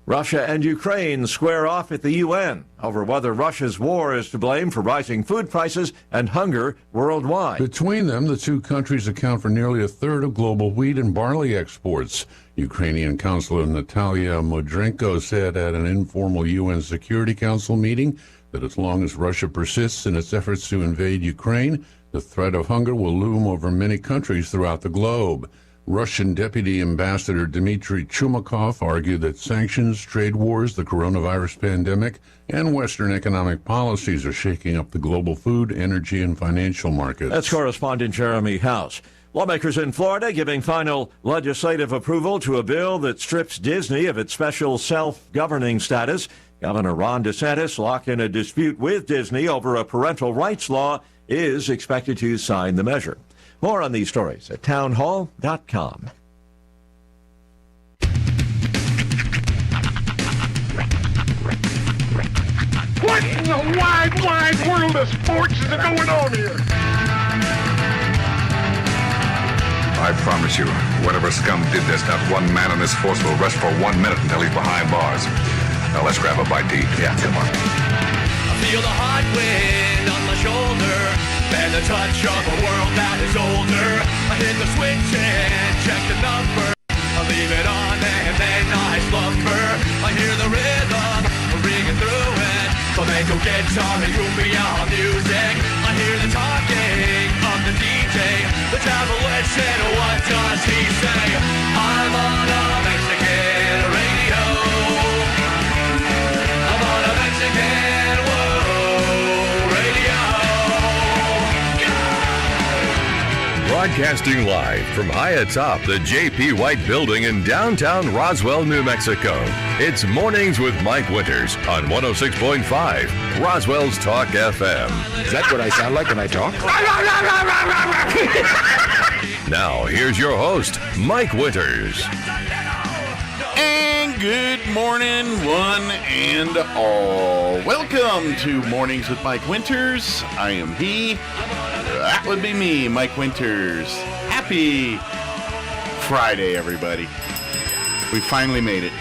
Russia and Ukraine square off at the UN over whether Russia's war is to blame for rising food prices and hunger worldwide. Between them, the two countries account for nearly a third of global wheat and barley exports. Ukrainian Counselor Natalia Modrenko said at an informal UN Security Council meeting that as long as Russia persists in its efforts to invade Ukraine, the threat of hunger will loom over many countries throughout the globe. Russian Deputy Ambassador Dmitry Chumakov argued that sanctions, trade wars, the coronavirus pandemic, and Western economic policies are shaking up the global food, energy, and financial markets. That's correspondent Jeremy House. Lawmakers in Florida giving final legislative approval to a bill that strips Disney of its special self-governing status. Governor Ron DeSantis, locked in a dispute with Disney over a parental rights law, is expected to sign the measure. More on these stories at townhall.com. What in the wide world of sports is going on here? I promise you, whatever scum did this, not one man in this force will rest for 1 minute until he's behind bars. Now let's grab a bite to eat. Yeah, come on. I feel the hot wind on my shoulder and the touch of a world that is older. I hit the switch and check the number. I leave it on and then I slumber. I hear the rhythm ringing through it. Flamenco guitar and cumbia music. I hear the talking of the DJ. The travel listen, what does he say? I'm on a Mexican radio. I'm on a Mexican radio. Broadcasting live from high atop the J.P. White Building in downtown Roswell, New Mexico. It's Mornings with Mike Winters on 106.5 Roswell's Talk FM. Is that what I sound like when I talk? Now, here's your host, Mike Winters. And good morning, one and all. Welcome to Mornings with Mike Winters. I am he. That would be me, Mike Winters. Happy Friday, everybody. We finally made it.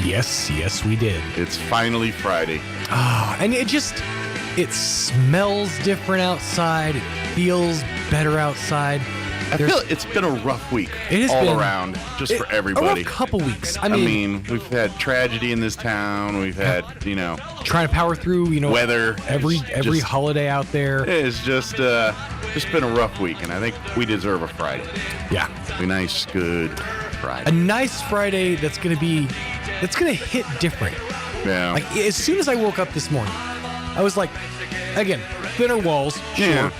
Yes, we did. It's finally Friday. And it smells different outside. It feels better outside. I feel it's been a rough week It has all been around, just for a everybody. rough couple weeks. I I mean, mean, we've had tragedy in this town. We've had, trying to power through, weather. every Just- holiday out there. It's just been a rough week, and I think we deserve a Friday. Yeah. A nice, good Friday. A nice Friday that's going to hit different. Yeah. Like, as soon as I woke up this morning, I was like, again, thinner walls, sure. Yeah.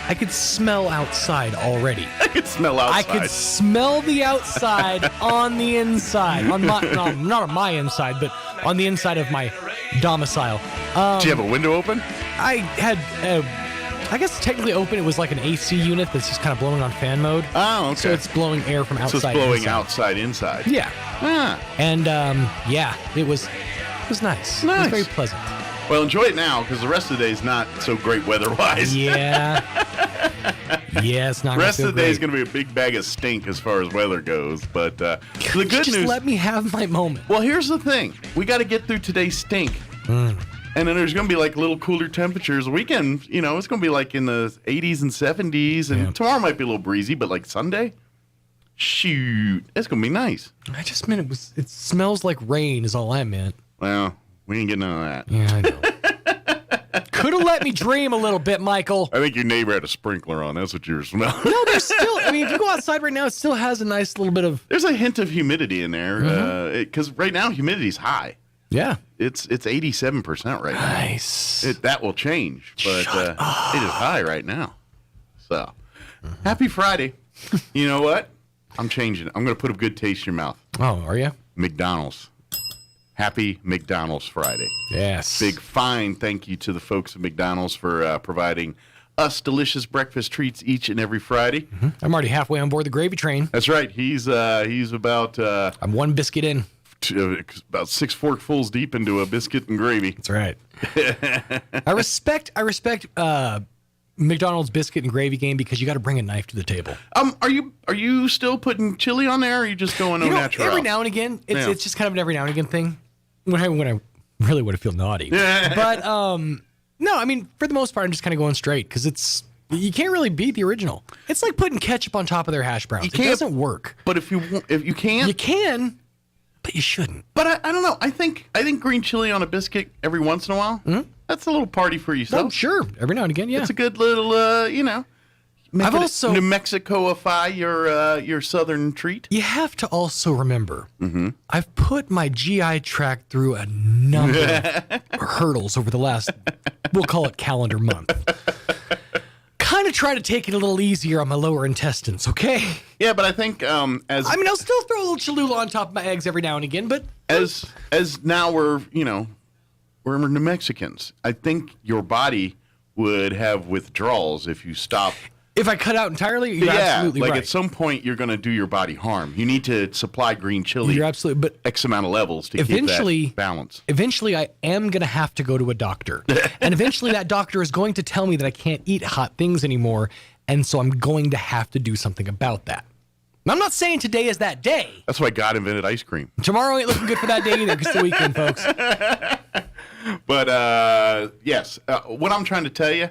I could smell outside already. I could smell outside. I could smell the outside on the inside. On my, no, not on my inside, but on the inside of my domicile. Do you have a window open? I had, I guess technically open. It was like an AC unit that's just kind of blowing on fan mode. Oh, okay. So it's blowing air from outside. So it's blowing inside. outside, inside. Yeah. Ah. And yeah, it was nice. It was very pleasant. Well, enjoy it now, because the rest of the day is not so great weather-wise. Yeah. Yeah, it's not. The rest of the day is great. going to be a big bag of stink as far as weather goes. But the good Just news. let me have my moment. Well, here's the thing: we got to get through today's stink, and then there's going to be like little cooler temperatures. The weekend, it's going to be like in the 80s and 70s, and tomorrow might be a little breezy, but like Sunday, shoot, it's going to be nice. I just meant it smells like rain is all I meant. Well, we ain't getting none of that. Yeah, I know. Could have let me dream a little bit, Michael. I think your neighbor had a sprinkler on. That's what you were smelling. No, there's still, if you go outside right now, it still has a nice little bit of... There's a hint of humidity in there, because right now humidity's high. Yeah. It's 87% right now. Nice. That will change, but it is high right now. So, happy Friday. You know what? I'm changing it. I'm going to put a good taste in your mouth. Oh, are you? McDonald's. Happy McDonald's Friday. Yes. Big fine thank you to the folks at McDonald's for providing us delicious breakfast treats each and every Friday. Mm-hmm. I'm already halfway on board the gravy train. That's right. He's about... I'm one biscuit in. About 6 forkfuls deep into a biscuit and gravy. That's right. I respect McDonald's biscuit and gravy game because you got to bring a knife to the table. Are you still putting chili on there, or are you just going natural? Every now and again, it's just kind of an every now and again thing. when I really would feel naughty. But no, I mean, for the most part, I'm just kind of going straight because you can't really beat the original. It's like putting ketchup on top of their hash browns. It doesn't work. But if you can't, you can, but you shouldn't. But I don't know. I think green chili on a biscuit every once in a while. Mm-hmm. That's a little party for yourself. Oh, sure, every now and again, yeah. It's a good little, I've also New Mexico-ify your southern treat. You have to also remember, I've put my GI tract through a number of hurdles over the last, we'll call it calendar month. Kind of try to take it a little easier on my lower intestines, okay? Yeah, but I think I'll still throw a little Cholula on top of my eggs every now and again, but as now we're New Mexicans. I think your body would have withdrawals if you stop. If I cut out entirely, you're absolutely right. At some point you're going to do your body harm. You need to supply green chili. You're absolutely, but X amount of levels to keep that balance. Eventually, I am going to have to go to a doctor, and eventually that doctor is going to tell me that I can't eat hot things anymore, and so I'm going to have to do something about that. Now, I'm not saying today is that day. That's why God invented ice cream. Tomorrow ain't looking good for that day either. It's the weekend, folks. But yes, what I'm trying to tell you.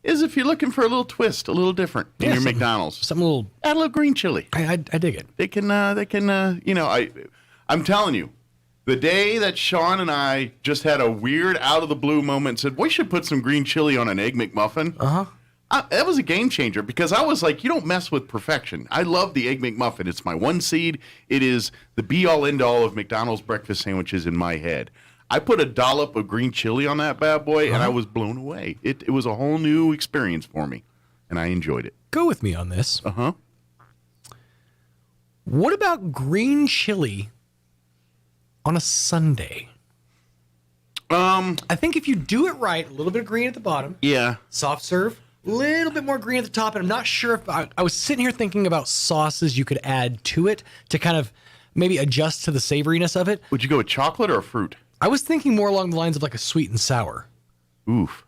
Is if you're looking for a little twist, a little different in your McDonald's. Something a little... Add a little green chili. I dig it. They can, I'm telling you, the day that Sean and I just had a weird out-of-the-blue moment and said, we should put some green chili on an Egg McMuffin. That was a game changer because I was like, you don't mess with perfection. I love the Egg McMuffin. It's my one seed. It is the be-all, end-all of McDonald's breakfast sandwiches in my head. I put a dollop of green chili on that bad boy, and I was blown away. It was a whole new experience for me, and I enjoyed it. Go with me on this. What about green chili on a Sunday? I think if you do it right, a little bit of green at the bottom. Yeah. Soft serve, a little bit more green at the top, and I'm not sure if... I was sitting here thinking about sauces you could add to it to kind of maybe adjust to the savoriness of it. Would you go with chocolate or fruit? I was thinking more along the lines of like a sweet and sour. Oof.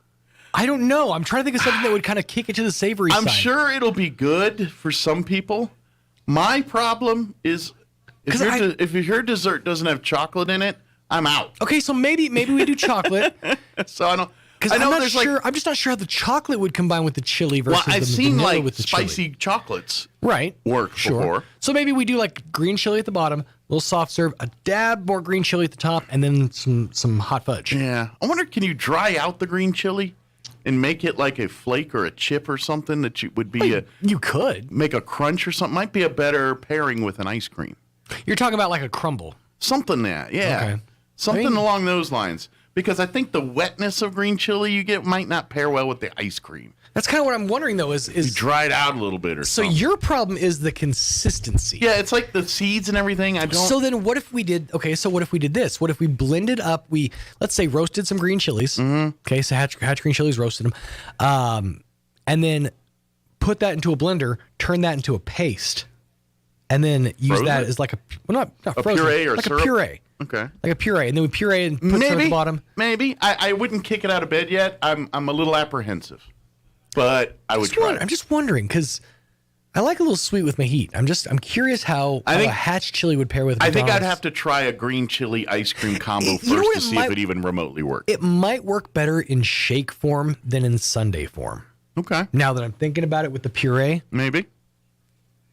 I don't know. I'm trying to think of something that would kind of kick it to the savory side. I'm sure it'll be good for some people. My problem is if your dessert doesn't have chocolate in it, I'm out. Okay, so maybe we do chocolate. So I don't... Because I'm just not sure how the chocolate would combine with the chili versus the vanilla with the chili. I've seen like spicy chocolates work before. So maybe we do like green chili at the bottom, a little soft serve, a dab more green chili at the top, and then some hot fudge. Yeah. I wonder, can you dry out the green chili and make it like a flake or a chip or something that would be you could. Make a crunch or something. Might be a better pairing with an ice cream. You're talking about like a crumble. Something that, yeah. Okay. Something along those lines. Because I think the wetness of green chili you get might not pair well with the ice cream. That's kind of what I'm wondering, though, is you dry it out a little bit or something. So your problem is the consistency. Yeah, it's like the seeds and everything. So then what if we did this? What if we blended up, let's say roasted some green chilies. Mm-hmm. Okay, so hatch green chilies, roasted them. And then put that into a blender, turn that into a paste. And then use that as like not frozen, puree or like syrup? A puree. Okay. Like a puree, and then we puree and put some at the bottom. Maybe. I wouldn't kick it out of bed yet. I'm a little apprehensive, but I would try. I'm just wondering because I like a little sweet with my heat. I'm curious how a hatch chili would pair with McDonald's. I think I'd have to try a green chili ice cream combo first to see if it even remotely works. It might work better in shake form than in sundae form. Okay. Now that I'm thinking about it with the puree, maybe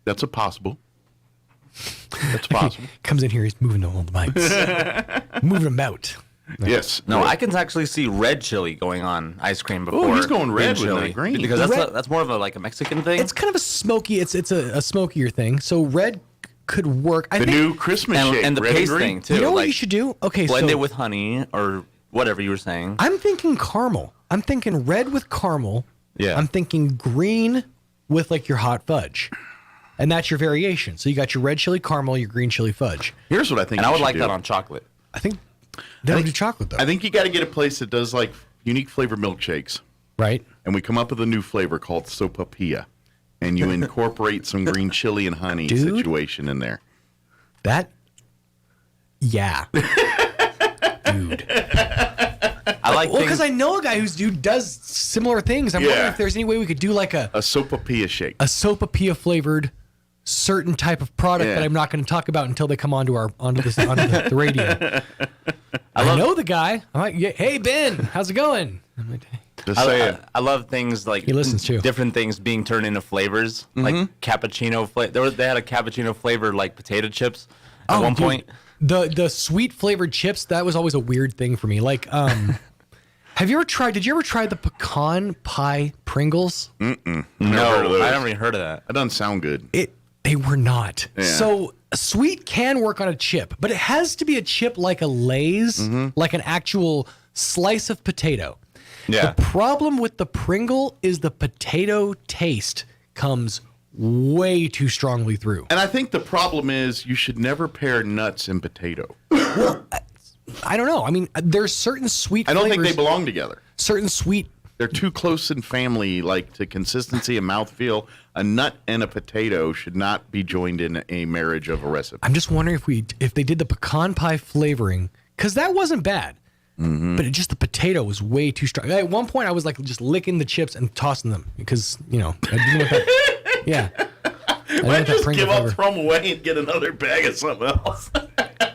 that's a possible. That's possible. Comes in here, he's moving all the mics. Moving them out. Yes. No, I can actually see red chili going on ice cream before. Oh, he's going red green with chili. green. Because that's more of a Mexican thing. It's kind of a smoky, it's a smokier thing. So red could work. I think new Christmas shake. And the paste thing, too. You know what you should do? Okay, blend it with honey or whatever you were saying. I'm thinking caramel. I'm thinking red with caramel. Yeah. I'm thinking green with like your hot fudge. And that's your variation. So you got your red chili caramel, your green chili fudge. Here's what I think. And I would like that on chocolate. I think they would do chocolate though. I think you got to get a place that does like unique flavor milkshakes. Right. And we come up with a new flavor called sopapilla. And you incorporate some green chili and honey situation in there. Yeah. Dude. I like because I know a guy who does similar things. I'm wondering if there's any way we could do like a sopapilla shake. A sopapilla flavored certain type of product that I'm not going to talk about until they come onto the radio. I know the guy. I'm like, yeah, hey, Ben, how's it going? I'm like, Just say it. I love things like he listens too. different things being turned into flavors, like cappuccino flavor. They had a cappuccino flavor like potato chips at one point. The sweet flavored chips, that was always a weird thing for me. Like, did you ever try the pecan pie Pringles? No, heard of those. I haven't even heard of that. That doesn't sound good. They were not. Yeah. So sweet can work on a chip, but it has to be a chip like a Lay's, like an actual slice of potato. Yeah. The problem with the Pringle is the potato taste comes way too strongly through. And I think the problem is you should never pair nuts and potato. I don't know. I mean, there's certain sweet I don't flavors, think they belong together. certain sweet. They're too close in family, like to consistency and mouthfeel. A nut and a potato should not be joined in a marriage of a recipe. I'm just wondering if they did the pecan pie flavoring, because that wasn't bad. But it just the potato was way too strong. At one point, I was like just licking the chips and tossing them because I didn't want that. Yeah, Why just Pringle give up, flavor. throw them away, and get another bag of something else?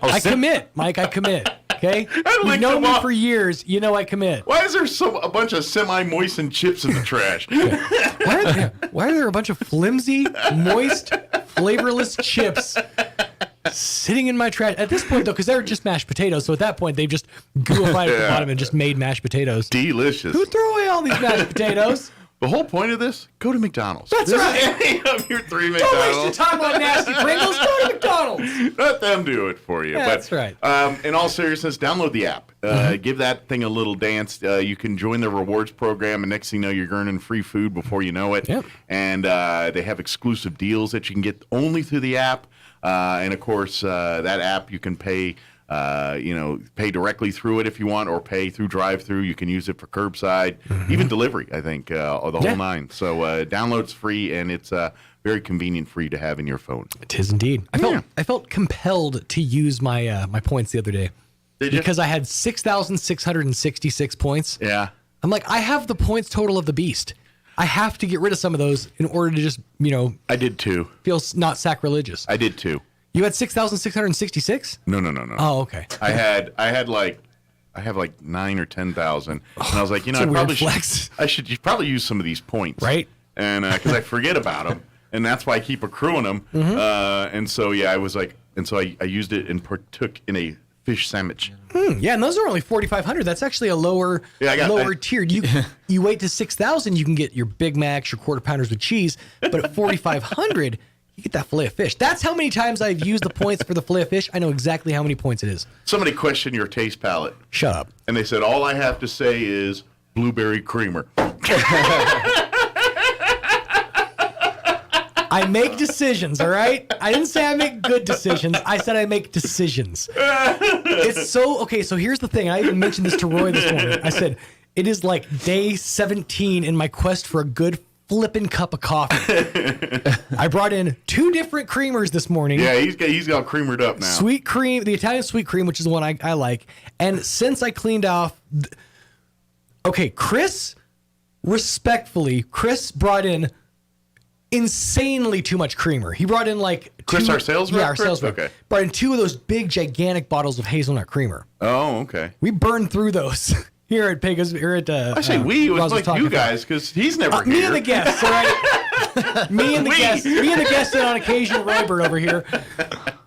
I commit, Mike. I commit. Okay, you've licked known them me off. for years. You know I commit. Why is there a bunch of semi-moistened chips in the trash? Why are there a bunch of flimsy, moist, flavorless chips sitting in my trash? At this point, though, because they're just mashed potatoes, so at that point, they've just gooified at the bottom and just made mashed potatoes. Delicious. Who threw away all these mashed potatoes? The whole point of this, go to McDonald's. That's right. Any of your 3 Don't waste your McDonald's. time on nasty Pringles. Go to McDonald's. Let them do it for you. Yeah, that's right. In all seriousness, download the app. Give that thing a little dance. You can join the rewards program, and next thing you know, you're earning free food before you know it. Yep. And they have exclusive deals that you can get only through the app. And of course, that app you can pay. Pay directly through it if you want, or pay through drive-through. You can use it for curbside, even delivery. I think or the whole nine. So download's free, and it's very convenient for you to have in your phone. It is indeed. I felt compelled to use my my points the other day. Did you? Because I had 6,666 points. Yeah. I'm like, I have the points total of the beast. I have to get rid of some of those in order to just, I did too. feel not sacrilegious. I did too. You had 6,666? No. Oh, okay. I have like 9 or 10,000, and I was like, It's a weird flex. I should probably use some of these points, Right? And because I forget about them, and that's why I keep accruing them. And so I was like, and so I used it and partook in a fish sandwich. Yeah, and those are only 4,500. That's actually a lower tier. You wait to 6,000, you can get your Big Macs, your quarter pounders with cheese, but at 4,500. You get that fillet of fish. That's how many times I've used the points for the fillet of fish. I know exactly how many points it is. Somebody questioned your taste palette. Shut up. And they said, all I have to say is blueberry creamer. I make decisions, all right? I didn't say I make good decisions. I said I make decisions. It's so, okay, so here's the thing. I even mentioned this to Roy this morning. I said, it is like day 17 in my quest for a good flipping cup of coffee. I brought in 2 different creamers this morning. Yeah, he's got creamered up now. Sweet cream, the Italian sweet cream, which is the one I like. And since I cleaned off, Chris brought in insanely too much creamer. He brought in like Chris, our sales rep? Yeah, our sales rep. Okay. Brought in 2 of those big, gigantic bottles of hazelnut creamer. Oh, okay. We burned through those here at Pegasus. Here at I say we, it was Roswell like Talk you FM. guys, because he's never here. Me and the guests, all right? Me and the guests, and on occasion Robert over here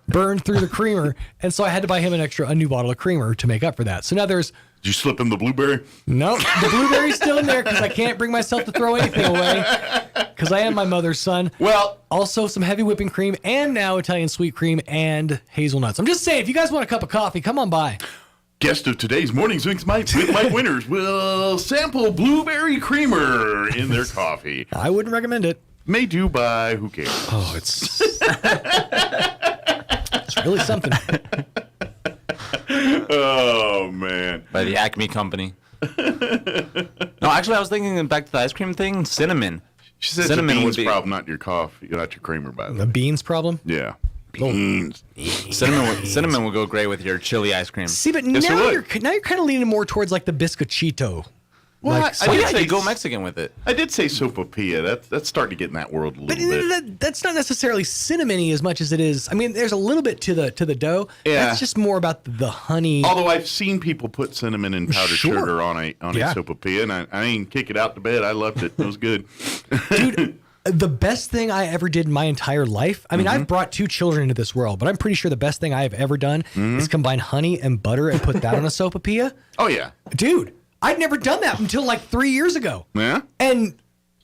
burned through the creamer, and so I had to buy him a new bottle of creamer to make up for that. So now there's. Did you slip him the blueberry? No, the blueberry's still in there because I can't bring myself to throw anything away because I am my mother's son. Well, also some heavy whipping cream and now Italian sweet cream and hazelnuts. I'm just saying, if you guys want a cup of coffee, come on by. Guest of today's Morning Swings with Mike Winters will sample blueberry creamer in their coffee. I wouldn't recommend it. May do by who cares? Oh, it's really something. Oh, man. By the Acme Company. No, actually, I was thinking back to the ice cream thing. Cinnamon. She said Cinnamon it's a would beans be problem, not your coffee, not your creamer, by the The way. beans problem? Yeah. Beans. cinnamon would go great with your chili ice cream. See, but Yes, it now would. you're kind of leaning more towards like the biscochito Well, Like, I did Yeah, say you go Mexican with it. I did say sopapilla. That's starting to get in that world a But little bit. that's not necessarily cinnamony as much as it is. I mean, there's a little bit to the dough. Yeah. That's just more about the honey. Although I've seen people put cinnamon and powdered Sure. sugar on a sopapilla, and I ain't kick it out to bed. I loved it. It was good. Dude, the best thing I ever did in my entire life. I mean, Mm-hmm. I've brought 2 children into this world, but I'm pretty sure the best thing I have ever done is combine honey and butter and put that on a sopapilla. Oh yeah, Dude, I'd never done that until like 3 years ago. yeah. And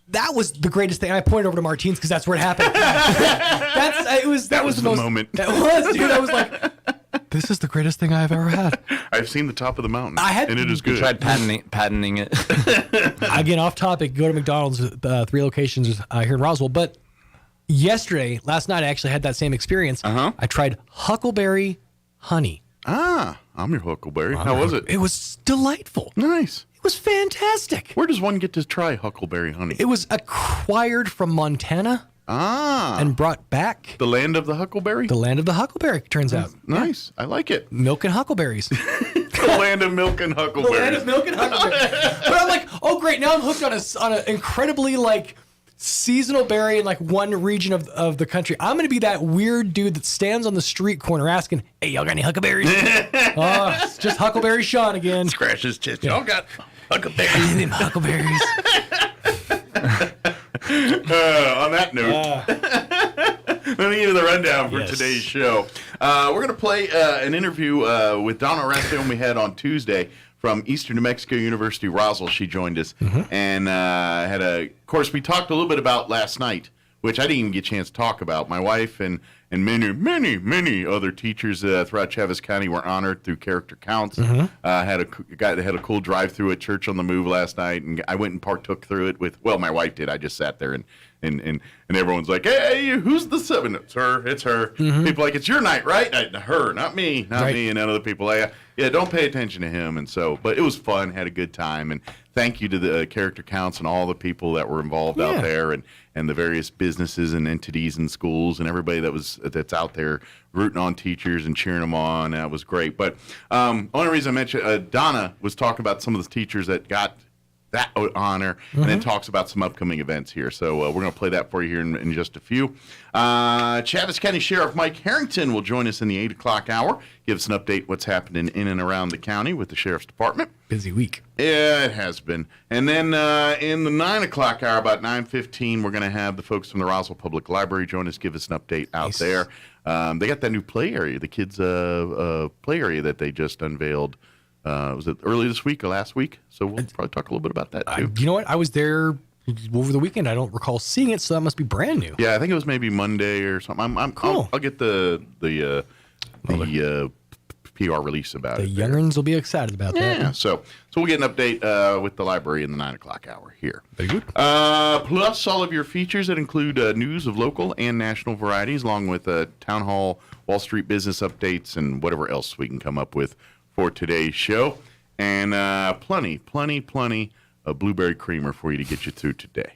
that was the greatest thing. I pointed over to Martine's because that's where it happened. That was the most, moment. That was, dude. I was like, this is the greatest thing I've ever had. I've seen the top of the mountain, and it is good. Tried patenting it. Again, off topic. Go to McDonald's. 3 locations here in Roswell. But last night, I actually had that same experience. I tried huckleberry honey. I'm your huckleberry. How was it? It was delightful. Nice. It was fantastic. Where does one get to try huckleberry honey? It was acquired from Montana and and brought back. the land of the huckleberry. The land of the huckleberry, turns out. Nice. I like it. Milk and huckleberries. The land of milk and The huckleberries. land of milk and huckleberries. But I'm like, oh great, now I'm hooked on an incredibly like seasonal berry in like one region of the country. I'm gonna be that weird dude that stands on the street corner asking, "Hey, y'all got any huckleberries?" Oh, it's just Huckleberry Sean again. Scratch his chest. Y'all got huckleberries. Them huckleberries. On that note, let me give you the rundown for Yes. today's show. We're going to play an interview with Donna Rastian we had on Tuesday from Eastern New Mexico University, Roswell. She joined us and of course, we talked a little bit about last night, which I didn't even get a chance to talk about. My wife and many other teachers throughout Chaves County were honored through character counts. Had a cool drive-through at Church on the Move last night, and I went and partook through it with. Well, my wife did. I just sat there and everyone's like, "Hey, who's the 7?" It's her. It's her. People are like, "It's your night, right?" Her, not me, not me. And then other people like, "Yeah, don't pay attention to him." And so, but it was fun. Had a good time, and thank you to the character counts and all the people that were involved out there, and the various businesses and entities and schools and everybody that's out there rooting on teachers and cheering them on. That was great. But only reason I mentioned Donna was talking about some of the teachers that got that honor, and then talks about some upcoming events here. So we're going to play that for you here in just a few. Chaves County Sheriff Mike Harrington will join us in the 8 o'clock hour, give us an update what's happening in and around the county with the Sheriff's Department. Busy week. Yeah, it has been. And then in the 9 o'clock hour, about 9:15, we're going to have the folks from the Roswell Public Library join us, give us an update out there. They got that new play area, the kids' play area that they just unveiled. Was it early this week or last week? So we'll probably talk a little bit about that too. You know what? I was there over the weekend. I don't recall seeing it, so that must be brand new. Yeah, I think it was maybe Monday or something. Cool. I'll get the PR release about The it. youngerns will be excited about that. Yeah, so we'll get an update with the library in the 9 o'clock hour here. Very good. Plus all of your features that include news of local and national varieties, along with town hall, Wall Street business updates, and whatever else we can come up with for today's show. And plenty of blueberry creamer for you to get you through today.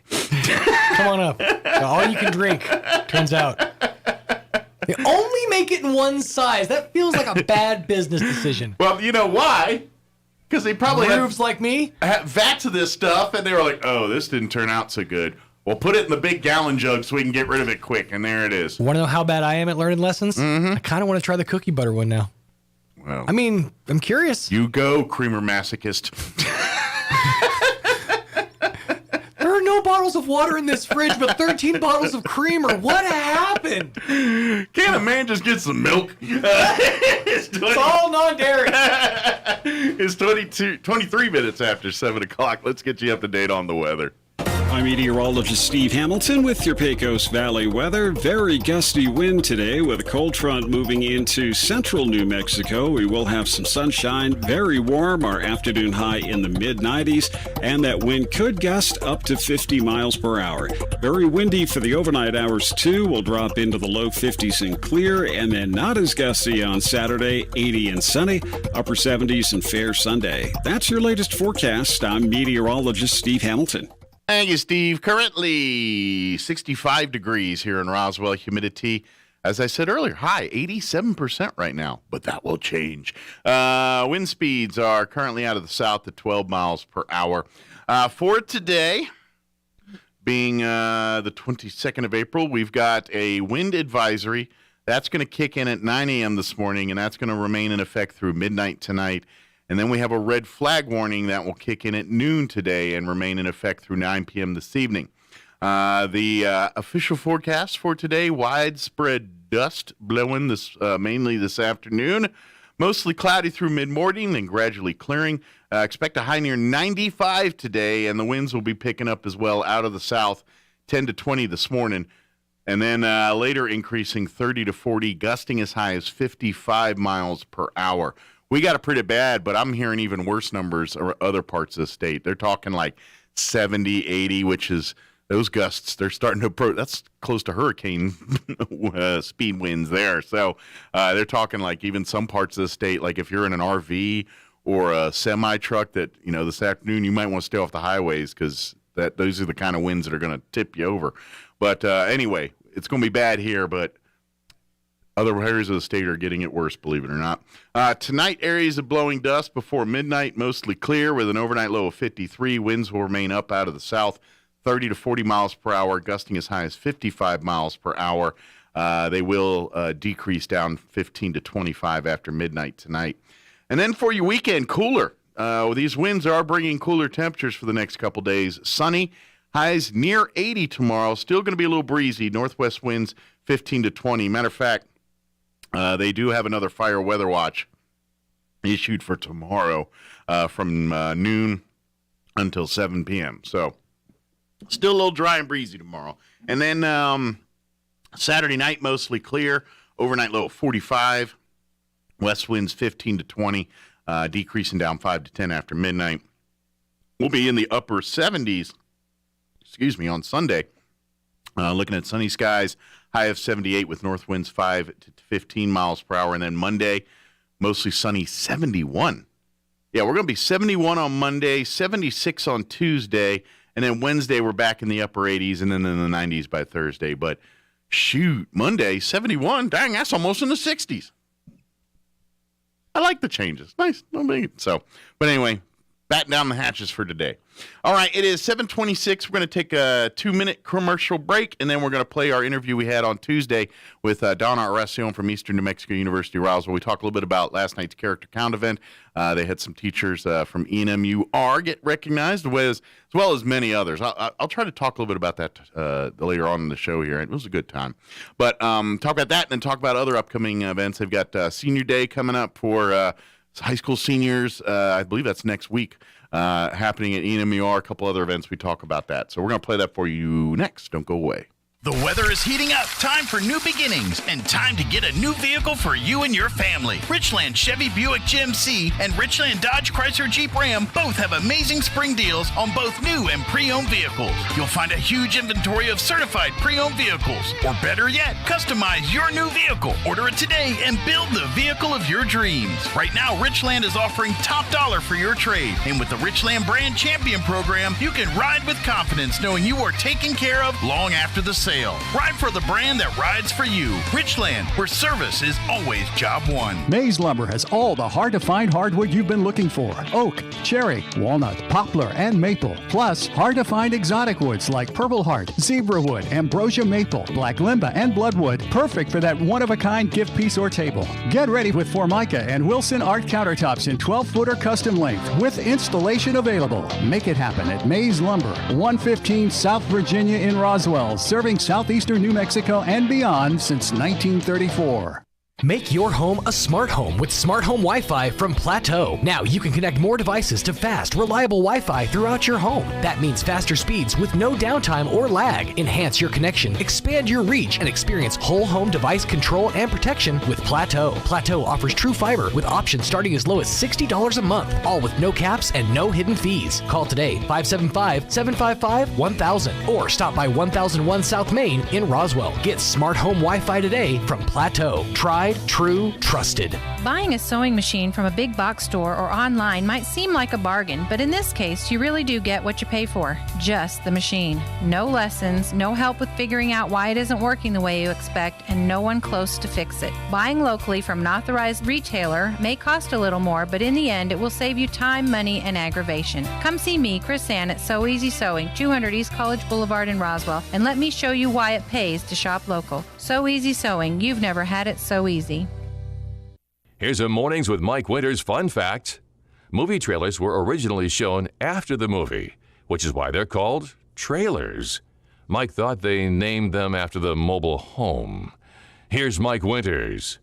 Come on up. All you can drink, turns out. They only make it in one size. That feels like a bad business decision. Well, you know why? Because they probably Grooves like me? have vats of this stuff, and they were like, oh, this didn't turn out so good. Well, put it in the big gallon jug so we can get rid of it quick, and there it is. Want to know how bad I am at learning lessons? I kind of want to try the cookie butter one now. Well, I mean, I'm curious. you go, creamer masochist. There are no bottles of water in this fridge, but 13 bottles of creamer. What happened? Can't a man just get some milk? It's all non-dairy. It's 23 minutes after 7 o'clock. Let's get you up to date on the weather. I'm meteorologist Steve Hamilton with your Pecos Valley weather. Very gusty wind today with a cold front moving into central New Mexico. We will have some sunshine, very warm, our afternoon high in the mid-90s, and that wind could gust up to 50 miles per hour. Very windy for the overnight hours, too. We'll drop into the low 50s and clear, and then not as gusty on Saturday, 80 and sunny, upper 70s and fair Sunday. That's your latest forecast. I'm meteorologist Steve Hamilton. Thank you, Steve. Currently 65 degrees here in Roswell. Humidity, as I said earlier, high 87% right now, but that will change. Wind speeds are currently out of the south at 12 miles per hour. For today, being the 22nd of April, we've got a wind advisory. That's going to kick in at 9 a.m. this morning, and that's going to remain in effect through midnight tonight. And then we have a red flag warning that will kick in at noon today and remain in effect through 9 p.m. this evening. The official forecast for today, widespread dust blowing mainly this afternoon. Mostly cloudy through mid-morning and gradually clearing. Expect a high near 95 today, and the winds will be picking up as well out of the south, 10 to 20 this morning. And then later increasing 30 to 40, gusting as high as 55 miles per hour. We got it pretty bad, but I'm hearing even worse numbers in other parts of the state. They're talking like 70, 80, which is those gusts. They're starting to approach. That's close to hurricane speed winds there. So they're talking like even some parts of the state, like if you're in an RV or a semi-truck that, this afternoon, you might want to stay off the highways because those are the kind of winds that are going to tip you over. But anyway, it's going to be bad here, but other areas of the state are getting it worse, believe it or not. Tonight, areas of blowing dust before midnight, mostly clear with an overnight low of 53. Winds will remain up out of the south, 30 to 40 miles per hour, gusting as high as 55 miles per hour. They will decrease down 15 to 25 after midnight tonight. And then for your weekend, cooler. These winds are bringing cooler temperatures for the next couple days. Sunny. Highs near 80 tomorrow. Still going to be a little breezy. Northwest winds 15 to 20. Matter of fact, they do have another fire weather watch issued for tomorrow from noon until 7 p.m. So still a little dry and breezy tomorrow. And then Saturday night, mostly clear. Overnight low of 45. West winds 15 to 20, decreasing down 5 to 10 after midnight. We'll be in the upper 70s. On Sunday. Looking at sunny skies, high of 78 with north winds 5 to 15 miles per hour. And then Monday, mostly sunny, 71. Yeah, we're going to be 71 on Monday, 76 on Tuesday, and then Wednesday we're back in the upper 80s and then in the 90s by Thursday. But shoot, Monday, 71. Dang, that's almost in the 60s. I like the changes. Nice. No big. So, but anyway, batten down the hatches for today. All right, it is 7:26. We're going to take a 2-minute commercial break, and then we're going to play our interview we had on Tuesday with Donna Aracion from Eastern New Mexico University, Roswell. We talked a little bit about last night's character count event. They had some teachers from ENMUR get recognized, as well as many others. I'll try to talk a little bit about that later on in the show here. It was a good time. But talk about that and then talk about other upcoming events. They've got Senior Day coming up for high school seniors. I believe that's next week. Happening at ENMUR, a couple other events. We talk about that. So we're going to play that for you next. Don't go away. The weather is heating up. Time for new beginnings and time to get a new vehicle for you and your family. Richland Chevy Buick GMC and Richland Dodge Chrysler Jeep Ram both have amazing spring deals on both new and pre-owned vehicles. You'll find a huge inventory of certified pre-owned vehicles. Or better yet, customize your new vehicle. Order it today and build the vehicle of your dreams. Right now, Richland is offering top dollar for your trade. And with the Richland Brand Champion Program, you can ride with confidence knowing you are taken care of long after the sale. Ride for the brand that rides for you. Richland, where service is always job one. Mays Lumber has all the hard-to-find hardwood you've been looking for. Oak, cherry, walnut, poplar, and maple. Plus, hard-to-find exotic woods like purple heart, zebra wood, ambrosia maple, black limba, and bloodwood. Perfect for that one-of-a-kind gift piece or table. Get ready with Formica and Wilson Art countertops in 12-footer custom length with installation available. Make it happen at Mays Lumber, 115 South Virginia in Roswell, serving southeastern New Mexico and beyond since 1934. Make your home a smart home with Smart Home Wi-Fi from Plateau. Now you can connect more devices to fast, reliable Wi-Fi throughout your home. That means faster speeds with no downtime or lag. Enhance your connection, expand your reach, and experience whole home device control and protection with Plateau. Plateau offers true fiber with options starting as low as $60 a month, all with no caps and no hidden fees. Call today, 575-755-1000, or stop by 1001 South Main in Roswell. Get Smart Home Wi-Fi today from Plateau. Try tried, true, trusted. Buying a sewing machine from a big box store or online might seem like a bargain, but in this case, you really do get what you pay for. Just the machine. No lessons, no help with figuring out why it isn't working the way you expect, and no one close to fix it. Buying locally from an authorized retailer may cost a little more, but in the end, it will save you time, money, and aggravation. Come see me, Chris Ann, at So Easy Sewing, 200 East College Boulevard in Roswell, and let me show you why it pays to shop local. So Easy Sewing. You've never had it so easy. Here's a Mornings with Mike Winters fun fact. Movie trailers were originally shown after the movie, which is why they're called trailers. Mike thought they named them after the mobile home. Here's Mike Winters.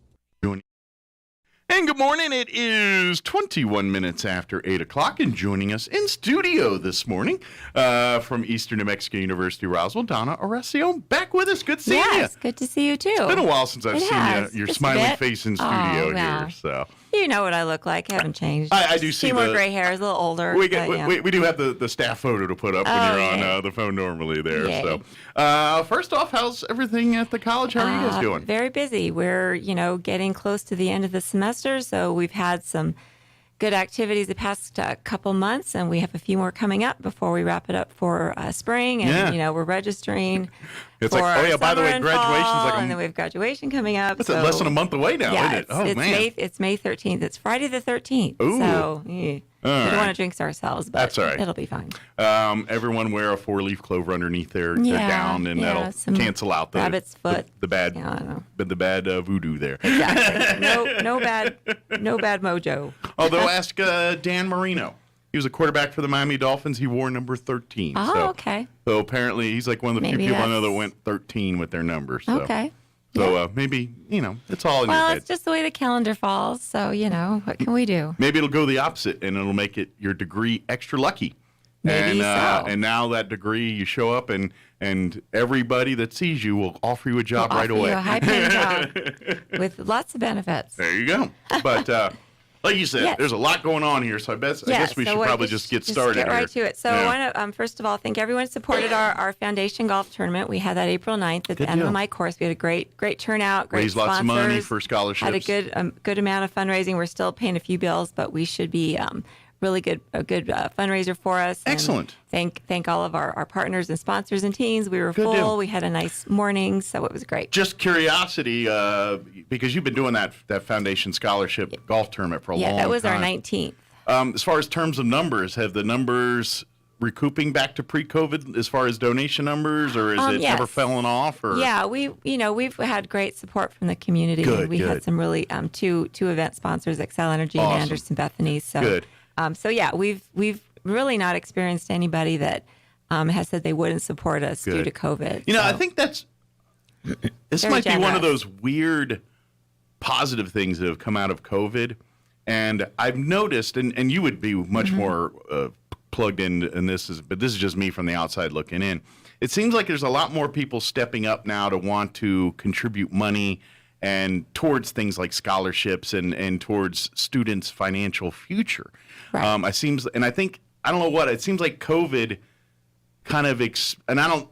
And good morning. It is 21 minutes after 8 o'clock, and joining us in studio this morning from Eastern New Mexico University, Roswell, Donna Oresio, back with us. Good seeing you. Yes, good to see you too. It's been a while since I've seen your Just a smiling bit. face in studio here. So you know what I look like. I haven't changed. I do see a few more gray hairs, a little older. We do have the staff photo to put up when you're on the phone normally there. Yay. So first off, how's everything at the college? How are you guys doing? Very busy. We're getting close to the end of the semester, so we've had some good activities the past couple months, and we have a few more coming up before we wrap it up for spring. And we're registering. It's for like, by the way, graduation's like and then we have graduation coming up. It's less than a month away now, isn't it? Oh, man. It's May 13th. It's Friday the 13th. Ooh. So we don't want to jinx ourselves, but That's all right. It'll be fine. Everyone wear a 4-leaf clover underneath their gown, and that'll cancel out the rabbit's foot. the bad voodoo there. Exactly. No bad mojo. Although ask Dan Marino. He was a quarterback for the Miami Dolphins. He wore number 13. Oh, okay. So apparently he's like one of the few people I know that went 13 with their number. So. Okay. So maybe, it's all in your Well, head. it's just the way the calendar falls. So, what can we do? Maybe it'll go the opposite, and it'll make it your degree extra lucky. Maybe so. And now that degree, you show up, and everybody that sees you will offer you a job right away. You a high-paying job with lots of benefits. There you go. But like you said, there's a lot going on here, so I guess we should probably just get started. Get right here. to it. So I want to first of all thank everyone who supported our foundation golf tournament. We had that April 9th at the end of my course. We had a great turnout, great Raised sponsors. lots of money for scholarships. Had a good amount of fundraising. We're still paying a few bills, but we should be a good fundraiser for us. Excellent. And thank all of our partners and sponsors and teams. We were full. Deal. We had a nice morning, so it was great. Just curiosity, because you've been doing that foundation scholarship golf tournament for a long time. Yeah, that was our 19th. As far as terms of numbers, have the numbers recouping back to pre-COVID as far as donation numbers, or is it never fallen off? Or? Yeah, we've had great support from the community. We had some really two event sponsors, Excel Energy and Anderson Bethany. So good. We've really not experienced anybody that has said they wouldn't support us due to COVID. I think this might be one of those weird positive things that have come out of COVID. And I've noticed, and you would be much more plugged in this, but this is just me from the outside looking in. It seems like there's a lot more people stepping up now to want to contribute money and towards things like scholarships and towards students' financial future. Right. I think, I don't know what, it seems like COVID kind of, and I don't,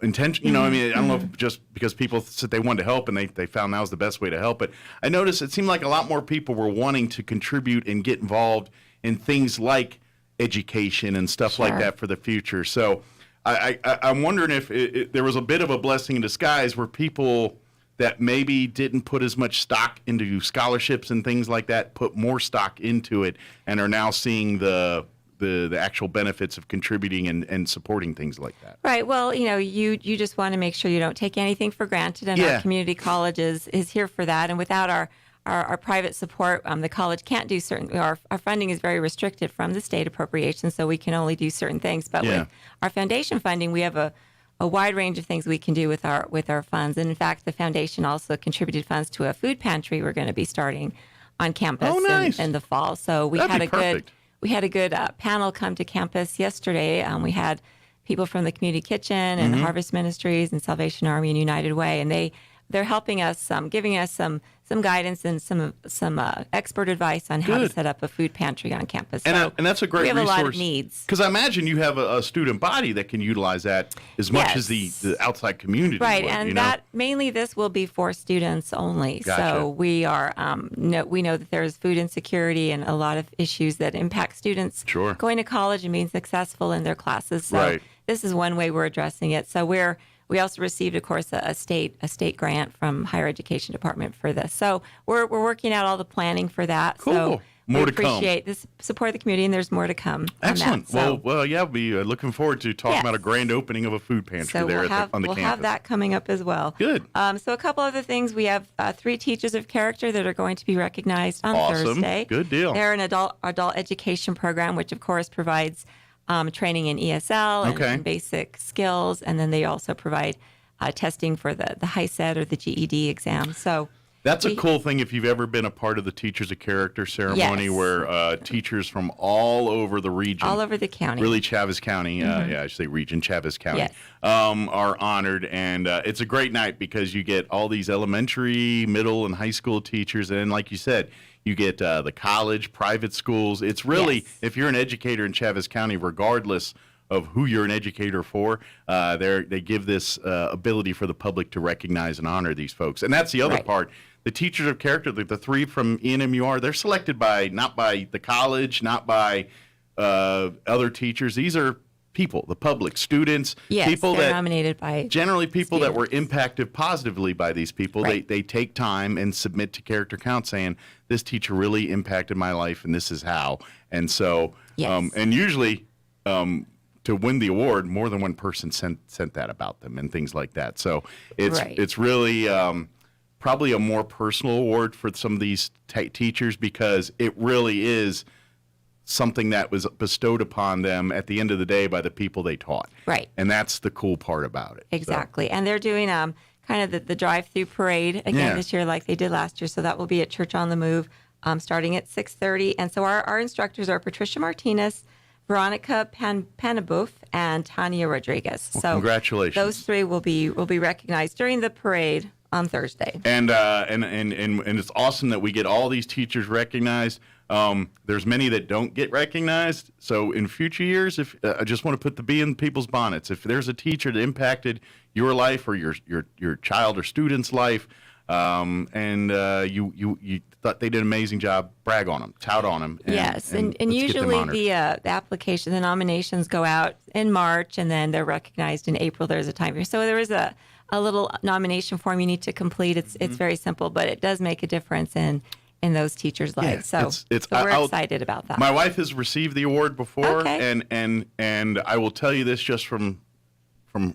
intention, I don't know if just because people said they wanted to help and they found that was the best way to help, but I noticed it seemed like a lot more people were wanting to contribute and get involved in things like education and stuff like that for the future. So I'm wondering if there was a bit of a blessing in disguise where people that maybe didn't put as much stock into scholarships and things like that put more stock into it and are now seeing the actual benefits of contributing and supporting things like that. Right. Well, you just want to make sure you don't take anything for granted, and our community college is here for that. And without our private support, the college can't do certain. Our funding is very restricted from the state appropriation, so we can only do certain things. But with our foundation funding, we have a wide range of things we can do with our funds. And in fact, the foundation also contributed funds to a food pantry we're going to be starting on campus in the fall. So we had a good panel come to campus yesterday. We had people from the Community Kitchen and Harvest Ministries and Salvation Army and United Way, and they they're helping us, giving us some guidance and some expert advice on how to set up a food pantry on campus. And that's a great we have resource. a lot of needs. Because I imagine you have a student body that can utilize that as much as the outside community Right, would, and you know? that mainly this will be for students only. Gotcha. So we are we know that there's food insecurity and a lot of issues that impact students going to college and being successful in their classes. So this is one way we're addressing it. So we also received, of course, a state grant from Higher Education Department for this. So we're working out all the planning for that. Cool. So More we to come. appreciate this support of the community, and there's more to come. Excellent. On that. So, Well, yeah, we'll be looking forward to talking about a grand opening of a food pantry so there we'll on the we'll campus. have that coming up as well. Good. So a couple other things. We have 3 teachers of character that are going to be recognized on Awesome. Thursday. Good deal. They're an adult education program, which of course provides training in ESL and basic skills, and then they also provide testing for the HiSET or the GED exam. So that's a cool thing if you've ever been a part of the Teachers of Character ceremony where teachers from all over the region. All over the county. Really Chaves County, I should say region, Chaves County, are honored. And it's a great night because you get all these elementary, middle, and high school teachers. And like you said, you get the college, private schools. It's really, if you're an educator in Chaves County, regardless of who you're an educator for, they give this ability for the public to recognize and honor these folks. And that's the other part. The Teachers of Character, the 3 from ENMUR, they're selected not by the college, not by other teachers. These are people, the public, students, people they're that nominated by generally people students. that were impacted positively by these people. They take time and submit to Character Count saying, this teacher really impacted my life and this is how. And so, and usually, to win the award, more than one person sent that about them and things like that. So it's really probably a more personal award for some of these teachers because it really is something that was bestowed upon them at the end of the day by the people they taught. Right. And that's the cool part about it. Exactly. And they're doing kind of the drive-through parade again this year like they did last year. So that will be at Church on the Move starting at 6:30. And so our instructors are Patricia Martinez, Veronica Panabouf, and Tanya Rodriguez. Well, so congratulations. Those 3 will be recognized during the parade on Thursday. And it's awesome that we get all these teachers recognized. There's many that don't get recognized. So in future years, if I just want to put the bee in people's bonnets, if there's a teacher that impacted your life or your child or student's life, and you thought they did an amazing job, brag on them, tout on them. And usually the application, the nominations go out in March, and then they're recognized in April. There's a time here. So there is a little nomination form you need to complete. It's very simple, but it does make a difference in those teachers' lives. So we're excited about that. My wife has received the award before, and I will tell you this just from her.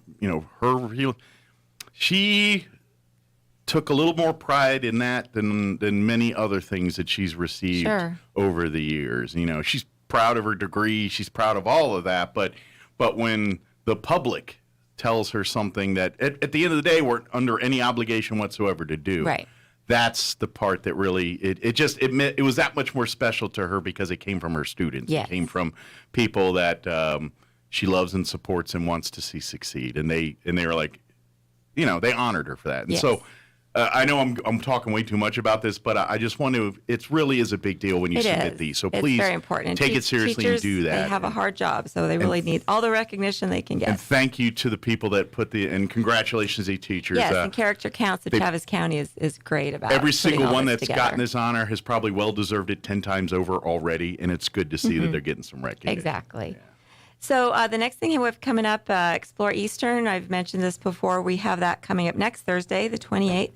She took a little more pride in that than many other things that she's received over the years. She's proud of her degree. She's proud of all of that. But when the public tells her something that at the end of the day we're under any obligation whatsoever to do. Right. That's the part that really it was that much more special to her because it came from her students. Yes. It came from people that she loves and supports and wants to see succeed. And they were like, they honored her for that. And so I know I'm talking way too much about this, but I just want to. It really is a big deal when you submit these. So please, very important. Take it seriously Teachers, and do that. They have a hard job, so they really need all the recognition they can get. And thank you to the people that and congratulations to teachers. Yes, and Character Counts at Chaves County is great about every single one that's together. gotten this honor has probably well deserved it 10 times over already, and it's good to see that they're getting some recognition. Exactly. Yeah. So the next thing we have coming up, Explore Eastern. I've mentioned this before. We have that coming up next Thursday, the 28th,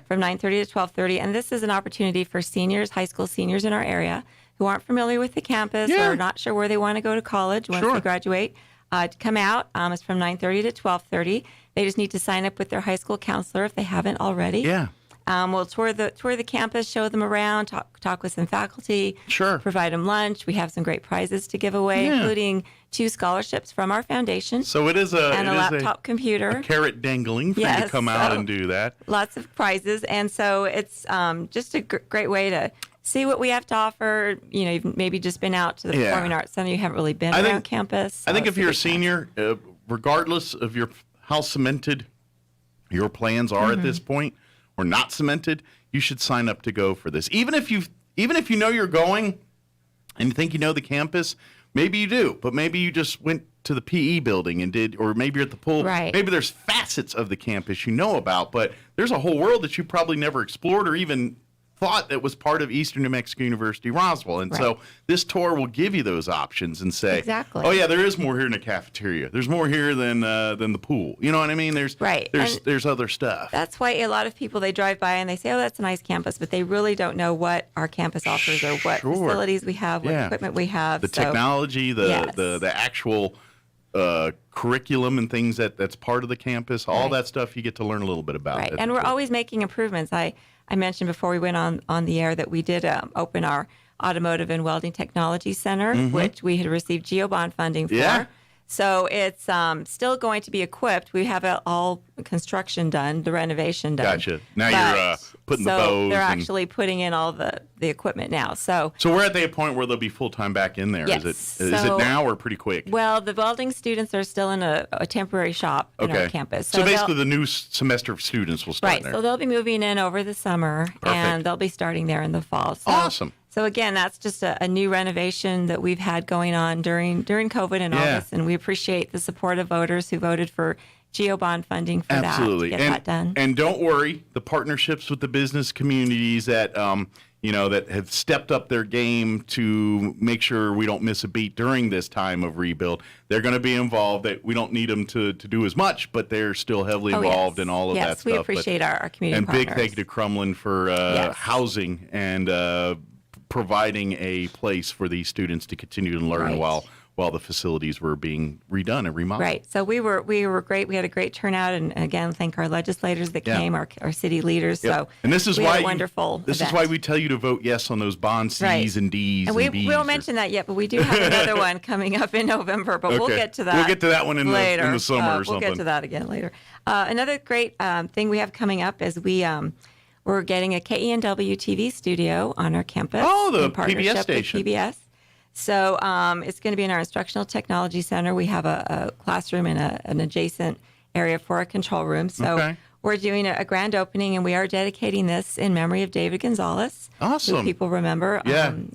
from 9:30 to 12:30. And this is an opportunity for seniors, high school seniors in our area who aren't familiar with the campus or not sure where they want to go to college once they graduate, to come out. It's from 9:30 to 12:30. They just need to sign up with their high school counselor if they haven't already. Yeah. We'll tour the campus, show them around, talk with some faculty, provide them lunch. We have some great prizes to give away, including 2 scholarships from our foundation. So it is a laptop computer, a carrot dangling for you to come out and do that. Lots of prizes, and so it's just a great way to see what we have to offer. You've maybe just been out to the Performing Arts Center, you haven't really been around campus. I think if you're a senior, regardless of how cemented your plans are at this point, or not cemented, you should sign up to go for this. Even if you know you're going and you think you know the campus, maybe you do, but maybe you just went to the PE building and did, or maybe you're at the pool. Right. Maybe there's facets of the campus you know about, but there's a whole world that you probably never explored or even thought that was part of Eastern New Mexico University Roswell. And so this tour will give you those options and say, exactly. oh yeah, there is more here in the cafeteria. There's more here than the pool. You know what I mean? There's other stuff. That's why a lot of people, they drive by and they say, oh, that's a nice campus, but they really don't know what our campus offers or what facilities we have, what equipment we have. The technology, the actual curriculum and things that's part of the campus, all that stuff you get to learn a little bit about. Right, and we're always making improvements. I mentioned before we went on the air that we did open our Automotive and Welding Technology Center, which we had received GeoBond funding for. Yeah. So it's still going to be equipped. We have all construction done, the renovation done. Gotcha. Now you're putting the bows. So they're actually putting in all the equipment now. So we're at the point where they'll be full-time back in there. Yes. Is it now or pretty quick? Well, the welding students are still in a temporary shop in our campus. So basically the new semester of students will start there. So they'll be moving in over the summer, and they'll be starting there in the fall. So, awesome. So again, that's just a new renovation that we've had going on during COVID in August, and we appreciate the support of voters who voted for GeoBond funding for that to get that done. And don't worry, the partnerships with the business communities that that have stepped up their game to make sure we don't miss a beat during this time of rebuild. They're going to be involved. We don't need them to do as much, but they're still heavily involved in all of that stuff. Yes, we appreciate our community partners. And big thank you to Crumlin for housing and providing a place for these students to continue to learn while the facilities were being redone and remodeled. Right. So we were great. We had a great turnout, and again, thank our legislators that came, our city leaders. So and this is we why had a wonderful. This is why we tell you to vote yes on those bond C's and D's and B's. We won't mention that yet, but we do have another one coming up in November. But we'll get to that. We'll get to that one in the summer or something. We'll get to that again later. Another great thing we have coming up is we're getting a KENW TV studio on our campus. Oh, the in partnership PBS station. With PBS. So it's going to be in our Instructional Technology Center. We have a classroom in an adjacent area for a control room. So we're doing a grand opening, and we are dedicating this in memory of David Gonzalez. Awesome. Who people remember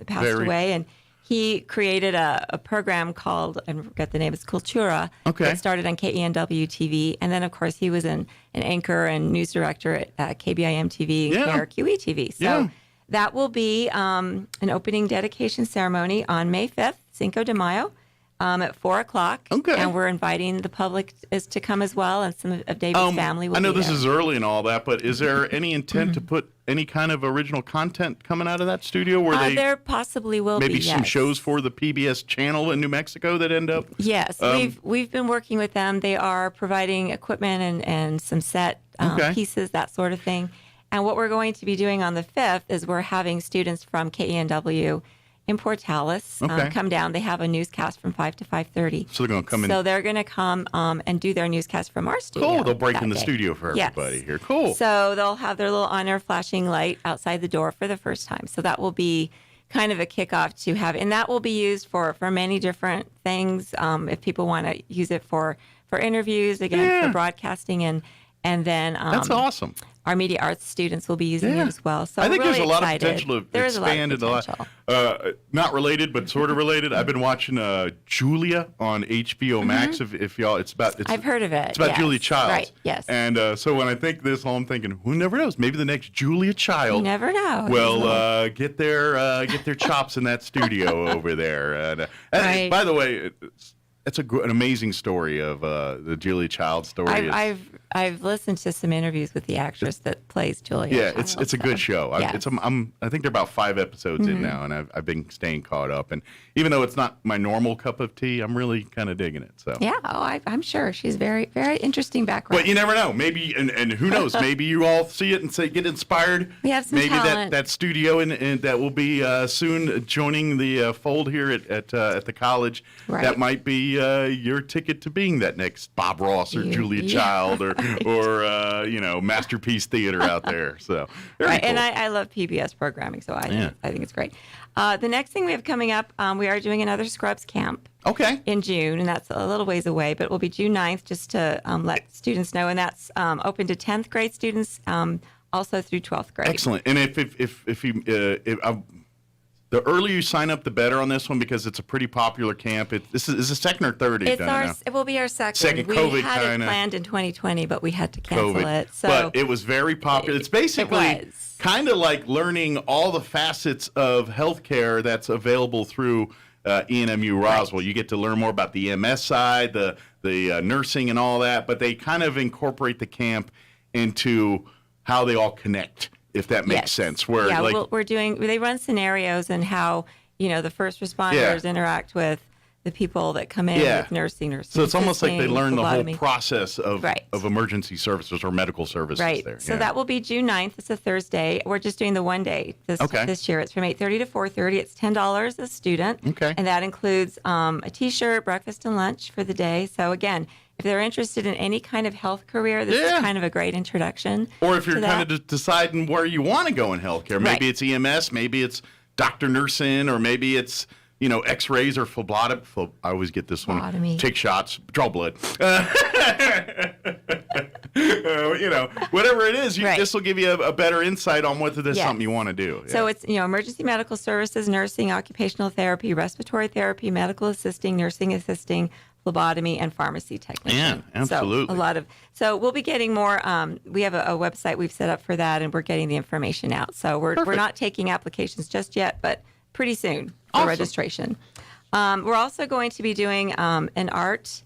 passed away. And he created a program called, I forget the name, it's Cultura. That started on KENW TV. And then, of course, he was an anchor and news director at KBIM TV and KRQE TV. So that will be an opening dedication ceremony on May 5th, Cinco de Mayo, at 4 o'clock. And we're inviting the public to come as well, and some of David's family will be there. I know this is early and all that, but is there any intent to put any kind of original content coming out of that studio where there possibly will be, maybe some shows for the PBS channel in New Mexico that end up? Yes, we've been working with them. They are providing equipment and some set pieces, that sort of thing. And what we're going to be doing on the 5th is we're having students from KENW in Portales come down. They have a newscast from 5 to 5:30. So they're going to come in. So they're going to come and do their newscast from our studio. Cool. They'll break in the studio for everybody here. Cool. So they'll have their little on-air flashing light outside the door for the first time. So that will be kind of a kickoff to have, and that will be used for many different things. If people want to use it for interviews, again, for broadcasting, and then that's awesome. Our media arts students will be using it as well. So I think really there's a lot excited. of potential to expand into a lot. Not related, but sort of related. I've been watching Julia on HBO Max. If y'all, I've heard of it. It's about Julia Childs. Right. Yes. And so when I think this, I'm thinking, who never knows? Maybe the next Julia Child. You never know. Well, get their chops in that studio over there. And by the way, it's an amazing story of the Julia Child story. I've listened to some interviews with the actress that plays Julia. Yeah, Child, it's a good show. Yeah. I think they're about 5 episodes in now, and I've been staying caught up. And even though it's not my normal cup of tea, I'm really kind of digging it. So I'm sure she's very, very interesting background. But you never know. Maybe and who knows? Maybe you all see it and get inspired. We have some maybe talent. that studio and that will be soon joining the fold here at the college. Right. That might be your ticket to being that next Bob Ross or Julia Child or Masterpiece Theater out there. So very cool. And I love PBS programming, so I think it's great. The next thing we have coming up, we are doing another Scrubs camp. In June, and that's a little ways away, but it will be June 9th, just to let students know, and that's open to 10th grade students also through 12th grade. Excellent. And if you the earlier you sign up, the better on this one because it's a pretty popular camp. Is the second or third? It will be our second. Second we COVID had kinda, it planned in 2020, but we had to cancel COVID. it. So but it was very popular. It's basically kind of like learning all the facets of healthcare that's available through ENMU Roswell. Right. You get to learn more about the EMS side, the nursing and all that, but they kind of incorporate the camp into how they all connect, if that makes sense. Where they run scenarios and how, the first responders interact with the people that come in with nursing. So it's almost like they learn the whole process of emergency services or medical services there. So that will be June 9th. It's a Thursday. We're just doing the one day this year. It's from 8:30 to 4:30. It's $10 a student. Okay. And that includes a T-shirt, breakfast, and lunch for the day. So again, if they're interested in any kind of health career, this is kind of a great introduction. Or if you're kind of deciding where you want to go in healthcare, maybe it's EMS, maybe it's doctor nursing, or maybe it's X-rays or phlebotomy. I always get this one. Phlebotomy. Take shots, draw blood. Whatever it is, this will give you a better insight on whether there's something you want to do. So it's emergency medical services, nursing, occupational therapy, respiratory therapy, medical assisting, nursing assisting, phlebotomy, and pharmacy technician. Yeah, absolutely. So we'll be getting more. We have a website we've set up for that, and we're getting the information out. So we're not taking applications just yet, but pretty soon for registration. We're also going to be doing an art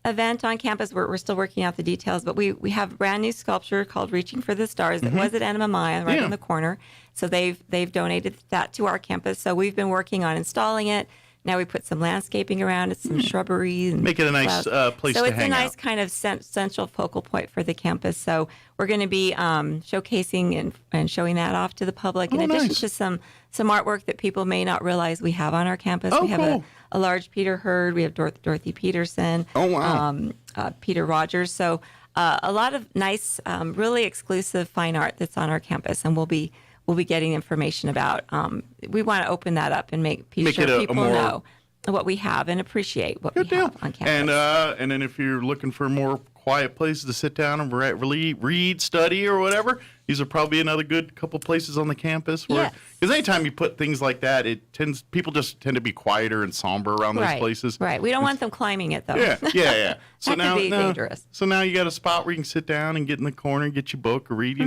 event on campus. We're still working out the details, but we have a brand new sculpture called Reaching for the Stars that was at NMMI right on the corner. So they've donated that to our campus. So we've been working on installing it. Now we put some landscaping around it, some shrubbery. And make it a nice place to hang out. So it's a nice kind of central focal point for the campus. So we're going to be showcasing and showing that off to the public, in addition to some artwork that people may not realize we have on our campus. We have a large Peter Hurd. We have Dorothy Peterson. Oh, wow. Peter Rogers. So a lot of nice, really exclusive fine art that's on our campus, and we'll be getting information about. We want to open that up and make sure people know what we have and appreciate what we have on campus. And then if you're looking for more quiet places to sit down and really read, study, or whatever, these are probably another good couple places on the campus. Because anytime you put things like that, people just tend to be quieter and somber around those places. Right. We don't want them climbing it, though. Yeah. So that could be dangerous. So now you got a spot where you can sit down and get in the corner and get your book or read.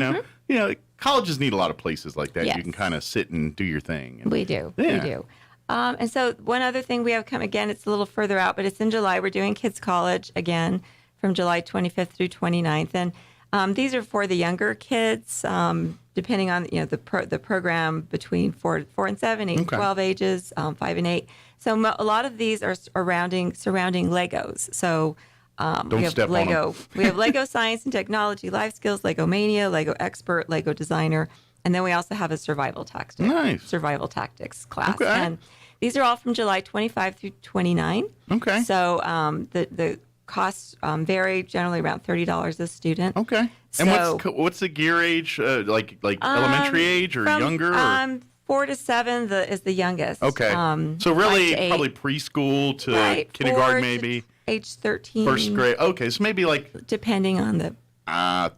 Colleges need a lot of places like that. Yes. You can kind of sit and do your thing. We do. Yeah. We do. And so one other thing we have come, again, it's a little further out, but it's in July. We're doing Kids College again from July 25th through 29th. And these are for the younger kids, depending on the program between 4 and 7, 8 and 12 ages, 5 and 8. So a lot of these are surrounding Legos. So we have Lego. We have Lego Science and Technology, Life Skills, Lego Mania, Lego Expert, Lego Designer, and then we also have a Survival Tactics class. Okay. And these are all from July 25 through 29. Okay. So the costs vary, generally around $30 a student. Okay. So, and what's the gear age? Like elementary age or younger? 4 to 7 is the youngest. Okay. So really probably preschool to kindergarten maybe. Age 13. First grade. Okay, so maybe like depending on the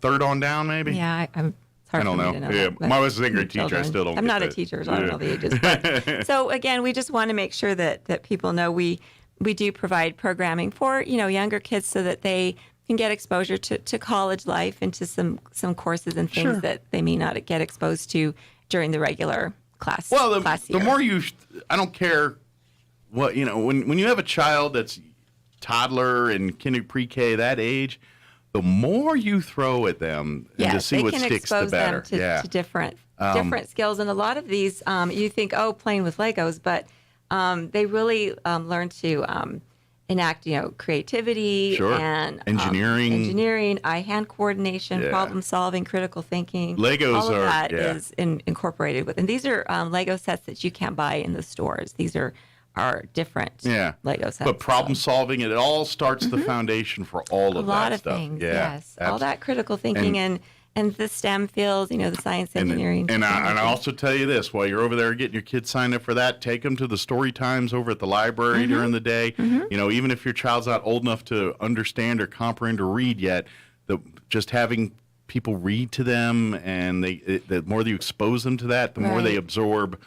third on down maybe. Yeah, it's hard I don't for know. me to know. Yeah, that, my was a grade teacher. I still don't. I'm not a teacher, so I don't know the ages. But, so again, we just want to make sure that people know we do provide programming for younger kids so that they can get exposure to college life and to some courses and things that they may not get exposed to during the regular class. Well, class year. the more I don't care what when you have a child that's toddler and pre-K, that age, the more you throw at them and to see what sticks, the better. Them to different skills. And a lot of these, you think, playing with Legos, but they really learn to enact, creativity and engineering, eye-hand coordination, problem solving, critical thinking. Legos all of that is incorporated with. And these are Lego sets that you can't buy in the stores. These are different Lego sets. But problem solving, it all starts the foundation for all of that stuff. A lot of things, yes. All that critical thinking and the STEM fields, the science, engineering. And I also tell you this, while you're over there getting your kids signed up for that, take them to the story times over at the library during the day. Even if your child's not old enough to understand or comprehend or read yet, just having people read to them, and the more you expose them to that, the more they absorb.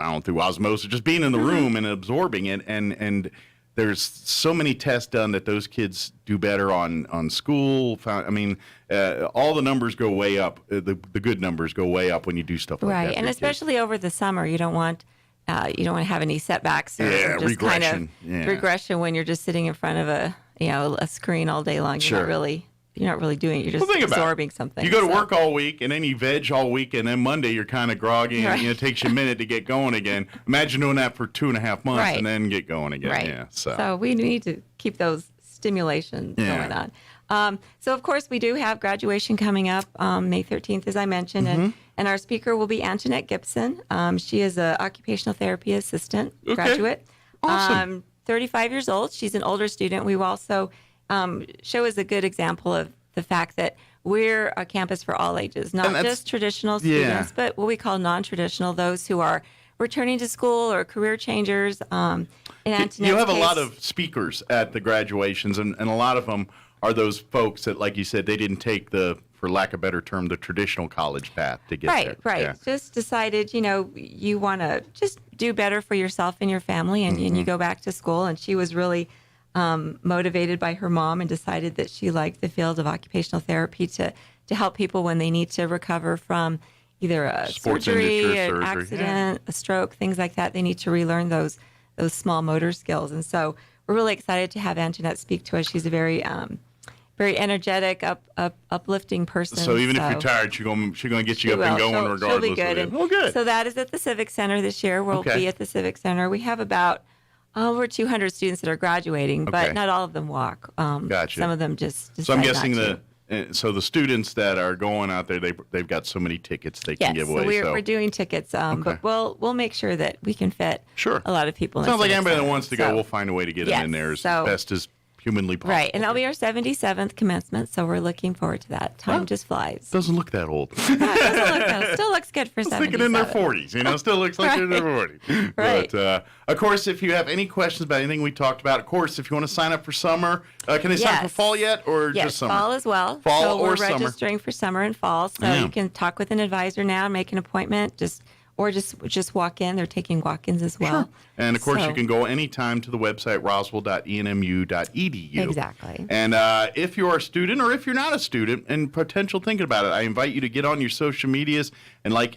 I don't know, through osmosis, just being in the room and absorbing it, and there's so many tests done that those kids do better on school. I mean, all the numbers go way up. The good numbers go way up when you do stuff like that. Right, and especially over the summer, you don't want to have any setbacks or just regression. kind of regression when you're just sitting in front of a screen all day long. You're not really doing it. You're just absorbing something. You go to work all week, and then you veg all week, and then Monday you're kind of groggy, and it takes you a minute to get going again. Imagine doing that for 2.5 months and then get going again. Right. Yeah, so we need to keep those stimulations going on. So, of course, we do have graduation coming up May 13th, as I mentioned, and our speaker will be Antoinette Gibson. She is an occupational therapy assistant graduate. Awesome. 35 years old. She's an older student. We will also show as a good example of the fact that we're a campus for all ages, not just traditional students, but what we call non-traditional, those who are returning to school or career changers. You have a lot of speakers at the graduations, and a lot of them are those folks that, like you said, they didn't take for lack of a better term, the traditional college path to get there. Right. Yeah. Just decided, you want to just do better for yourself and your family, and you go back to school. And she was really motivated by her mom and decided that she liked the field of occupational therapy to help people when they need to recover from either a surgery, an accident, a stroke, things like that. They need to relearn those small motor skills. And so we're really excited to have Antoinette speak to us. She's a very energetic, uplifting person. So even if you're tired, she's going to get you up and going regardless. She'll be good. Good. So that is at the Civic Center this year. We'll be at the Civic Center. We have about over 200 students that are graduating, but not all of them walk. Gotcha. Some of them just decide So I'm guessing not so the students that are going out there, they've got so many tickets they can give away. So we're doing tickets, but we'll make sure that we can fit a lot of people in. Sounds like anybody that wants to go, we'll find a way to get them in there as best as humanly possible. Right, and that'll be our 77th commencement, so we're looking forward to that. Time just flies. Doesn't look that old. No, it doesn't look that old. Still looks good for 77. Thinking in their 40s, still looks like they're in their 40s. Right. But, of course, if you have any questions about anything we talked about, of course, if you want to sign up for summer, can they sign up for fall yet or just summer? Yes, fall as well. Fall or we're summer. registering for summer and fall, so you can talk with an advisor now and make an appointment, just walk in. They're taking walk-ins as well. Sure. And, of course, you can go anytime to the website, roswell.enmu.edu. Exactly. And if you're a student or if you're not a student and potential thinking about it, I invite you to get on your social medias. And like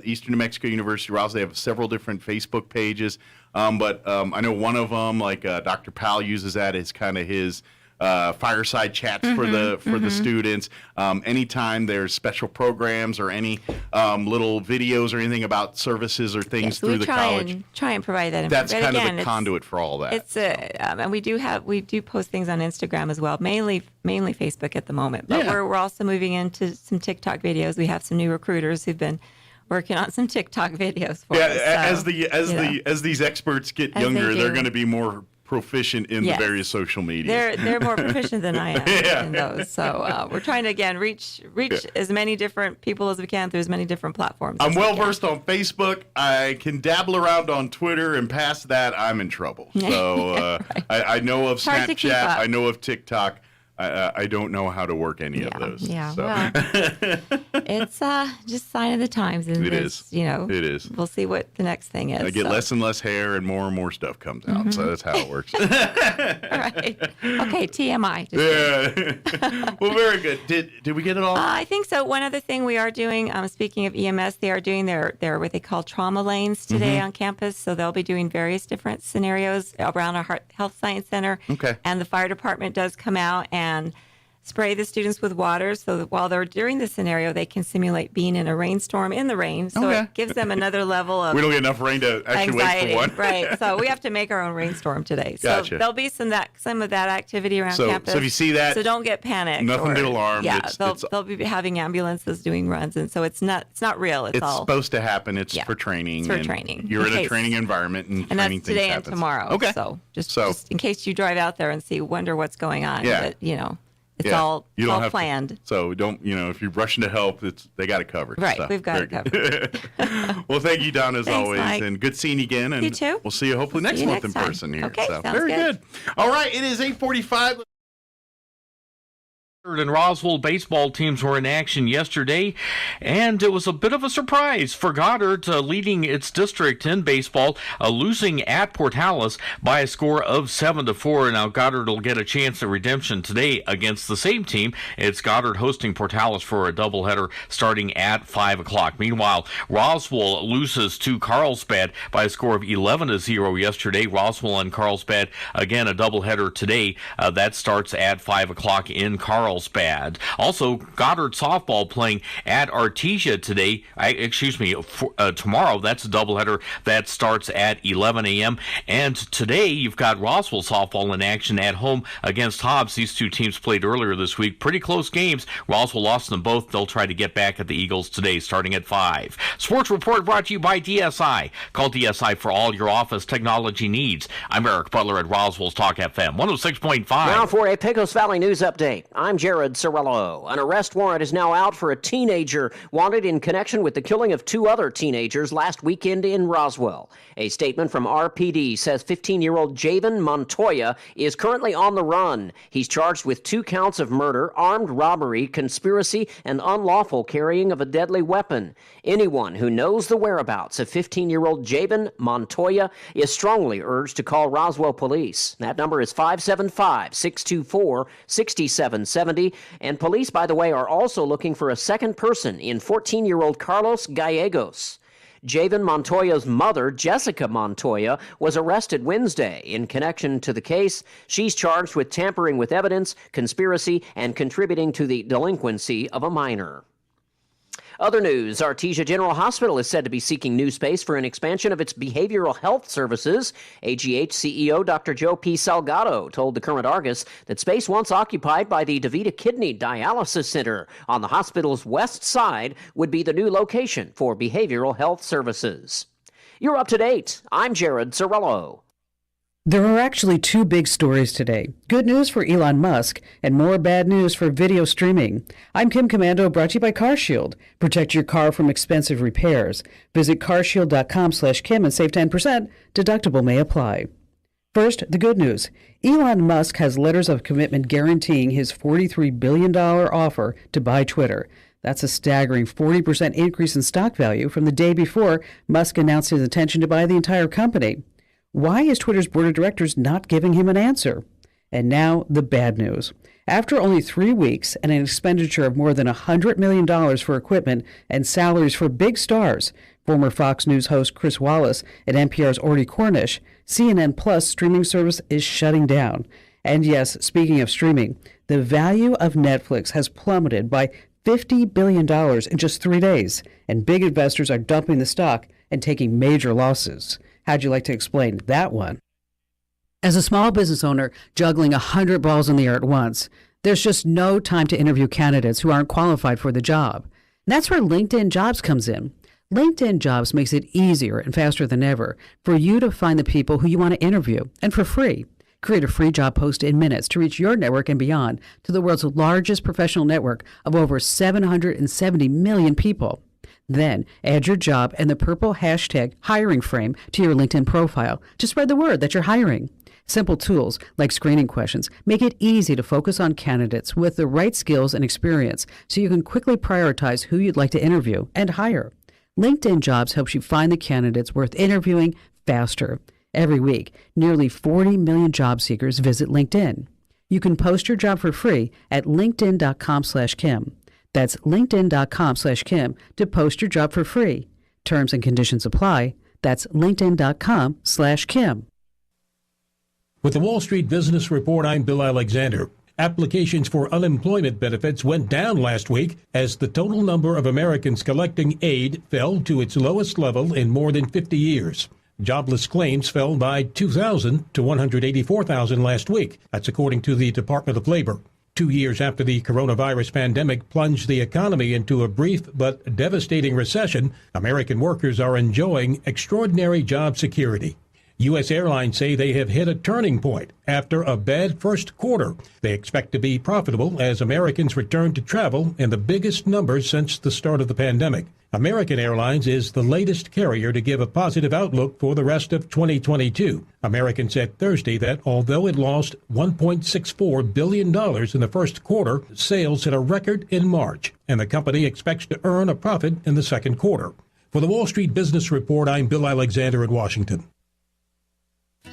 Eastern New Mexico University Roswell, they have several different Facebook pages. But I know one of them, like Dr. Powell uses that as kind of his fireside chats for the students. Anytime there's special programs or any little videos or anything about services or things through the college, try and provide that. That's kind of the conduit for all that. It's and we do post things on Instagram as well, mainly Facebook at the moment. But we're also moving into some TikTok videos. We have some new recruiters who've been working on some TikTok videos for us. So, as these experts get younger, they're going to be more proficient in the various social media. They're more proficient than I am in those. So we're trying to again reach as many different people as we can through as many different platforms. I'm well versed on Facebook. I can dabble around on Twitter, and past that, I'm in trouble. So I know of Snapchat. I know of TikTok. I don't know how to work any of those. Yeah, so. well, it's just sign of the times. And it is. It is. We'll see what the next thing is. I get less and less hair and more stuff comes out. So that's how it works. All right. Okay, TMI. Well, very good. Did we get it all? I think so. One other thing we are doing, speaking of EMS, they are doing their what they call trauma lanes today on campus. So they'll be doing various different scenarios around our Health Science Center. Okay. And the fire department does come out and spray the students with water so that while they're doing the scenario, they can simulate being in a rainstorm in the rain. So it gives them another level of we don't get enough rain to actually anxiety. wait for one. Right. So we have to make our own rainstorm today. So Gotcha. there'll be some of that activity around campus. So if you see that, so don't get panicked. Nothing to alarm. Yeah, they'll be having ambulances doing runs, and so it's not real. It's all supposed to happen. It's for training. It's for training. You're in a training environment, and training that's today things and happen. tomorrow. Okay. So just in case you drive out there and wonder what's going on. Yeah. But, it's all planned. So don't, if you're rushing to help, they got it covered. Right, so, we've got it covered. Well, thank you, Don, as Thanks, always, Mike. and good seeing you again. And you too. We'll see you hopefully next month in person here. Okay, so sounds very good. All right, it is 8:45. And Roswell baseball teams were in action yesterday, and it was a bit of a surprise for Goddard, leading its district in baseball, losing at Portales by a score of 7-4. Now Goddard will get a chance at redemption today against the same team. It's Goddard hosting Portales for a doubleheader starting at 5 o'clock. Meanwhile, Roswell loses to Carlsbad by a score of 11-0 yesterday. Roswell and Carlsbad, again, a doubleheader today. That starts at 5 o'clock in Carlsbad. Also, Goddard softball playing at Artesia today. Tomorrow. That's a doubleheader that starts at 11 a.m. And today you've got Roswell softball in action at home against Hobbs. These two teams played earlier this week. Pretty close games. Roswell lost them both. They'll try to get back at the Eagles today, starting at 5. Sports Report brought to you by DSI. Call DSI for all your office technology needs. I'm Eric Butler at Roswell's Talk FM 106.5. Now for a Pecos Valley news update. I'm Jared Cirillo. An arrest warrant is now out for a teenager wanted in connection with the killing of 2 other teenagers last weekend in Roswell. A statement from RPD says 15-year-old Javen Montoya is currently on the run. He's charged with 2 counts of murder, armed robbery, conspiracy, and unlawful carrying of a deadly weapon. Anyone who knows the whereabouts of 15-year-old Javen Montoya is strongly urged to call Roswell Police. That number is 575-624-6770. And police, by the way, are also looking for a second person in 14-year-old Carlos Gallegos. Javen Montoya's mother, Jessica Montoya, was arrested Wednesday in connection to the case. She's charged with tampering with evidence, conspiracy, and contributing to the delinquency of a minor. Other news, Artesia General Hospital is said to be seeking new space for an expansion of its behavioral health services. AGH CEO Dr. Joe P. Salgado told the Current Argus that space once occupied by the DeVita Kidney Dialysis Center on the hospital's west side would be the new location for behavioral health services. You're up to date. I'm Jared Cirillo. There are actually 2 big stories today. Good news for Elon Musk and more bad news for video streaming. I'm Kim Commando, brought to you by CarShield. Protect your car from expensive repairs. Visit carshield.com/Kim and save 10%. Deductible may apply. First, the good news. Elon Musk has letters of commitment guaranteeing his $43 billion offer to buy Twitter. That's a staggering 40% increase in stock value from the day before Musk announced his intention to buy the entire company. Why is Twitter's board of directors not giving him an answer? And now, the bad news. After only 3 weeks and an expenditure of more than $100 million for equipment and salaries for big stars, former Fox News host Chris Wallace and NPR's Orly Cornish, CNN Plus streaming service is shutting down. And yes, speaking of streaming, the value of Netflix has plummeted by $50 billion in just 3 days, and big investors are dumping the stock and taking major losses. How'd you like to explain that one? As a small business owner juggling 100 balls in the air at once, there's just no time to interview candidates who aren't qualified for the job. And that's where LinkedIn Jobs comes in. LinkedIn Jobs makes it easier and faster than ever for you to find the people who you want to interview, and for free. Create a free job post in minutes to reach your network and beyond to the world's largest professional network of over 770 million people. Then add your job and the purple hashtag hiring frame to your LinkedIn profile to spread the word that you're hiring. Simple tools like screening questions make it easy to focus on candidates with the right skills and experience so you can quickly prioritize who you'd like to interview and hire. LinkedIn Jobs helps you find the candidates worth interviewing faster. Every week, nearly 40 million job seekers visit LinkedIn. You can post your job for free at linkedin.com/Kim. That's linkedin.com/Kim to post your job for free. Terms and conditions apply. That's linkedin.com/Kim. With the Wall Street Business Report, I'm Bill Alexander. Applications for unemployment benefits went down last week as the total number of Americans collecting aid fell to its lowest level in more than 50 years. Jobless claims fell by 2,000 to 184,000 last week. That's according to the Department of Labor. 2 years after the coronavirus pandemic plunged the economy into a brief but devastating recession, American workers are enjoying extraordinary job security. U.S. airlines say they have hit a turning point after a bad first quarter. They expect to be profitable as Americans return to travel in the biggest numbers since the start of the pandemic. American Airlines is the latest carrier to give a positive outlook for the rest of 2022. American said Thursday that although it lost $1.64 billion in the first quarter, sales hit a record in March, and the company expects to earn a profit in the second quarter. For the Wall Street Business Report, I'm Bill Alexander in Washington.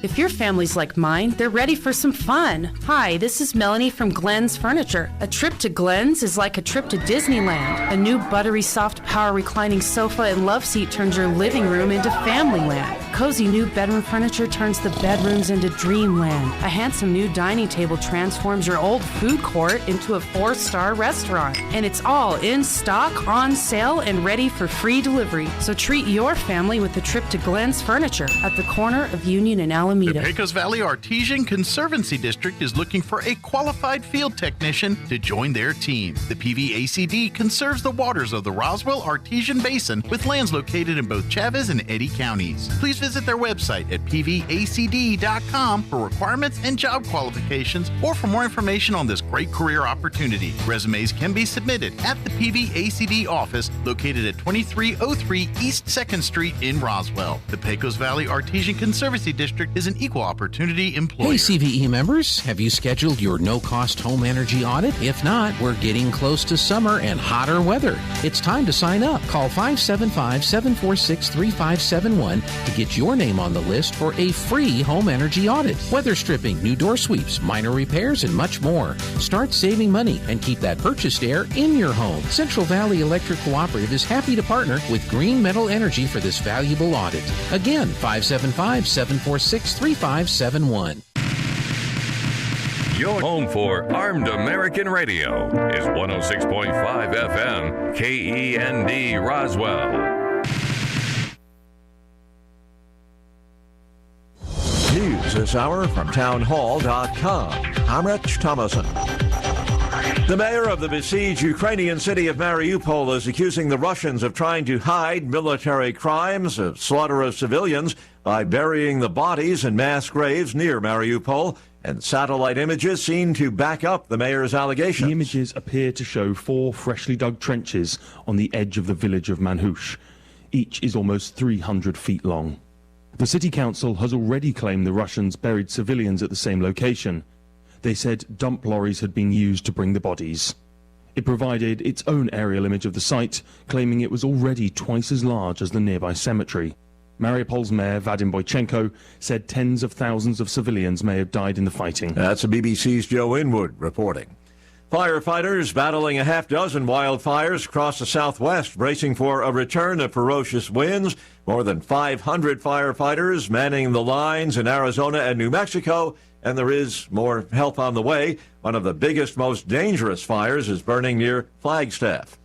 If your family's like mine, they're ready for some fun. Hi, this is Melanie from Glenn's Furniture. A trip to Glenn's is like a trip to Disneyland. A new buttery soft power reclining sofa and love seat turns your living room into familyland. Cozy new bedroom furniture turns the bedrooms into dreamland. A handsome new dining table transforms your old food court into a 4-star restaurant. And it's all in stock, on sale, and ready for free delivery. So treat your family with a trip to Glenn's Furniture at the corner of Union and Alameda. The Pecos Valley Artesian Conservancy District is looking for a qualified field technician to join their team. The PVACD conserves the waters of the Roswell Artesian Basin with lands located in both Chavez and Eddy counties. Please visit their website at pvacd.com for requirements and job qualifications or for more information on this great career opportunity. Resumes can be submitted at the PVACD office located at 2303 East 2nd Street in Roswell. The Pecos Valley Artesian Conservancy District is an equal opportunity employer. Hey, CVE members, have you scheduled your no-cost home energy audit? If not, we're getting close to summer and hotter weather. It's time to sign up. Call 575-746-3571 to get your name on the list for a free home energy audit. Weather stripping, new door sweeps, minor repairs, and much more. Start saving money and keep that purchased air in your home. Central Valley Electric Cooperative is happy to partner with Green Metal Energy for this valuable audit. Again, 575-746-3571. Your home for Armed American Radio is 106.5 FM, KEND Roswell. News this hour from townhall.com. I'm Rich Thomason. The mayor of the besieged Ukrainian city of Mariupol is accusing the Russians of trying to hide military crimes, of slaughter of civilians, by burying the bodies in mass graves near Mariupol, and satellite images seem to back up the mayor's allegations. The images appear to show 4 freshly dug trenches on the edge of the village of Manhush. Each is almost 300 feet long. The city council has already claimed the Russians buried civilians at the same location. They said dump lorries had been used to bring the bodies. It provided its own aerial image of the site, claiming it was already twice as large as the nearby cemetery. Mariupol's mayor, Vadim Boychenko, said tens of thousands of civilians may have died in the fighting. That's the BBC's Joe Inwood reporting. Firefighters battling a half-dozen wildfires across the southwest, bracing for a return of ferocious winds. More than 500 firefighters manning the lines in Arizona and New Mexico, and there is more help on the way. One of the biggest, most dangerous fires is burning near Flagstaff.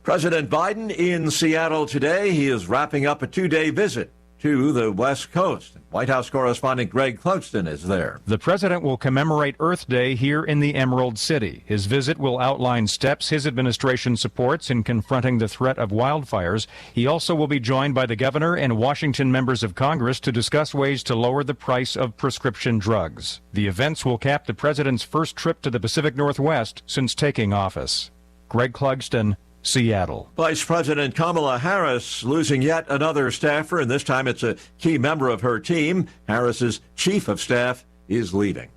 President Biden in Seattle today. He is wrapping up a 2-day visit to the West Coast. White House correspondent Greg Clugston is there. The president will commemorate Earth Day here in the Emerald City. His visit will outline steps his administration supports in confronting the threat of wildfires. He also will be joined by the governor and Washington members of Congress to discuss ways to lower the price of prescription drugs. The events will cap the president's first trip to the Pacific Northwest since taking office. Greg Clugston, Seattle. Vice President Kamala Harris losing yet another staffer, and this time it's a key member of her team. Harris's chief of staff is leaving.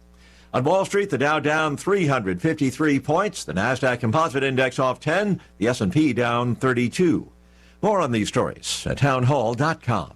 On Wall Street, the Dow down 353 points, the Nasdaq Composite Index off 10, the S&P down 32. More on these stories at townhall.com.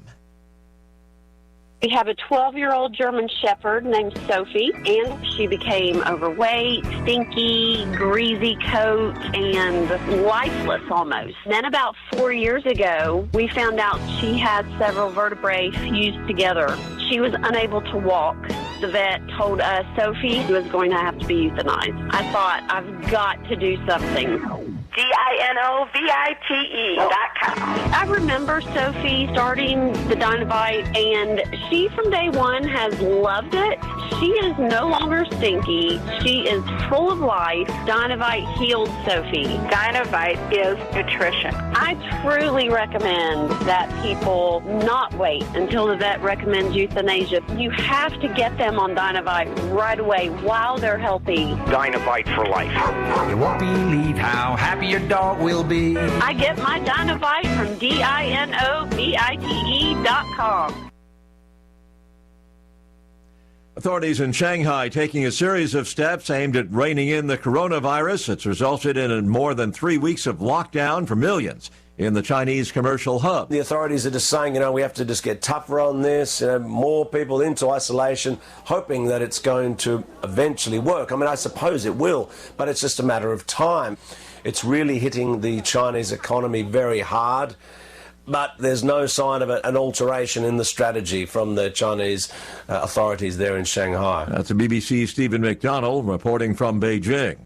We have a 12-year-old German Shepherd named Sophie, and she became overweight, stinky, greasy coat, and lifeless almost. Then about 4 years ago, we found out she had several vertebrae fused together. She was unable to walk. The vet told us Sophie was going to have to be euthanized. I thought, I've got to do something. DINOVITE.com. I remember Sophie starting the Dinovite, and she from day one has loved it. She is no longer stinky. She is full of life. Dynavite healed Sophie. Dynavite is nutrition. I truly recommend that people not wait until the vet recommends euthanasia. You have to get them on Dynavite right away while they're healthy. Dynavite for life. You won't believe how happy your dog will be. I get my Dynavite from DINOVITE.com. Authorities in Shanghai taking a series of steps aimed at reining in the coronavirus. It's resulted in more than 3 weeks of lockdown for millions in the Chinese commercial hub. The authorities are just saying, we have to just get tougher on this, more people into isolation, hoping that it's going to eventually work. I suppose it will, but it's just a matter of time. It's really hitting the Chinese economy very hard. But there's no sign of an alteration in the strategy from the Chinese authorities there in Shanghai. That's the BBC's Stephen McDonald reporting from Beijing.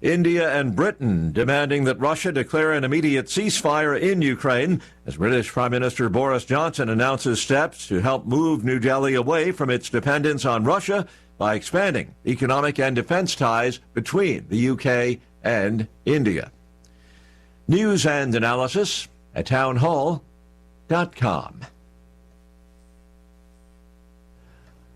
India and Britain demanding that Russia declare an immediate ceasefire in Ukraine as British Prime Minister Boris Johnson announces steps to help move New Delhi away from its dependence on Russia by expanding economic and defense ties between the UK and India. News and analysis at townhall.com.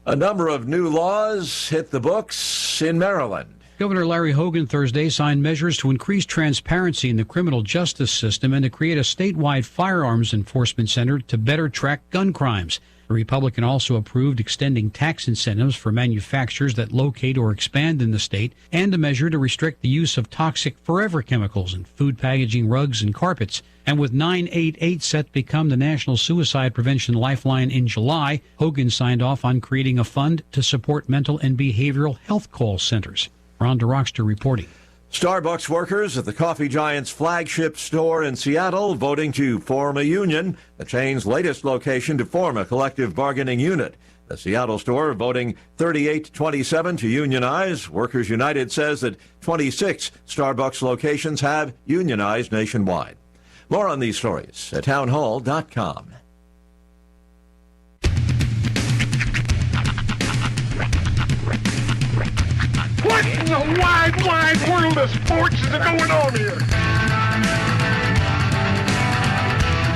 A number of new laws hit the books in Maryland. Governor Larry Hogan Thursday signed measures to increase transparency in the criminal justice system and to create a statewide firearms enforcement center to better track gun crimes. The Republican also approved extending tax incentives for manufacturers that locate or expand in the state and a measure to restrict the use of toxic forever chemicals in food packaging, rugs, and carpets. And with 988 set to become the National Suicide Prevention Lifeline in July, Hogan signed off on creating a fund to support mental and behavioral health call centers. Ron DeRockster reporting. Starbucks workers at the coffee giant's flagship store in Seattle voting to form a union, the chain's latest location to form a collective bargaining unit. The Seattle store voting 38-27 to unionize. Workers United says that 26 Starbucks locations have unionized nationwide. More on these stories at townhall.com. What in the wide world of sports is going on here?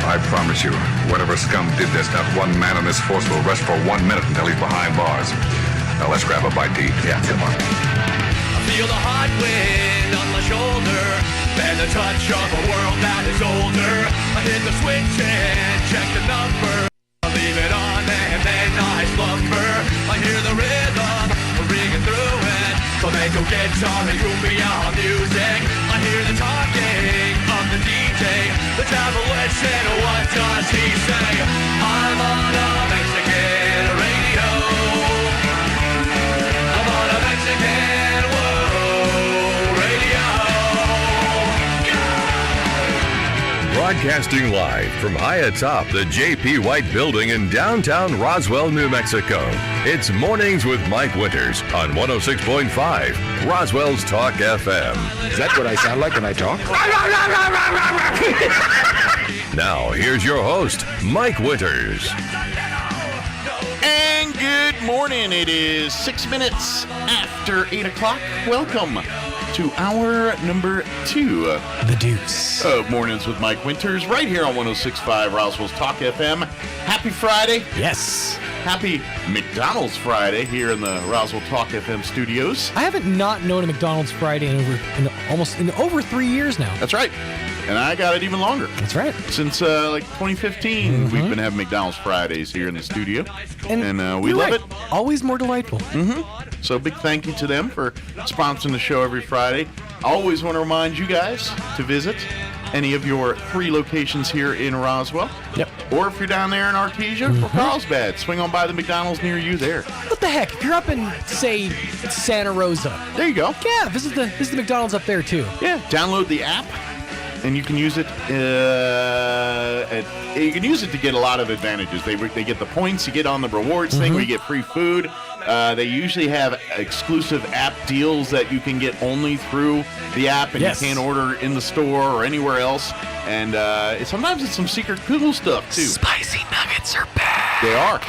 I promise you, whatever scum did this, not one man in this force will rest for 1 minute until he's behind bars. Now let's grab a bite to eat. Yeah, come on. I feel the hot wind on my shoulder and the touch of a world that is older. I hit the switch and check the number. I leave it on and then I slumber. I hear the rhythm ringing through it. Flamenco guitar and cumbia music. I hear the talking of the DJ. The devil said, what does he say? I'm on a Mexican radio. I'm on a Mexican radio. Broadcasting live from high atop the J.P. White Building in downtown Roswell, New Mexico. It's Mornings with Mike Winters on 106.5 Roswell's Talk FM. Is that what I sound like when I talk? Now, here's your host, Mike Winters. And good morning. It is 6 minutes after 8 o'clock. Welcome to hour number 2. The Deuce. Of Mornings with Mike Winters, right here on 106.5 Roswell's Talk FM. Happy Friday. Yes. Happy McDonald's Friday here in the Roswell Talk FM studios. I haven't not known a McDonald's Friday in over 3 years now. That's right. And I got it even longer. That's right. Since 2015, we've been having McDonald's Fridays here in the studio. And we love it. Always more delightful. So big thank you to them for sponsoring the show every Friday. I always want to remind you guys to visit any of your 3 locations here in Roswell. Yep. Or if you're down there in Artesia or Carlsbad, swing on by the McDonald's near you there. What the heck? If you're up in, say, Santa Rosa. There you go. Yeah, visit the McDonald's up there too. Yeah, download the app. And you can use it. You can use it to get a lot of advantages. They get the points. You get on the rewards thing where you get free food. They usually have exclusive app deals that you can get only through the app, and you can't order in the store or anywhere else. And sometimes it's some secret cool stuff too. Spicy nuggets are bad. They are.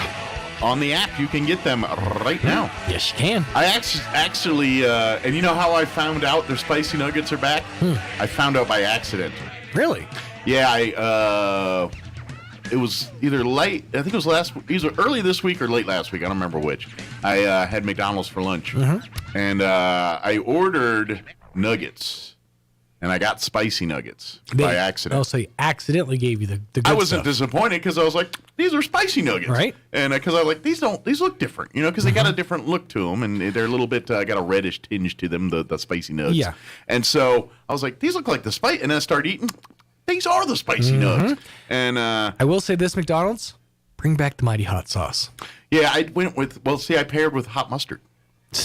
on the app. You can get them right now. Yes, you can. I actually, and you know how I found out their spicy nuggets are back? I found out by accident. Really? Yeah, it was either late, I think it was either early this week or late last week. I don't remember which. I had McDonald's for lunch, and I ordered nuggets, and I got spicy nuggets by accident. Oh, so he accidentally gave you the good I wasn't stuff. disappointed because I was like, these are spicy nuggets. Right. And because I was like, these look different, because they got a different look to them, and they're a little bit, got a reddish tinge to them, the spicy nugs. Yeah. And so I was like, these look like the spice, and then I started eating. These are the spicy nugs. And I will say this, McDonald's, bring back the mighty hot sauce. yeah, I went with, I paired with hot mustard.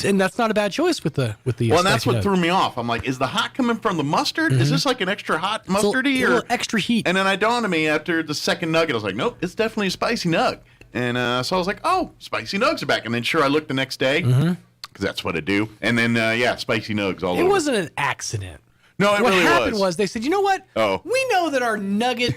And that's not a bad choice with the Well, and that's spicy what nug. threw me off. I'm like, is the hot coming from the mustard? Is this like an extra hot mustardy? a little extra heat. And then I dawned on me after the second nugget, I was like, nope, it's definitely a spicy nug. And so I was like, oh, spicy nugs are back. And then sure, I looked the next day, because that's what I do. And then, spicy nugs all over. It wasn't an accident. No, it what really happened was. was they said, you know what? Oh. We know that our nugget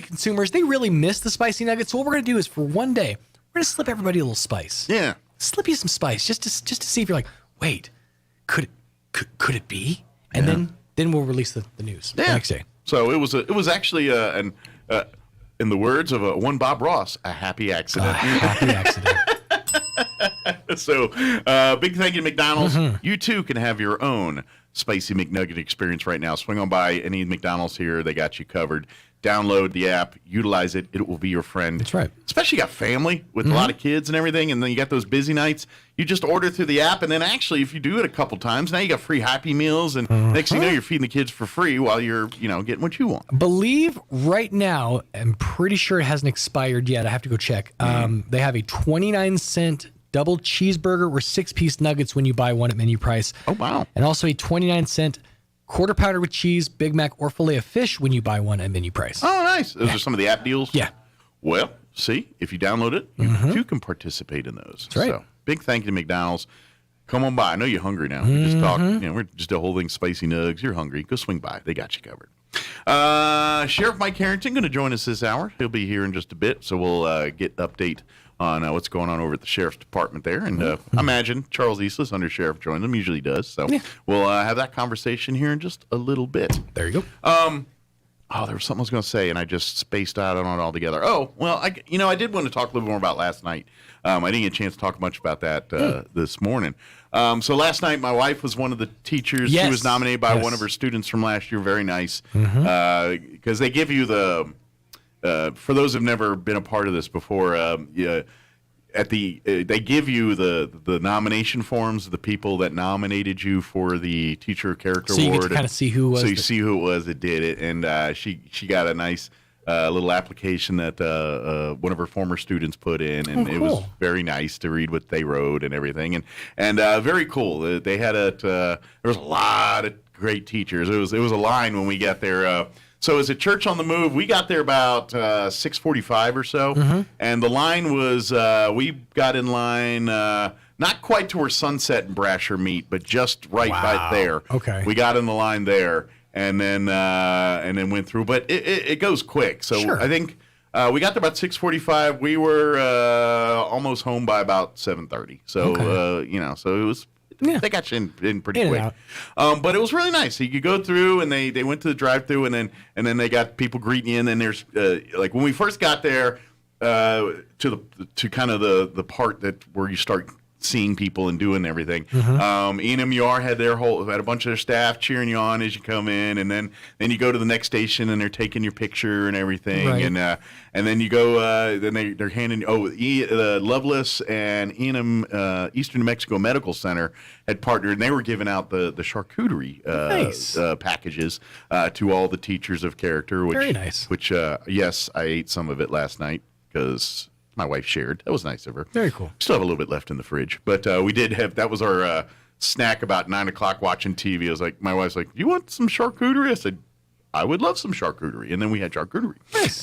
consumers, they really miss the spicy nuggets. So what we're going to do is for one day, we're going to slip everybody a little spice. Yeah. Slip you some spice just to see if you're like, wait, could it be? And then we'll release the news the next day. So it was actually in the words of one Bob Ross, a happy accident. Happy accident. So big thank you to McDonald's. You too can have your own spicy McNugget experience right now. Swing on by any McDonald's here. They got you covered. Download the app, utilize it. It will be your friend. That's right. Especially you got family with a lot of kids and everything, and then you got those busy nights. You just order through the app, and then actually, if you do it a couple times, now you got free Happy Meals, and next thing you know, you're feeding the kids for free while you're, getting what you want. Believe right now, I'm pretty sure it hasn't expired yet. I have to go check. They have a 29-cent double cheeseburger or 6-piece nuggets when you buy one at menu price. Oh, wow. And also a 29-cent quarter pounder with cheese, Big Mac, or filet of fish when you buy one at menu price. Oh, nice. Those are some of the app deals? Yeah. Well, see, if you download it, you too can participate in those. That's right. So, big thank you to McDonald's. Come on by. I know you're hungry now. We just talked. We're just holding spicy nugs. You're hungry. Go swing by. They got you covered. Sheriff Mike Harrington going to join us this hour. He'll be here in just a bit, so we'll get update on what's going on over at the Sheriff's Department there. And I imagine Charles Eastless, under Sheriff, joins them. Usually does. So we'll have that conversation here in just a little bit. There you go. There was something I was going to say, and I just spaced out on it altogether. Oh, well, I did want to talk a little more about last night. I didn't get a chance to talk much about that this morning. So last night, my wife was one of the teachers. Yes. She was nominated by one of her students from last year. Very nice. Because they give you the... for those who've never been a part of this before, they give you the nomination forms of the people that nominated you for the Teacher of Character So you Award. get to kind of see who was. So you see who it was that did it, and she got a nice little application that one of her former students put in, and it was very nice to read what they wrote and everything, and very cool. They had there was a lot of great teachers. It was a line when we got there. So as a church on the move, we got there about 6:45 or so, and the line was we got in line not quite to where Sunset and Brasher meet, but just right there. Okay, we got in the line there, and then went through. But it goes quick. So Sure. I think we got there about 6:45. We were almost home by about 7:30. So so it was. Yeah. They got you in pretty In and quick, out. but it was really nice. So you could go through, and they went to the drive-through, and then they got people greeting you. And then there's like when we first got there to kind of the part where you start seeing people and doing everything. ENMUR had a bunch of their staff cheering you on as you come in, and then you go to the next station and they're taking your picture and everything, Right. and then you go then they're handing Loveless and Eastern New Mexico Medical Center had partnered, and they were giving out the charcuterie Nice. packages to all the teachers of character. Which, Very nice. Which yes, I ate some of it last night because my wife shared. That was nice of her. Very cool. Still have a little bit left in the fridge, but we did have. That was our snack about 9 o'clock watching TV. I was like, my wife's like, "You want some charcuterie?" I said, "I would love some charcuterie," and then we had charcuterie. Nice.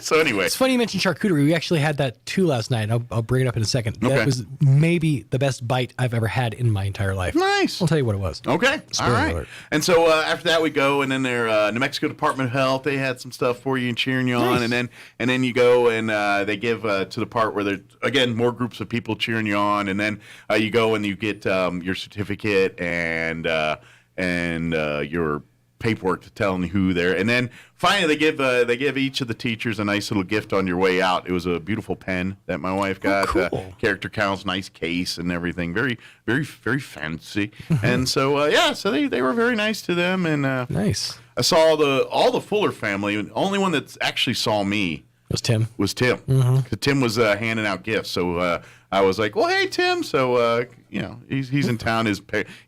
So anyway. It's funny you mentioned charcuterie. We actually had that too last night. I'll bring it up in a second. Okay. That was maybe the best bite I've ever had in my entire life. Nice. I'll tell you what it was. Okay. Spoiler All right. alert. And so after that we go, and then their New Mexico Department of Health, they had some stuff for you and cheering you on, Nice. and then you go and they give to the part where there's again more groups of people cheering you on, and then you go and you get your certificate and your paperwork telling you who there, and then finally they give each of the teachers a nice little gift on your way out. It was a beautiful pen that my wife got. Cool. Character counts, nice case and everything, very very very fancy. And so so they were very nice to them, and nice. I saw all the Fuller family. The only one that actually saw me was Tim. Mm-hmm. Tim was handing out gifts, so I was like, "Well, hey, Tim." So he's in town.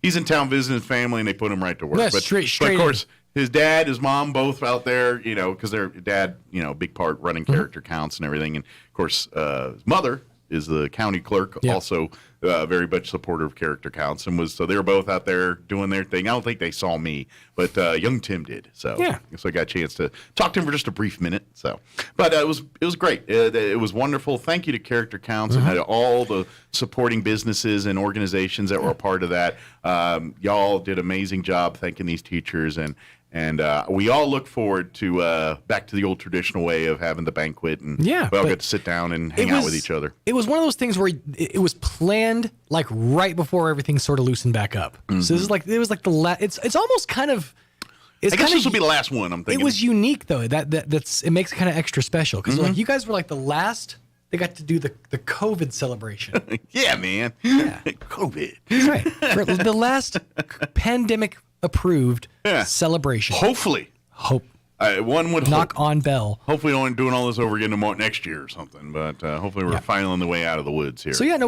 He's in town visiting his family, and they put him right to work. Yeah, but straight of course, his dad, his mom, both out there. Because their dad, big part running character counts and everything. And of course, his mother is the county clerk, also very much supportive of character counts, and so they were both out there doing their thing. I don't think they saw me, but young Tim did. So I got a chance to talk to him for just a brief minute. So, but it was great. It was wonderful. Thank you to Character Counts and all the supporting businesses and organizations that were a part of that. Y'all did an amazing job thanking these teachers, and we all look forward to back to the old traditional way of having the banquet, and we all get to sit down and hang out with each other. It was one of those things where it was planned like right before everything sort of loosened back up. So this is like it's almost kind of. I guess this will be the last one. I'm thinking it was unique though. That's it makes it kind of extra special because like you guys were like the last. They got to do the COVID celebration. Yeah, man. Yeah. COVID. That's right. For the last pandemic approved celebration. Hopefully. One would knock on bell. Hopefully, we aren't doing all this over again next year or something. But hopefully, we're finally on the way out of the woods here. So we had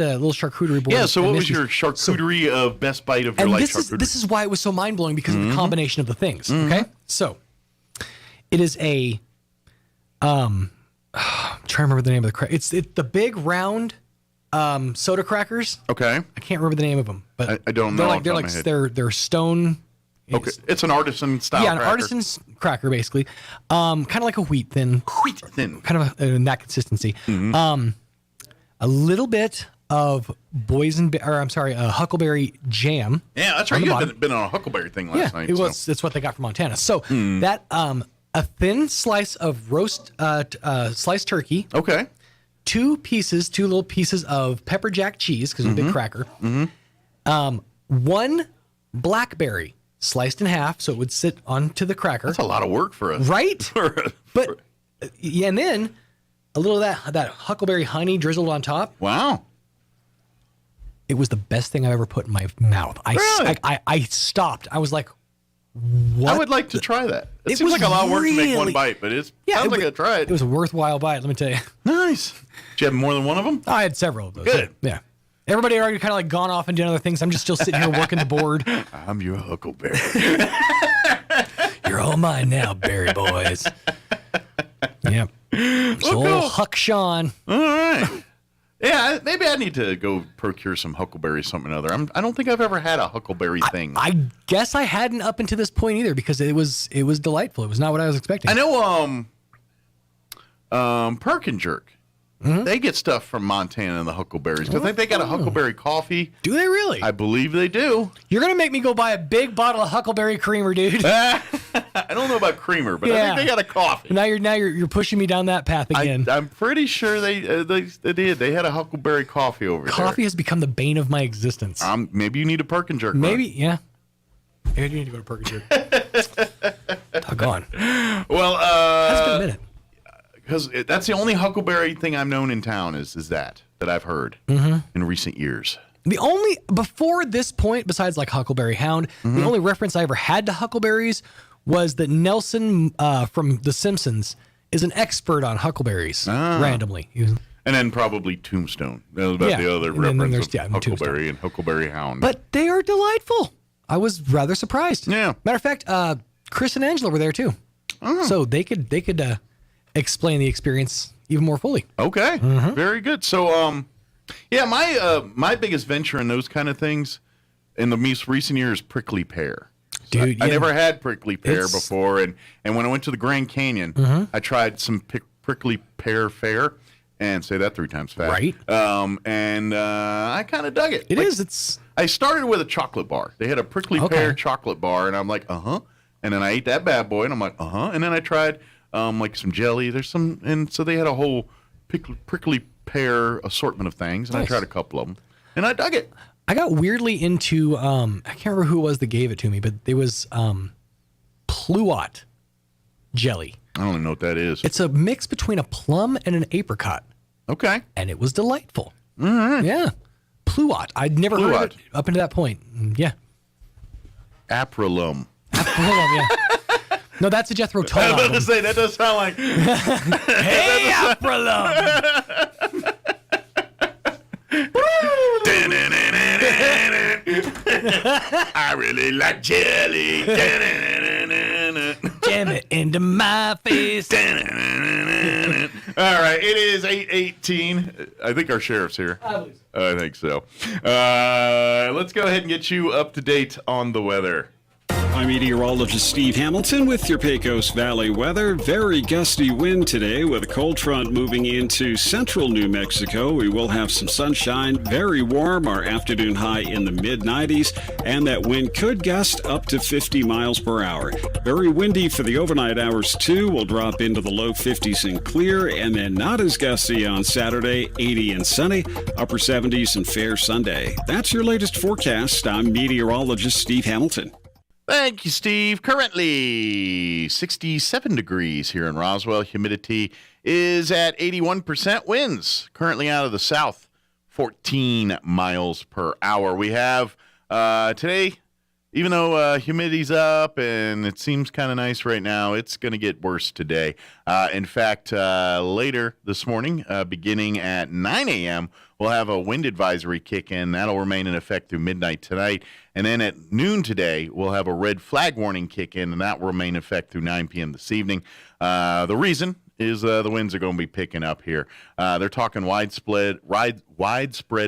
a little charcuterie board. Yeah. So what was your charcuterie of best bite of your life? This is why it was so mind blowing because of the combination of the things. Okay. So it is a I'm trying to remember the name of the cracker. It's the big round soda crackers. Okay. I can't remember the name of them, but I don't know. They're stone. Okay, it's an artisan style. Yeah, an artisan's cracker basically, kind of like a wheat thin, kind of in that consistency. A little bit of huckleberry jam. Yeah, that's right. You've been on a huckleberry thing last night. It's what they got from Montana. So that a thin slice of roast sliced turkey. Okay. Two little pieces of pepper jack cheese because it's a big cracker. One blackberry sliced in half so it would sit onto the cracker. That's a lot of work for us. Right? But and then a little of that huckleberry honey drizzled on top. Wow. It was the best thing I've ever put in my mouth. Really? I stopped. I was like, what? I would like to try that. It seems like a lot of work to make one bite, but sounds like I'd try it. It was a worthwhile bite, let me tell you. Nice. Did you have more than one of them? I had several of those. Good. Yeah. Everybody already kind of like gone off and done other things. I'm just still sitting here working the board. I'm your huckleberry. You're all mine now, berry boys. Yep. So old Huck Sean. All right. Yeah, maybe I need to go procure some huckleberry something or other. I don't think I've ever had a huckleberry thing. I guess I hadn't up until this point either because it was delightful. It was not what I was expecting. I know Perk and Jerk. They get stuff from Montana and the huckleberries. I think they got a huckleberry coffee. Do they really? I believe they do. You're going to make me go buy a big bottle of huckleberry creamer, dude. I don't know about creamer, but I think they got a coffee. Now you're pushing me down that path again. I'm pretty sure they did. They had a huckleberry coffee over there. Coffee has become the bane of my existence. Maybe you need a Perk and Jerk. Maybe, yeah. Maybe you need to go to Perk and Jerk. Doggone. Well, that's been a minute. Because that's the only huckleberry thing I've known in town is that I've heard in recent years. The only, before this point, besides like Huckleberry Hound, the only reference I ever had to huckleberries was that Nelson from The Simpsons is an expert on huckleberries randomly. And then probably Tombstone. That was about the other reference of Huckleberry and Huckleberry Hound. But they are delightful. I was rather surprised. Yeah. Matter of fact, Chris and Angela were there too. So they could explain the experience even more fully. Okay, very good. So, my biggest venture in those kind of things in the most recent years is prickly pear. Dude, I never had prickly pear before, and when I went to the Grand Canyon, I tried some prickly pear fare, and say that 3 times fast. Right. And I kind of dug it. I started with a chocolate bar. They had a prickly pear chocolate bar, and I'm like, and then I ate that bad boy, and I'm like, and then I tried like some jelly. There's some, and so they had a whole prickly pear assortment of things, and I tried a couple of them, and I dug it. I got weirdly into, I can't remember who it was that gave it to me, but there was Pluot jelly. I don't even know what that is. It's a mix between a plum and an apricot. Okay. And it was delightful. All right. Yeah. Pluot. I'd never heard of it up until that point. Yeah. Aprolum. Aprolum, yeah. No, that's a Jethro Tull I was about album. to say, that does sound like... Hey, Aprolum! I really like jelly. Jam it into my face. All right, it is 8:18. I think our sheriff's here. I think so. Let's go ahead and get you up to date on the weather. I'm meteorologist Steve Hamilton with your Pecos Valley weather. Very gusty wind today with a cold front moving into central New Mexico. We will have some sunshine, very warm, our afternoon high in the mid-90s, and that wind could gust up to 50 miles per hour. Very windy for the overnight hours too. We'll drop into the low 50s and clear, and then not as gusty on Saturday, 80 and sunny, upper 70s and fair Sunday. That's your latest forecast. I'm meteorologist Steve Hamilton. Thank you, Steve. Currently 67 degrees here in Roswell. Humidity is at 81%. Winds currently out of the south, 14 miles per hour. We have today, even though humidity's up and it seems kind of nice right now, it's going to get worse today. In fact, later this morning, beginning at 9 a.m., we'll have a wind advisory kick in. That'll remain in effect through midnight tonight. And then at noon today, we'll have a red flag warning kick in, and that will remain in effect through 9 p.m. this evening. The reason is the winds are going to be picking up here. They're talking widespread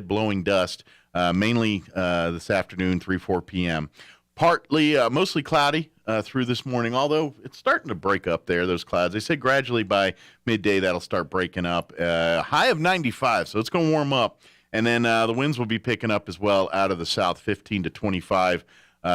blowing dust, mainly this afternoon, 4 p.m. Partly, mostly cloudy through this morning, although it's starting to break up there, those clouds. They say gradually by midday that'll start breaking up. High of 95, so it's going to warm up. And then the winds will be picking up as well out of the south, 15 to 25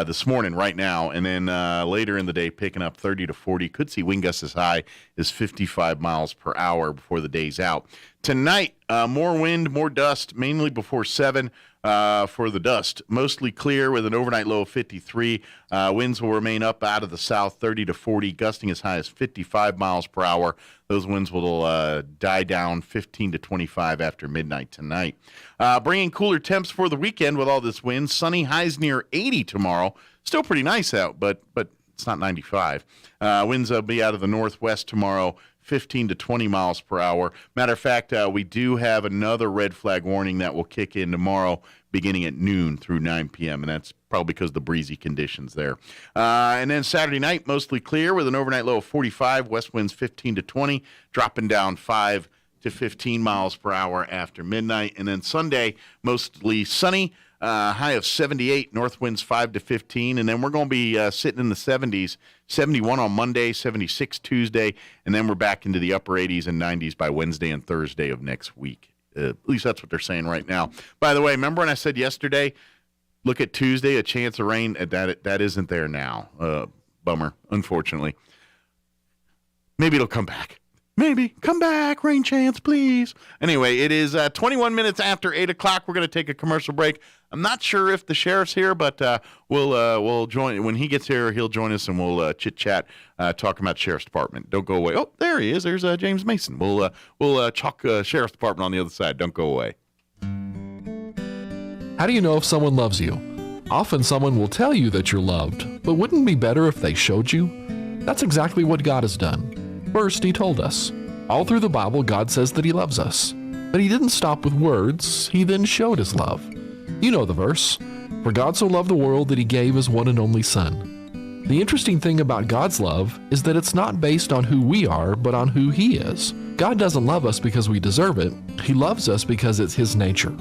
this morning right now. And then later in the day, picking up 30 to 40. Could see wind gusts as high as 55 miles per hour before the day's out. Tonight, more wind, more dust, mainly before 7 for the dust. Mostly clear with an overnight low of 53. Winds will remain up out of the south, 30 to 40, gusting as high as 55 miles per hour. Those winds will die down 15 to 25 after midnight tonight. Bringing cooler temps for the weekend with all this wind. Sunny, highs near 80 tomorrow. Still pretty nice out, but it's not 95. Winds will be out of the northwest tomorrow, 15 to 20 miles per hour. Matter of fact, we do have another red flag warning that will kick in tomorrow beginning at noon through 9 p.m., and that's probably because of the breezy conditions there. And then Saturday night, mostly clear with an overnight low of 45, west winds 15 to 20, dropping down 5 to 15 miles per hour after midnight. And then Sunday, mostly sunny, high of 78, north winds 5 to 15, and then we're going to be sitting in the 70s, 71 on Monday, 76 Tuesday, and then we're back into the upper 80s and 90s by Wednesday and Thursday of next week. At least that's what they're saying right now. By the way, remember when I said yesterday, look at Tuesday, a chance of rain? That isn't there now. Bummer, unfortunately. Maybe it'll come back. Maybe. Come back, rain chance, please. Anyway, it is 21 minutes after 8 o'clock. We're going to take a commercial break. I'm not sure if the sheriff's here, but we'll join. When he gets here, he'll join us, and we'll chit-chat, talking about Sheriff's Department. Don't go away. Oh, there he is. There's James Mason. We'll chalk Sheriff's Department on the other side. Don't go away. How do you know if someone loves you? Often someone will tell you that you're loved, but wouldn't it be better if they showed you? That's exactly what God has done. First, he told us. All through the Bible, God says that he loves us. But he didn't stop with words. He then showed his love. You know the verse. For God so loved the world that he gave his one and only Son. The interesting thing about God's love is that it's not based on who we are, but on who he is. God doesn't love us because we deserve it. He loves us because it's his nature.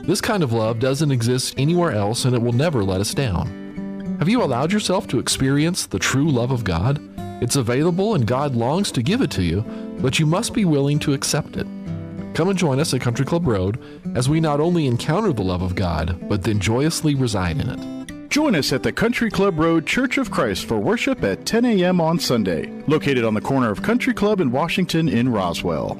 This kind of love doesn't exist anywhere else, and it will never let us down. Have you allowed yourself to experience the true love of God? It's available and God longs to give it to you, but you must be willing to accept it. Come and join us at Country Club Road as we not only encounter the love of God, but then joyously reside in it. Join us at the Country Club Road Church of Christ for worship at 10 a.m. on Sunday, located on the corner of Country Club and Washington in Roswell.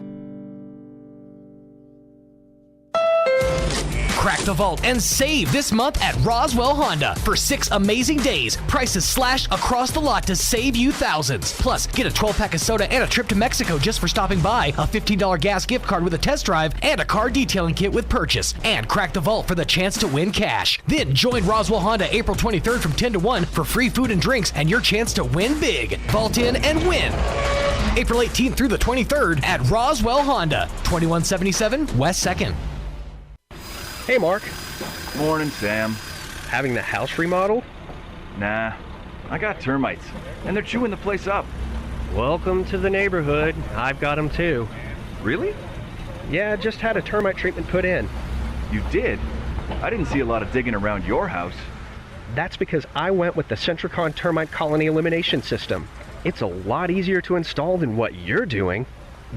Crack the vault and save this month at Roswell Honda. For 6 amazing days, prices slashed across the lot to save you thousands. Plus, get a 12-pack of soda and a trip to Mexico just for stopping by, a $15 gas gift card with a test drive, and a car detailing kit with purchase. And crack the vault for the chance to win cash. Then join Roswell Honda April 23rd from 10 to 1 for free food and drinks and your chance to win big. Vault in and win. April 18th through the 23rd at Roswell Honda, 2177 West 2nd. Hey, Mark. Morning, Sam. Having the house remodeled? Nah, I got termites, and they're chewing the place up. Welcome to the neighborhood. I've got them too. Really? Yeah, just had a termite treatment put in. You did? I didn't see a lot of digging around your house. That's because I went with the Centricon termite colony elimination system. It's a lot easier to install than what you're doing.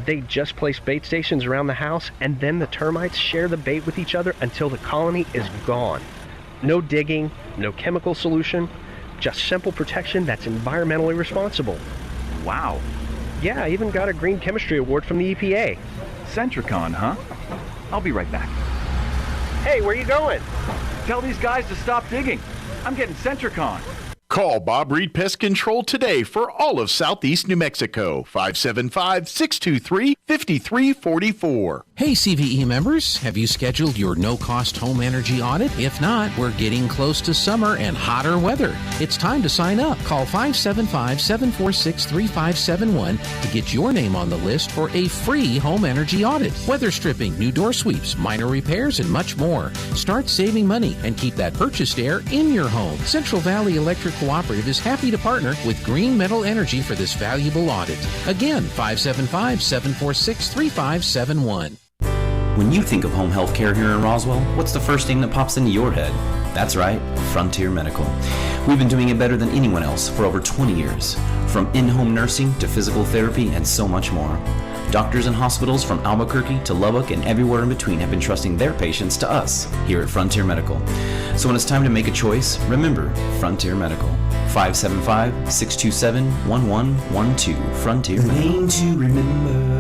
They just place bait stations around the house, and then the termites share the bait with each other until the colony is gone. No digging, no chemical solution, just simple protection that's environmentally responsible. Wow. Yeah, I even got a green chemistry award from the EPA. Centricon, huh? I'll be right back. Hey, where you going? Tell these guys to stop digging. I'm getting Centricon. Call Bob Reed Pest Control today for all of Southeast New Mexico. 575-623-5344. Hey, CVE members, have you scheduled your no-cost home energy audit? If not, we're getting close to summer and hotter weather. It's time to sign up. Call 575-746-3571 to get your name on the list for a free home energy audit. Weather stripping, new door sweeps, minor repairs, and much more. Start saving money and keep that purchased air in your home. Central Valley Electric Cooperative is happy to partner with Green Metal Energy for this valuable audit. Again, 575-746-3571. When you think of home health care here in Roswell, what's the first thing that pops into your head? That's right, Frontier Medical. We've been doing it better than anyone else for over 20 years. From in-home nursing to physical therapy and so much more. Doctors and hospitals from Albuquerque to Lubbock and everywhere in between have been trusting their patients to us here at Frontier Medical. So when it's time to make a choice, remember Frontier Medical. 575-627-1112. Frontier Medical. Name to remember.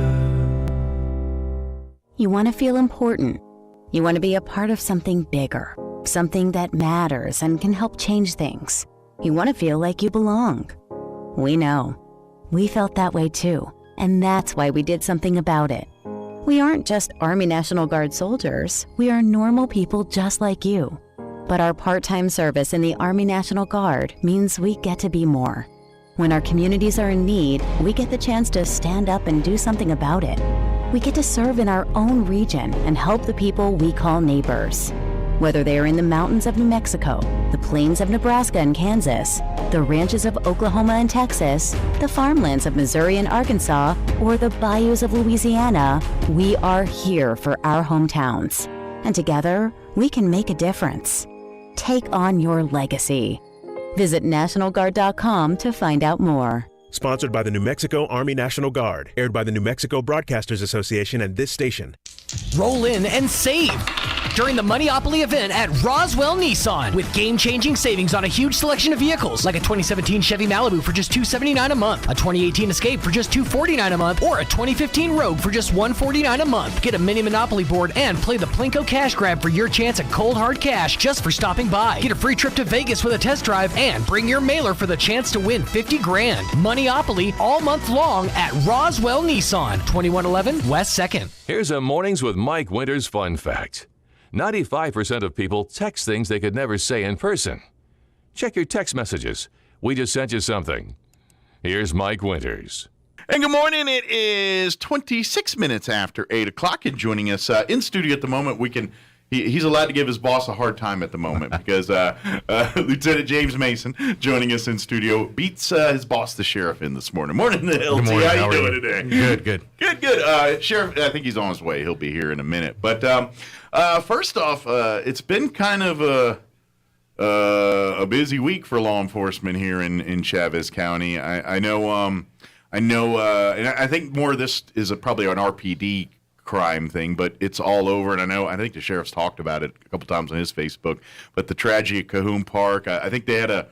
You want to feel important. You want to be a part of something bigger, something that matters and can help change things. You want to feel like you belong. We know. We felt that way too, and that's why we did something about it. We aren't just Army National Guard soldiers. We are normal people just like you. But our part-time service in the Army National Guard means we get to be more. When our communities are in need, we get the chance to stand up and do something about it. We get to serve in our own region and help the people we call neighbors. Whether they are in the mountains of New Mexico, the plains of Nebraska and Kansas, the ranches of Oklahoma and Texas, the farmlands of Missouri and Arkansas, or the bayous of Louisiana, we are here for our hometowns. And together, we can make a difference. Take on your legacy. Visit NationalGuard.com to find out more. Sponsored by the New Mexico Army National Guard. Aired by the New Mexico Broadcasters Association and this station. Roll in and save during the Moneyopoly event at Roswell Nissan with game-changing savings on a huge selection of vehicles like a 2017 Chevy Malibu for just $279 a month, a 2018 Escape for just $249 a month, or a 2015 Rogue for just $149 a month. Get a mini Monopoly board and play the Plinko Cash Grab for your chance at cold hard cash just for stopping by. Get a free trip to Vegas with a test drive and bring your mailer for the chance to win $50 grand. Moneyopoly all month long at Roswell Nissan, 2111 West 2nd. Here's a Mornings with Mike Winters fun fact. 95% of people text things they could never say in person. Check your text messages. We just sent you something. Here's Mike Winters. And good morning. It is 26 minutes after 8 o'clock, and joining us in studio at the moment, he's allowed to give his boss a hard time at the moment because Lieutenant James Mason joining us in studio beats his boss, the sheriff, in this morning. Morning, LT. Good morning. How you doing today? Good. Sheriff, I think he's on his way. He'll be here in a minute. But first off, it's been kind of a busy week for law enforcement here in Chavez County. I know, and I think more of this is probably an RPD crime thing, but it's all over. And I think the sheriff's talked about it a couple times on his Facebook. But the tragedy at Cahoon Park, I think they got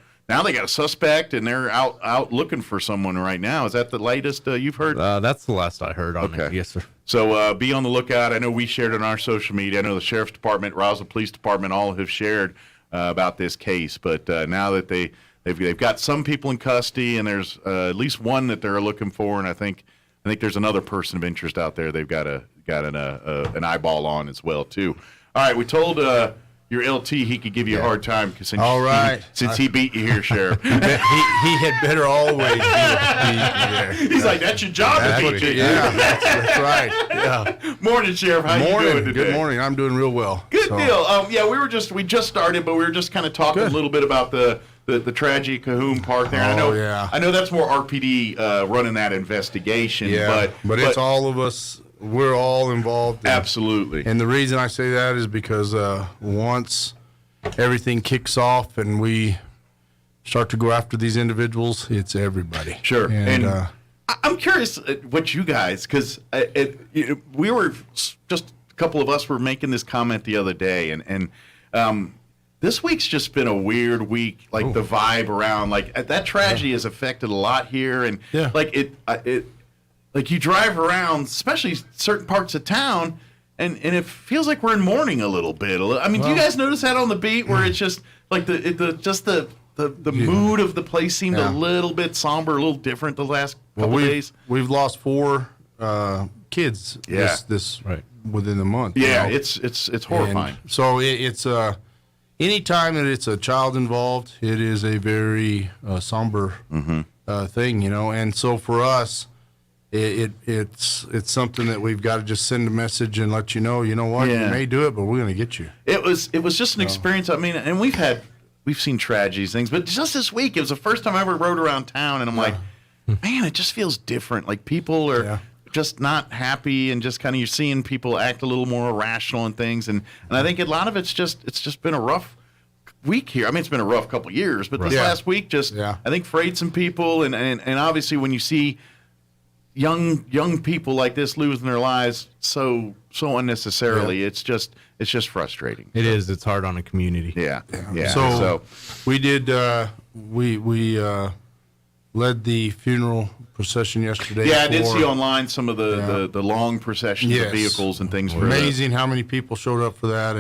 a suspect, and they're out looking for someone right now. Is that the latest you've heard? That's the last I heard on it. Yes, sir. So be on the lookout. I know we shared on our social media. I know the Sheriff's Department, Roswell Police Department, all have shared about this case. But now that they've got some people in custody, and there's at least one that they're looking for, and I think there's another person of interest out there they've got an eyeball on as well too. All right, we told your LT he could give you a hard time since he beat you here, Sheriff. he had better always beat you there. He's like, that's your job to beat you. Yeah, that's right. Yeah. Morning, Sheriff. How you doing today? Good morning. I'm doing real well. Good deal. We just started, but we were just kind of talking a little bit about the tragedy at Cahoon Park there. I know that's more RPD running that investigation. Yeah, but it's all of us. We're all involved. Absolutely. And the reason I say that is because once everything kicks off and we start to go after these individuals, it's everybody. Sure. And I'm curious what you guys, because we were just a couple of us were making this comment the other day, and this week's just been a weird week. Like the vibe around, like that tragedy has affected a lot here, and like you drive around, especially certain parts of town, and it feels like we're in mourning a little bit. I mean, do you guys notice that on the beat where it's just like the mood of the place seemed a little bit somber, a little different the last couple days? We've lost 4 kids this within the month. Yeah, it's horrifying. And so it's any time that it's a child involved, it is a very somber thing, and so for us, it's something that we've got to just send a message and let you know what, you may do it, but we're going to get you. It was just an experience. I mean, and we've seen tragedies, things, but just this week, it was the first time I ever rode around town, and I'm like, man, it just feels different. Like people are just not happy, and just kind of you're seeing people act a little more irrational and things, and I think a lot of it's just been a rough week here. I mean, it's been a rough couple of years, but this last week I think frayed some people, and obviously when you see young people like this losing their lives so unnecessarily, it's just frustrating. It is. It's hard on a community. Yeah. So we did. We led the funeral procession yesterday. Yeah, I did see online some of the long processions of vehicles and things. Amazing how many people showed up for that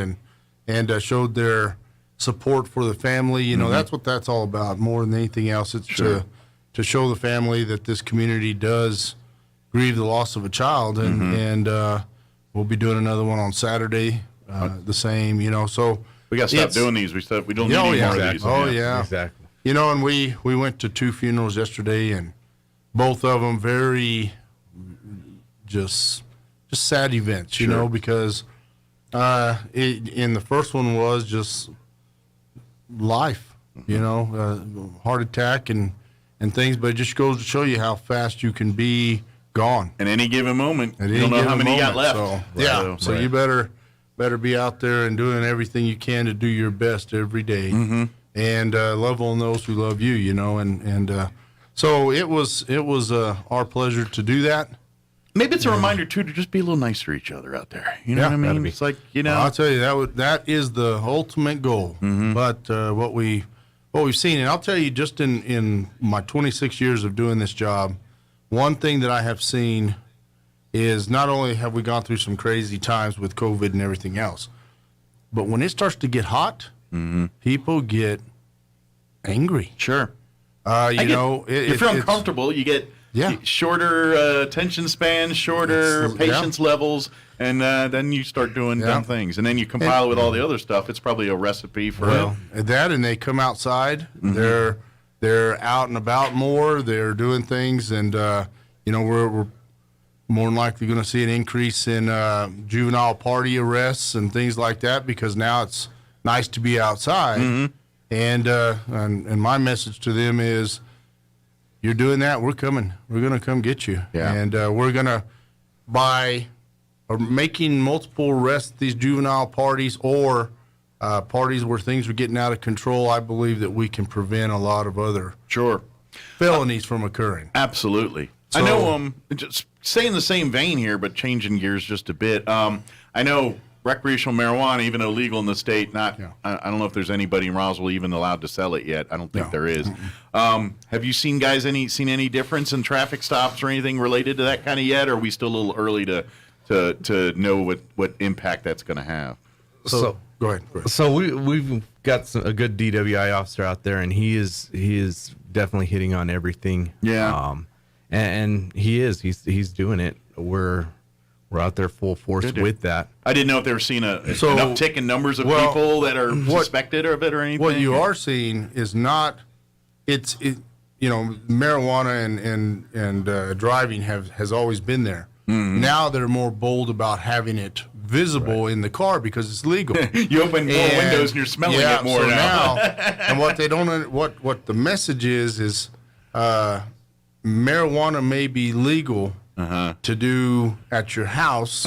and showed their support for the family. That's what that's all about. More than anything else, it's to show the family that this community does grieve the loss of a child, and we'll be doing another one on Saturday. The same, So we got to stop doing these. We don't need any more of these. Oh yeah, exactly. And we went to 2 funerals yesterday, and both of them very just sad events. Because in the first one was just life. Heart attack and things, but it just goes to show you how fast you can be gone at any given moment. You don't know how many you got left. So you better be out there and doing everything you can to do your best every day, and love on those who love you. And so it was our pleasure to do that. Maybe it's a reminder too to just be a little nicer to each other out there. You know what I mean? It's like I'll tell you that is the ultimate goal. But what we've seen, and I'll tell you, just in my 26 years of doing this job, one thing that I have seen is not only have we gone through some crazy times with COVID and everything else, but when it starts to get hot, people get angry. Sure. If you're uncomfortable, you get shorter attention spans, shorter patience levels, and then you start doing dumb things. And then you compile it with all the other stuff. It's probably a recipe for that, and they come outside. They're out and about more. They're doing things, and we're more than likely going to see an increase in juvenile party arrests and things like that, because now it's nice to be outside. And my message to them is, you're doing that, we're coming. We're going to come get you. And we're going to, by making multiple arrests at these juvenile parties or parties where things are getting out of control, I believe that we can prevent a lot of other felonies from occurring. Absolutely. So, I know, just stay in the same vein here, but changing gears just a bit. I know recreational marijuana, even though legal in the state, I don't know if there's anybody in Roswell even allowed to sell it yet. I don't think there is. Have you seen any difference in traffic stops or anything related to that kind of yet, or are we still a little early to know what impact that's going to have? So go ahead. So we've got a good DWI officer out there, and he is definitely hitting on everything. Yeah. And he's doing it. We're out there full force with that. I didn't know if they were seeing an uptick in numbers of people that are suspected of it or anything. What you are seeing is not marijuana and driving has always been there. Mm-hmm. Now they're more bold about having it visible in the car because it's legal. You open more windows and you're smelling it more now. And what they don't what the message is marijuana may be legal to do at your house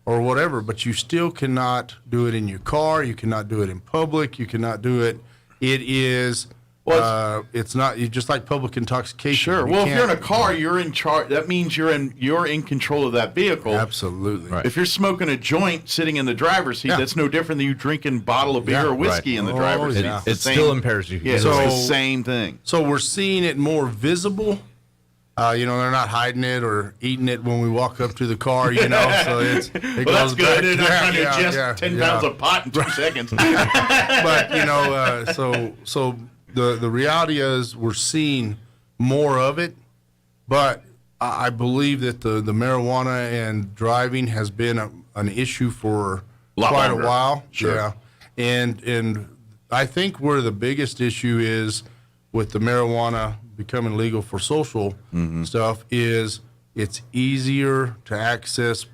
or whatever, but you still cannot do it in your car. You cannot do it in public. You cannot do it. It is. It's not just like public intoxication. Sure. Well, if you're in a car, you're in charge. That means you're in control of that vehicle. Absolutely. Right. If you're smoking a joint sitting in the driver's seat, that's no different than you drinking a bottle of beer or whiskey in the driver's seat. It still impairs you. Yeah, so, it's the same thing. So we're seeing it more visible. They're not hiding it or eating it when we walk up to the car, So it well, goes that's good. They're not trying to ingest 10 pounds of pot in 2 seconds. But, so the reality is we're seeing more of it, but I believe that the marijuana and driving has been an issue for quite a while. Sure. Yeah. And I think where the biggest issue is with the marijuana becoming legal for social stuff is it's easier to access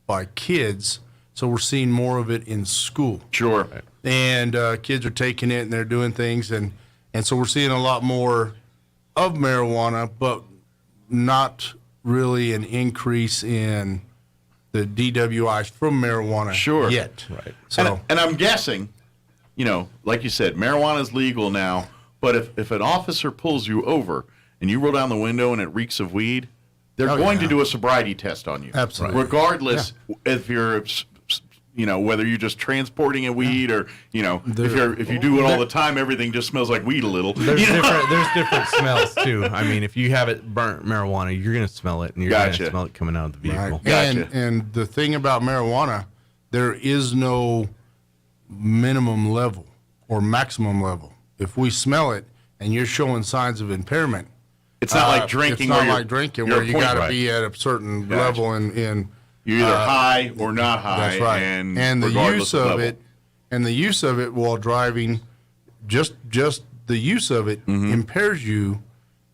by kids. So we're seeing more of it in school. Sure. And kids are taking it and they're doing things. And so we're seeing a lot more of marijuana, but not really an increase in the DWIs from marijuana yet. Right. So, and I'm guessing, like you said, marijuana is legal now, but if an officer pulls you over and you roll down the window and it reeks of weed, they're going to do a sobriety test on you. Absolutely. Regardless if you're whether you're just transporting a weed or if you do it all the time, everything just smells like weed a little. There's different smells too. I mean, if you have it burnt marijuana, you're going to smell it, and you're going to smell it coming out of the vehicle. Right. And the thing about marijuana, there is no minimum level or maximum level. If we smell it and you're showing signs of impairment, it's not like drinking. It's not like drinking where you got to be at a certain level in you're either high or not high. That's right. And the use of it while driving, just the use of it impairs you.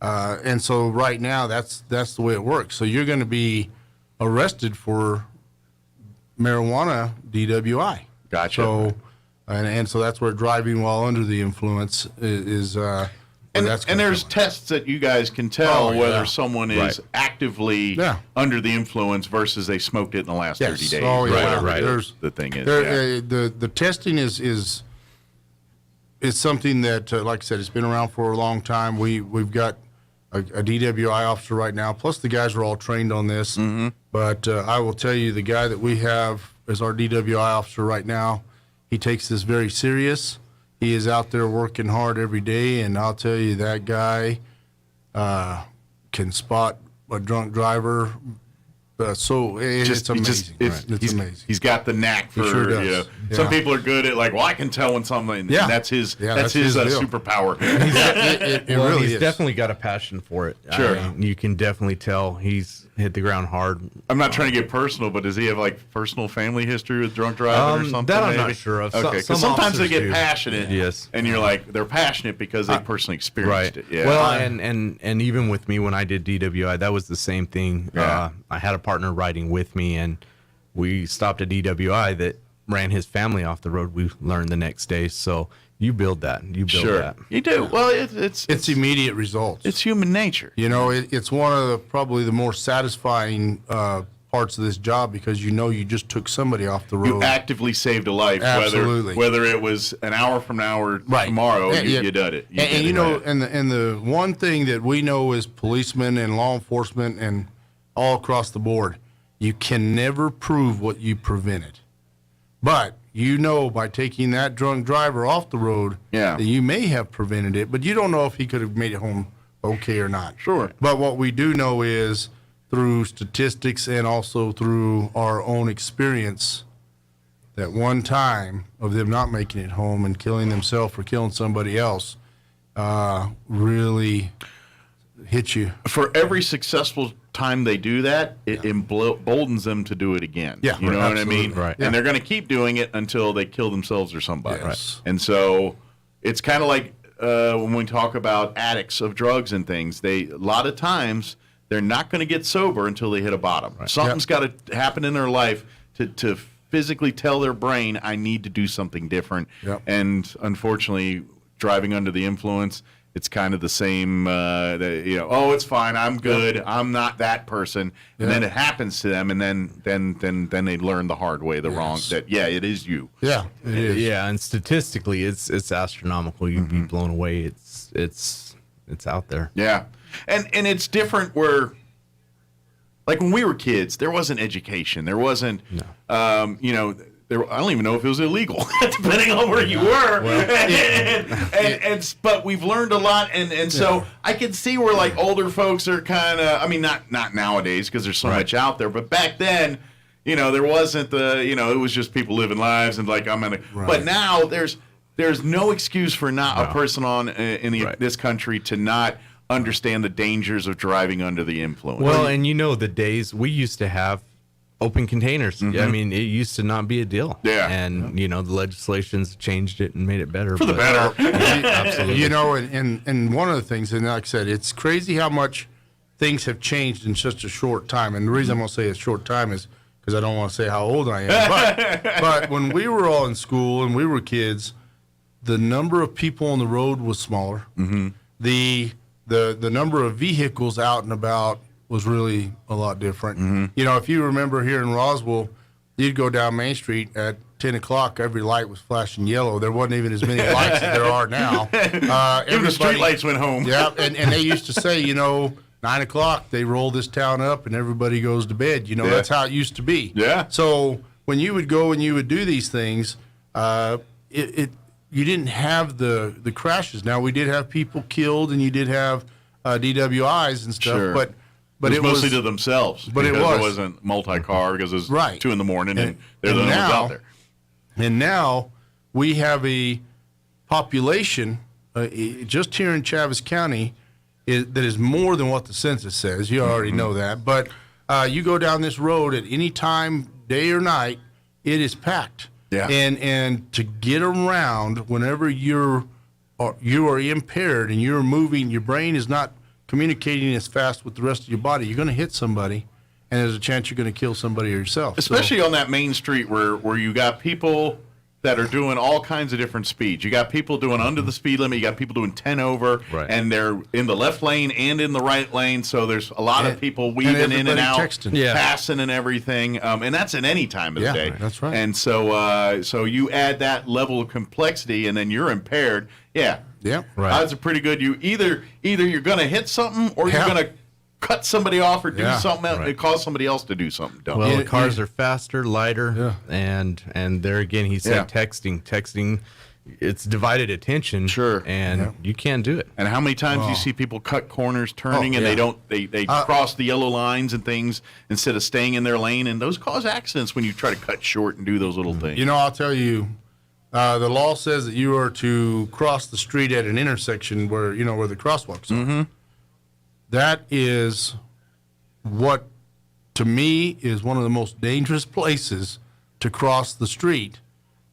And so right now that's the way it works. So you're going to be arrested for marijuana DWI. Gotcha. So and so that's where driving while under the influence is. And there's tests that you guys can tell whether someone is actively under the influence versus they smoked it in the last 30 days. Oh, yeah. Right. The thing is, the testing is something that, like I said, it's been around for a long time. We've got a DWI officer right now. Plus, the guys are all trained on this. Mm-hmm. But I will tell you, the guy that we have as our DWI officer right now, he takes this very serious. He is out there working hard every day, and I'll tell you, that guy can spot a drunk driver. So it's amazing. It's amazing. He's got the knack for. He sure does. Some people are good at I can tell when something. Yeah. That's his superpower. He's definitely got a passion for it. Sure, you can definitely tell he's hit the ground hard. I'm not trying to get personal, but does he have personal family history with drunk driving or something? That I'm not sure of. Okay, because sometimes they get passionate. Yes, and you're they're passionate because they personally experienced it. Yeah. Well, and even with me when I did DWI, that was the same thing. Yeah. I had a partner riding with me, and we stopped a DWI that ran his family off the road. We learned the next day. So you build that. That. You do. Well, it's immediate results. It's human nature. It's one of probably the more satisfying parts of this job because you know you just took somebody off the road. You actively saved a life. Absolutely. Whether it was an hour from now or tomorrow, you did it. And the one thing that we know as policemen and law enforcement and all across the board, you can never prove what you prevented. But you know by taking that drunk driver off the road that you may have prevented it, but you don't know if he could have made it home okay or not. Sure. But what we do know is through statistics and also through our own experience that one time of them not making it home and killing themselves or killing somebody else really hit you. For every successful time they do that, it emboldens them to do it again. Yeah, you know what I mean? Right. And they're going to keep doing it until they kill themselves or somebody. Yes. And so it's kind of like when we talk about addicts of drugs and things, a lot of times they're not going to get sober until they hit a bottom. Right. Something's got to happen in their life to physically tell their brain, I need to do something different. Yep. And unfortunately, driving under the influence, it's kind of the same, it's fine, I'm good, I'm not that person. And then it happens to them, and then they learn the hard way, wrong, that, it is you. Yeah, it is. Yeah, and statistically, it's astronomical. You'd be blown away. It's out there. Yeah. And it's different where, like when we were kids, there wasn't education. There wasn't, I don't even know if it was illegal, depending on where you were. Well, but we've learned a lot, and so I can see where like older folks are kind of. I mean, not nowadays because there's so much out there, but back then, there wasn't it was just people living lives and like I'm gonna. Right. But now there's no excuse for a person in this country to not understand the dangers of driving under the influence. Well, and the days we used to have open containers. Mm-hmm. I mean, it used to not be a deal. Yeah. And, the legislation's changed it and made it better. For the better. Absolutely. And one of the things, and like I said, it's crazy how much things have changed in such a short time. And the reason I'm going to say a short time is because I don't want to say how old I am. But when we were all in school and we were kids, the number of people on the road was smaller. Mm-hmm. The number of vehicles out and about was really a lot different. Mm-hmm. If you remember here in Roswell, you'd go down Main Street at 10 o'clock, every light was flashing yellow. There wasn't even as many lights as there are now. Even the street lights went home. Yeah, and they used to say, 9 o'clock, they roll this town up and everybody goes to bed. That's how it used to be. Yeah. So when you would go and you would do these things, you didn't have the crashes. Now, we did have people killed and you did have DWIs and stuff, sure. But it was mostly to themselves. But because it was. It wasn't multi-car because it was 2 a.m. and they're the ones out there. And now we have a population just here in Chaves County that is more than what the census says. You already know that. But you go down this road at any time, day or night, it is packed. Yeah. And to get around whenever you are impaired and you're moving, your brain is not communicating as fast with the rest of your body, you're going to hit somebody, and there's a chance you're going to kill somebody or yourself. Especially on that main street where you got people that are doing all kinds of different speeds. You got people doing under the speed limit. You got people doing 10 over, and they're in the left lane and in the right lane. So there's a lot of people weaving in and out, passing and everything. And that's in any time of the day. That's right. And so you add that level of complexity, and then you're impaired. Yeah. Yeah. Right. Odds are pretty good. You either you're going to hit something or you're going to cut somebody off or do something else and cause somebody else to do something dumb. Well, the cars are faster, lighter, and there again, he said texting, it's divided attention. Sure. And you can't do it. And how many times do you see people cut corners, turning, and they cross the yellow lines and things instead of staying in their lane, and those cause accidents when you try to cut short and do those little things. I'll tell you, the law says that you are to cross the street at an intersection where the crosswalks are. Mm-hmm. That is what, to me, is one of the most dangerous places to cross the street.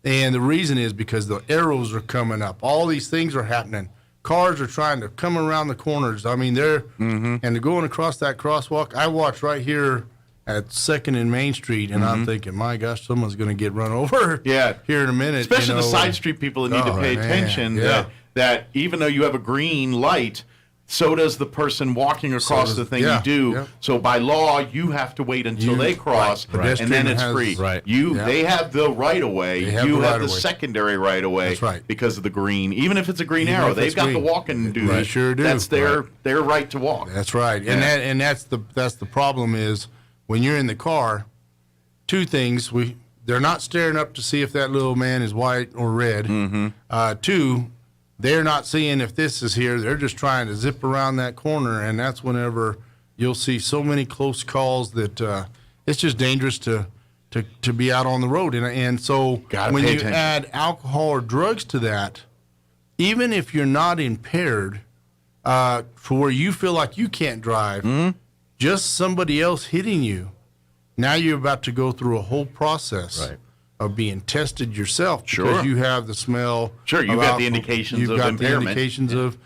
And the reason is because the arrows are coming up. All these things are happening. Cars are trying to come around the corners. I mean, and they're going across that crosswalk. I watch right here at 2nd and Main Street, and I'm thinking, my gosh, someone's going to get run over here in a minute. Especially the side street people that need to pay attention that even though you have a green light, So does the person walking across the thing you do. Yeah. So by law, you have to wait until they cross, right. and then it's free. Right. They have the right of way. You have the secondary right of way. That's right. Because of the green. Even if it's a green arrow, they've got the walking duty. They sure do. That's their right to walk. That's right. Yeah. And that's the problem is when you're in the car, two things. They're not staring up to see if that little man is white or red. Mm-hmm. Two, they're not seeing if this is here. They're just trying to zip around that corner, and that's whenever you'll see so many close calls that it's just dangerous to be out on the road. And so when you add alcohol or drugs to that, even if you're not impaired, for where you feel like you can't drive, just somebody else hitting you, now you're about to go through a whole process of being tested yourself because you have the smell. Sure, you've got the indications of impairment. The indications of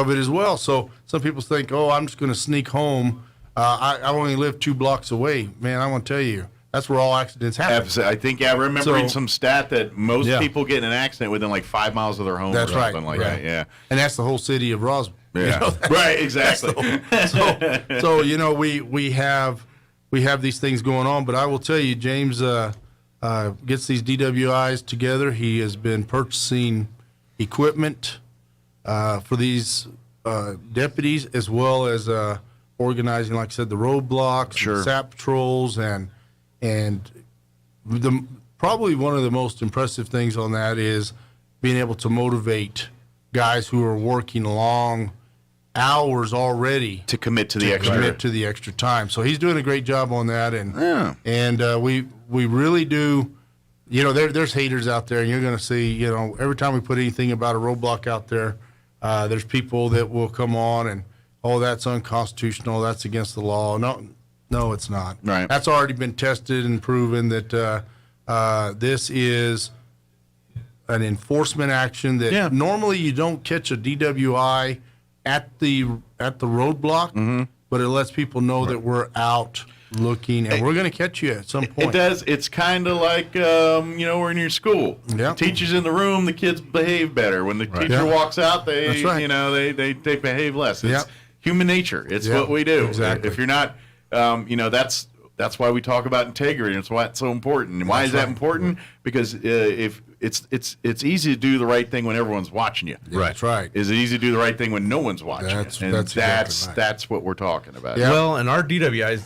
it as well. So some people think, oh, I'm just going to sneak home. I only live 2 blocks away. Man, I want to tell you, that's where all accidents happen. I think I remember reading some stat that most people get in an accident within like 5 miles of their home. That's or something like that. Yeah, and that's the whole city of Roswell. Yeah, right, exactly. So we have these things going on, but I will tell you, James gets these DWIs together. He has been purchasing equipment for these deputies, as well as organizing, like I said, the roadblocks, the SAP patrols, and probably one of the most impressive things on that is being able to motivate guys who are working long hours already to commit to the extra time. So he's doing a great job on that, and we really do. You know, there's haters out there, and you're going to see. You know, every time we put anything about a roadblock out there, there's people that will come on and, oh, that's unconstitutional. That's against the law. No, it's not. Right. That's already been tested and proven that this is an enforcement action that normally you don't catch a DWI at the roadblock, but it lets people know that we're out looking, and we're going to catch you at some point. It does. It's kind of like we're in your school. Yeah. The teacher's in the room, the kids behave better. When the teacher walks out, they they behave less. It's human nature. It's what we do. Exactly. If you're not, that's why we talk about integrity. That's why it's so important. And why is that important? Because if it's easy to do the right thing when everyone's watching you. Right. That's right. Is it easy to do the right thing when no one's watching you? That's what we're talking about. Yeah. Well, and our DWIs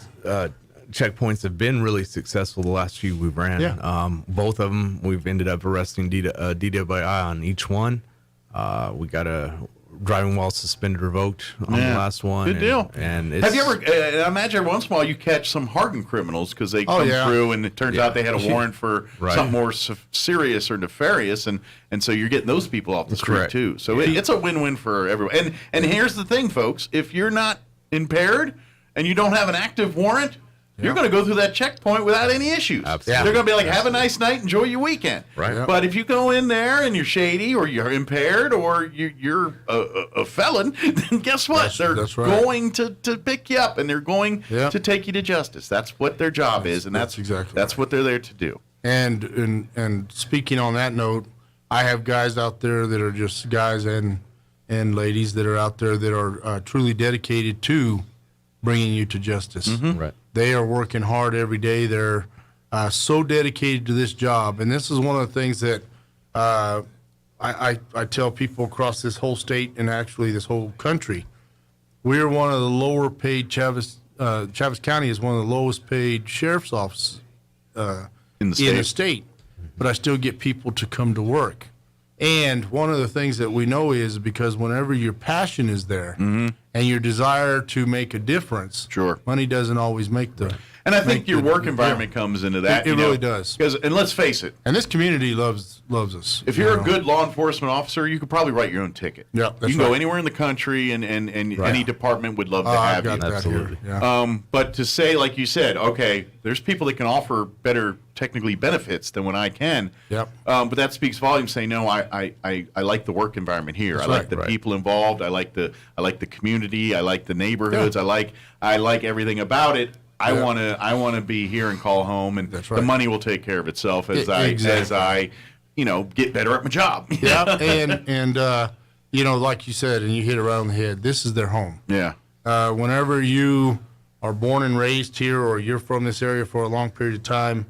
checkpoints have been really successful the last few we've ran. Yeah. Both of them, we've ended up arresting DWI on each one. We got a driving while suspended revoked on the last one. Good deal. And have you ever? I imagine every once in a while you catch some hardened criminals because they come through and it turns out they had a warrant for something more serious or nefarious, and so you're getting those people off the street too. So it's a win-win for everyone. And here's the thing, folks: if you're not impaired and you don't have an active warrant, you're going to go through that checkpoint without any issues. Absolutely. They're going to be like, have a nice night, enjoy your weekend. Right. Yeah. But if you go in there and you're shady or you're impaired or you're a felon, then guess what? They're going to pick you up and they're going to take you to justice. That's what their job is, and that's what they're there to do. And speaking on that note, I have guys out there that are just guys and ladies that are out there that are truly dedicated to bringing you to justice. Right. They are working hard every day. They're so dedicated to this job. And this is one of the things that I tell people across this whole state and actually this whole country. We're one of the lower paid, Chaves County is one of the lowest paid sheriff's offices in the state. But I still get people to come to work. And one of the things that we know is because whenever your passion is there and your desire to make a difference, money doesn't always make the. And I think your work environment comes into that. It really does. And let's face it. And this community loves us. If you're a good law enforcement officer, you could probably write your own ticket. Yeah, you can go anywhere in the country, and any department would love to have you. Absolutely. Yeah. But to say, like you said, okay, there's people that can offer better technically benefits than what I can. Yep. But that speaks volumes. Saying no, I like the work environment here. I like the people involved. I like the community. I like the neighborhoods. I like everything about it. I want to be here and call home, and the money will take care of itself as I get better at my job. Yeah, and like you said, and you hit it right on the head, this is their home. Yeah. Whenever you are born and raised here or you're from this area for a long period of time,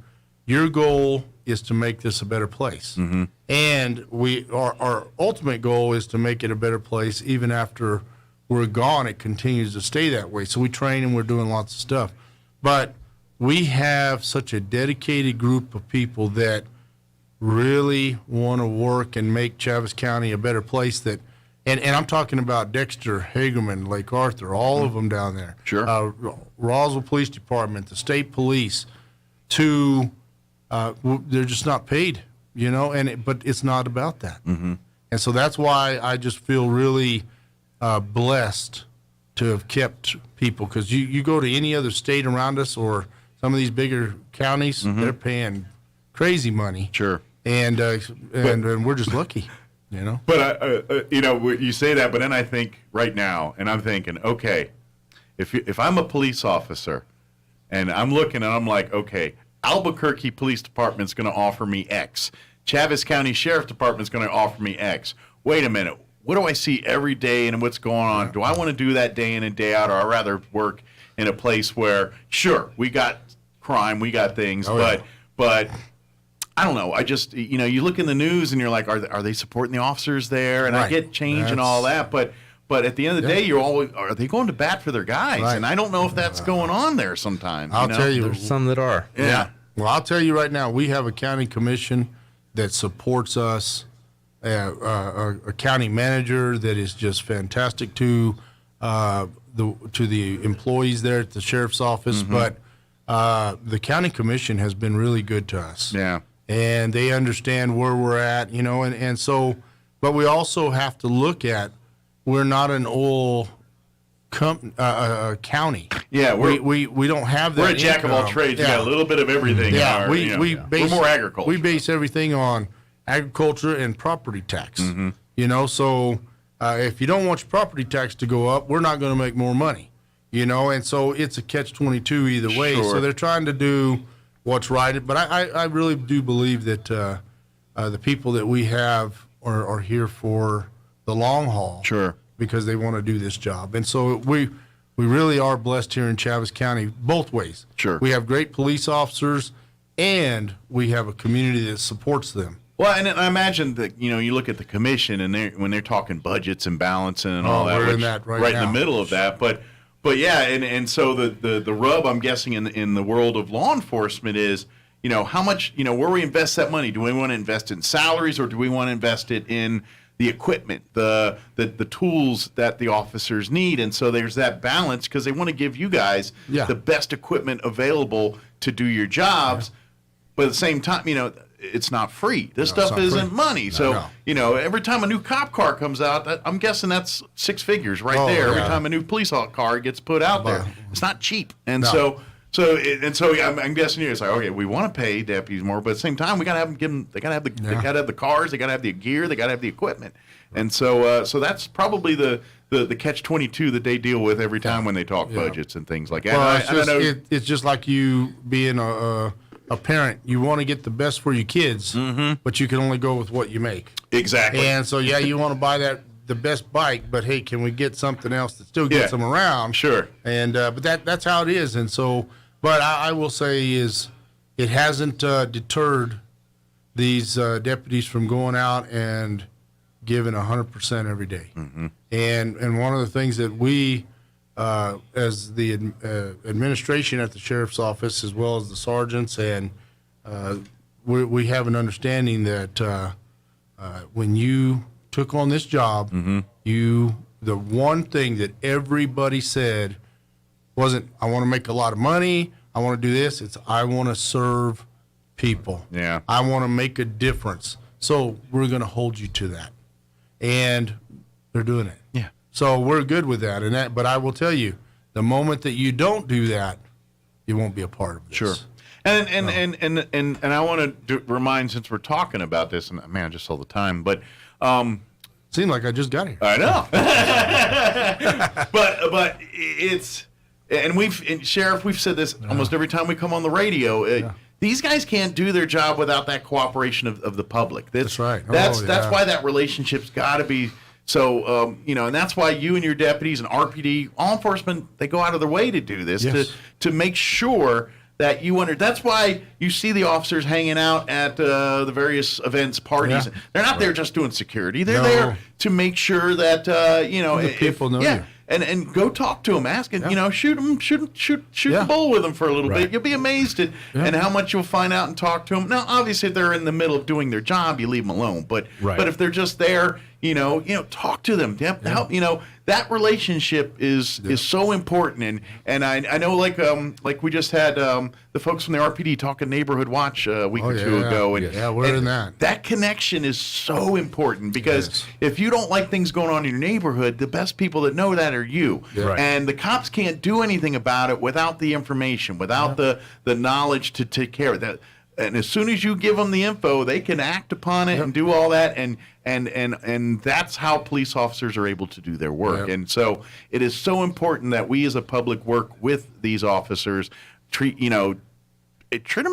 your goal is to make this a better place. Mm-hmm. And our ultimate goal is to make it a better place even after we're gone. It continues to stay that way. So we train and we're doing lots of stuff. But we have such a dedicated group of people that really want to work and make Chaves County a better place. And I'm talking about Dexter, Hagerman, Lake Arthur, all of them down there. Sure. Roswell Police Department, the state police, they're just not paid, but it's not about that. Mm-hmm. And so that's why I just feel really blessed to have kept people, because you go to any other state around us or some of these bigger counties, Mm-hmm. they're paying crazy money. Sure. And we're just lucky, But you say that, but then I think right now, and I'm thinking, okay, if I'm a police officer, and I'm looking and I'm like, okay, Albuquerque Police Department's going to offer me X, Chaves County Sheriff Department's going to offer me X. Wait a minute, what do I see every day and what's going on? Do I want to do that day in and day out, or I'd rather work in a place where, sure, we got crime, we got things, but I don't know. I just, you look in the news and you're like, are they supporting the officers there? And I get change and all that, but at the end of the day, are they going to bat for their guys? Right. And I don't know if that's going on there sometimes. I'll tell you, There's some that are. Yeah. Well, I'll tell you right now, we have a county commission that supports us, a county manager that is just fantastic to the employees there at the sheriff's office. Mm-hmm. But the county commission has been really good to us. Yeah. And they understand where we're at, and so, but we also have to look at, we're not an oil county. Yeah, we don't have that. We're a jack of all income. trades. Yeah. We got a little bit of everything. Yeah, we're more agriculture. We base everything on agriculture and property tax. Mm-hmm. So if you don't want your property tax to go up, we're not going to make more money. And so it's a catch-22 either way. Sure. So they're trying to do what's right. But I really do believe that the people that we have are here for the long haul. Sure. Because they want to do this job. And so we really are blessed here in Chaves County both ways. Sure. We have great police officers, and we have a community that supports them. Well, and I imagine that, you look at the commission and when they're talking budgets and balancing and all that, we're in which, that right in now. the middle of that. But yeah, and so the rub, I'm guessing, in the world of law enforcement is, how much, where we invest that money. Do we want to invest in salaries, or do we want to invest it in the equipment, the tools that the officers need? And so there's that balance, because they want to give you guys the best equipment available to do your jobs. But at the same time, it's not free. This stuff isn't free. money. So, every time a new cop car comes out, I'm guessing that's six figures right there. Every time a new police car gets put out there, it's not cheap. And so I'm guessing it's like, okay, we want to pay deputies more, but at the same time, we got to have them they got to have they got to have the cars, they got to have the gear, they got to have the equipment. And so that's probably the catch-22 that they deal with every time when they talk budgets and things like that. Well, it's just like you being a parent. You want to get the best for your kids, but you can only go with what you make. Exactly. And so, you want to buy the best bike, but hey, can we get something else that still gets them around? Sure. And but that's how it is. And so, but I will say is it hasn't deterred these deputies from going out and giving 100% every day. Mm-hmm. And one of the things that we, as the administration at the sheriff's office, as well as the sergeants, and we have an understanding that when you took on this job, the one thing that everybody said wasn't, I want to make a lot of money, I want to do this. It's, I want to serve people. Yeah. I want to make a difference. So we're going to hold you to that. And they're doing it. Yeah. So we're good with that. But I will tell you, the moment that you don't do that, you won't be a part of this. Sure. And I want to remind, since we're talking about this, and man, just all the time, but seemed like I just got here. I know. but it's, and Sheriff, we've said this almost every time we come on the radio. These guys can't do their job without that cooperation of the public. That's right. That's why that relationship's got to be So, and that's why you and your deputies and RPD, law enforcement, they go out of their way to do this, to make sure that you that's why you see the officers hanging out at the various events, parties. Yeah. They're not there just doing security. They're there to make sure that, people know you. And go talk to them, ask, and shoot the bull with them for a little bit. You'll be amazed at and how much you'll find out and talk to them. Now, obviously, if they're in the middle of doing their job, you leave them alone. But if they're just there, talk to them. Help. That relationship is so important. And I know, like we just had the folks from the RPD talking Neighborhood Watch a week or two ago. And, we're in that. That connection is so important because if you don't like things going on in your neighborhood, the best people that know that are you. Yeah. And the cops can't do anything about it without the information, without the knowledge to take care of that. And as soon as you give them the info, they can act upon it and do all that. And that's how police officers are able to do their work. And so it is so important that we as a public work with these officers, treat them treat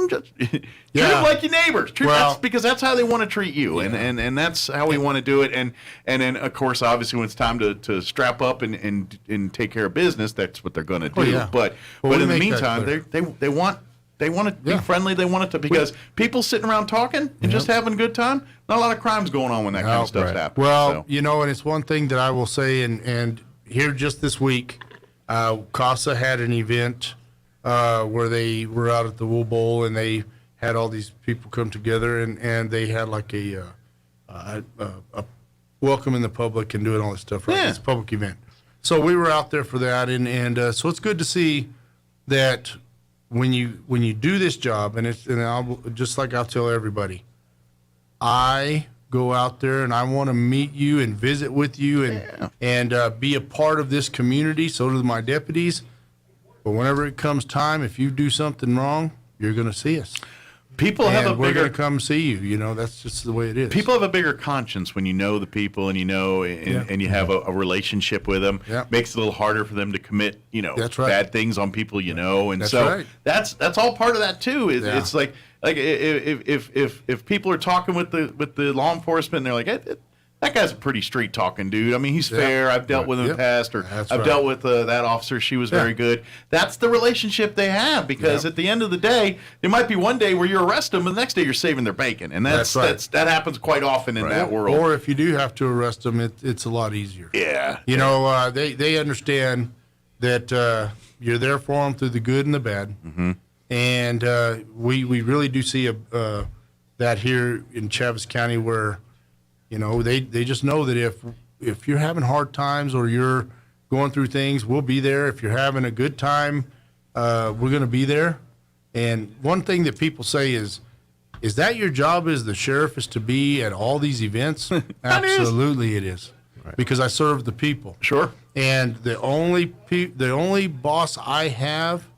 them like your neighbors. Because that's how they want to treat you. And that's how we want to do it. And then, of course, obviously, when it's time to strap up and take care of business, that's what they're going to do. But in the meantime, they want to be friendly. They want it to, because people sitting around talking and just having a good time, not a lot of crimes going on when that kind of stuff's happening. Well, and it's one thing that I will say, and here just this week, CASA had an event where they were out at the Wool Bowl, and they had all these people come together, and they had like a welcoming the public and doing all this stuff, right? Yeah. It's a public event. So we were out there for that, and so it's good to see that when you do this job, and I'll tell everybody, I go out there and I want to meet you and visit with you and be a part of this community. So do my deputies. But whenever it comes time, if you do something wrong, you're going to see us. We're going to come see you. That's just the way it is. People have a bigger conscience when you know the people and and you have a relationship with them. Yeah. Makes it a little harder for them to commit, bad things on people And that's all part of that too. It's like if people are talking with the law enforcement and they're like, that guy's a pretty straight talking dude. I mean, he's fair. I've dealt with him in the past, or I've dealt with that officer. She was very good. That's the relationship they have, because at the end of the day, there might be one day where you arrest them, and the next day you're saving their bacon, and that happens quite often in that world. Or if you do have to arrest them, it's a lot easier. Yeah. They understand that you're there for them through the good and the bad, and we really do see that here in Chaves County where. They just know that if you're having hard times or you're going through things, we'll be there. If you're having a good time, we're going to be there. And one thing that people say is that your job as the sheriff is to be at all these events? Absolutely it is. Right. Because I serve the people. Sure. And the only boss I have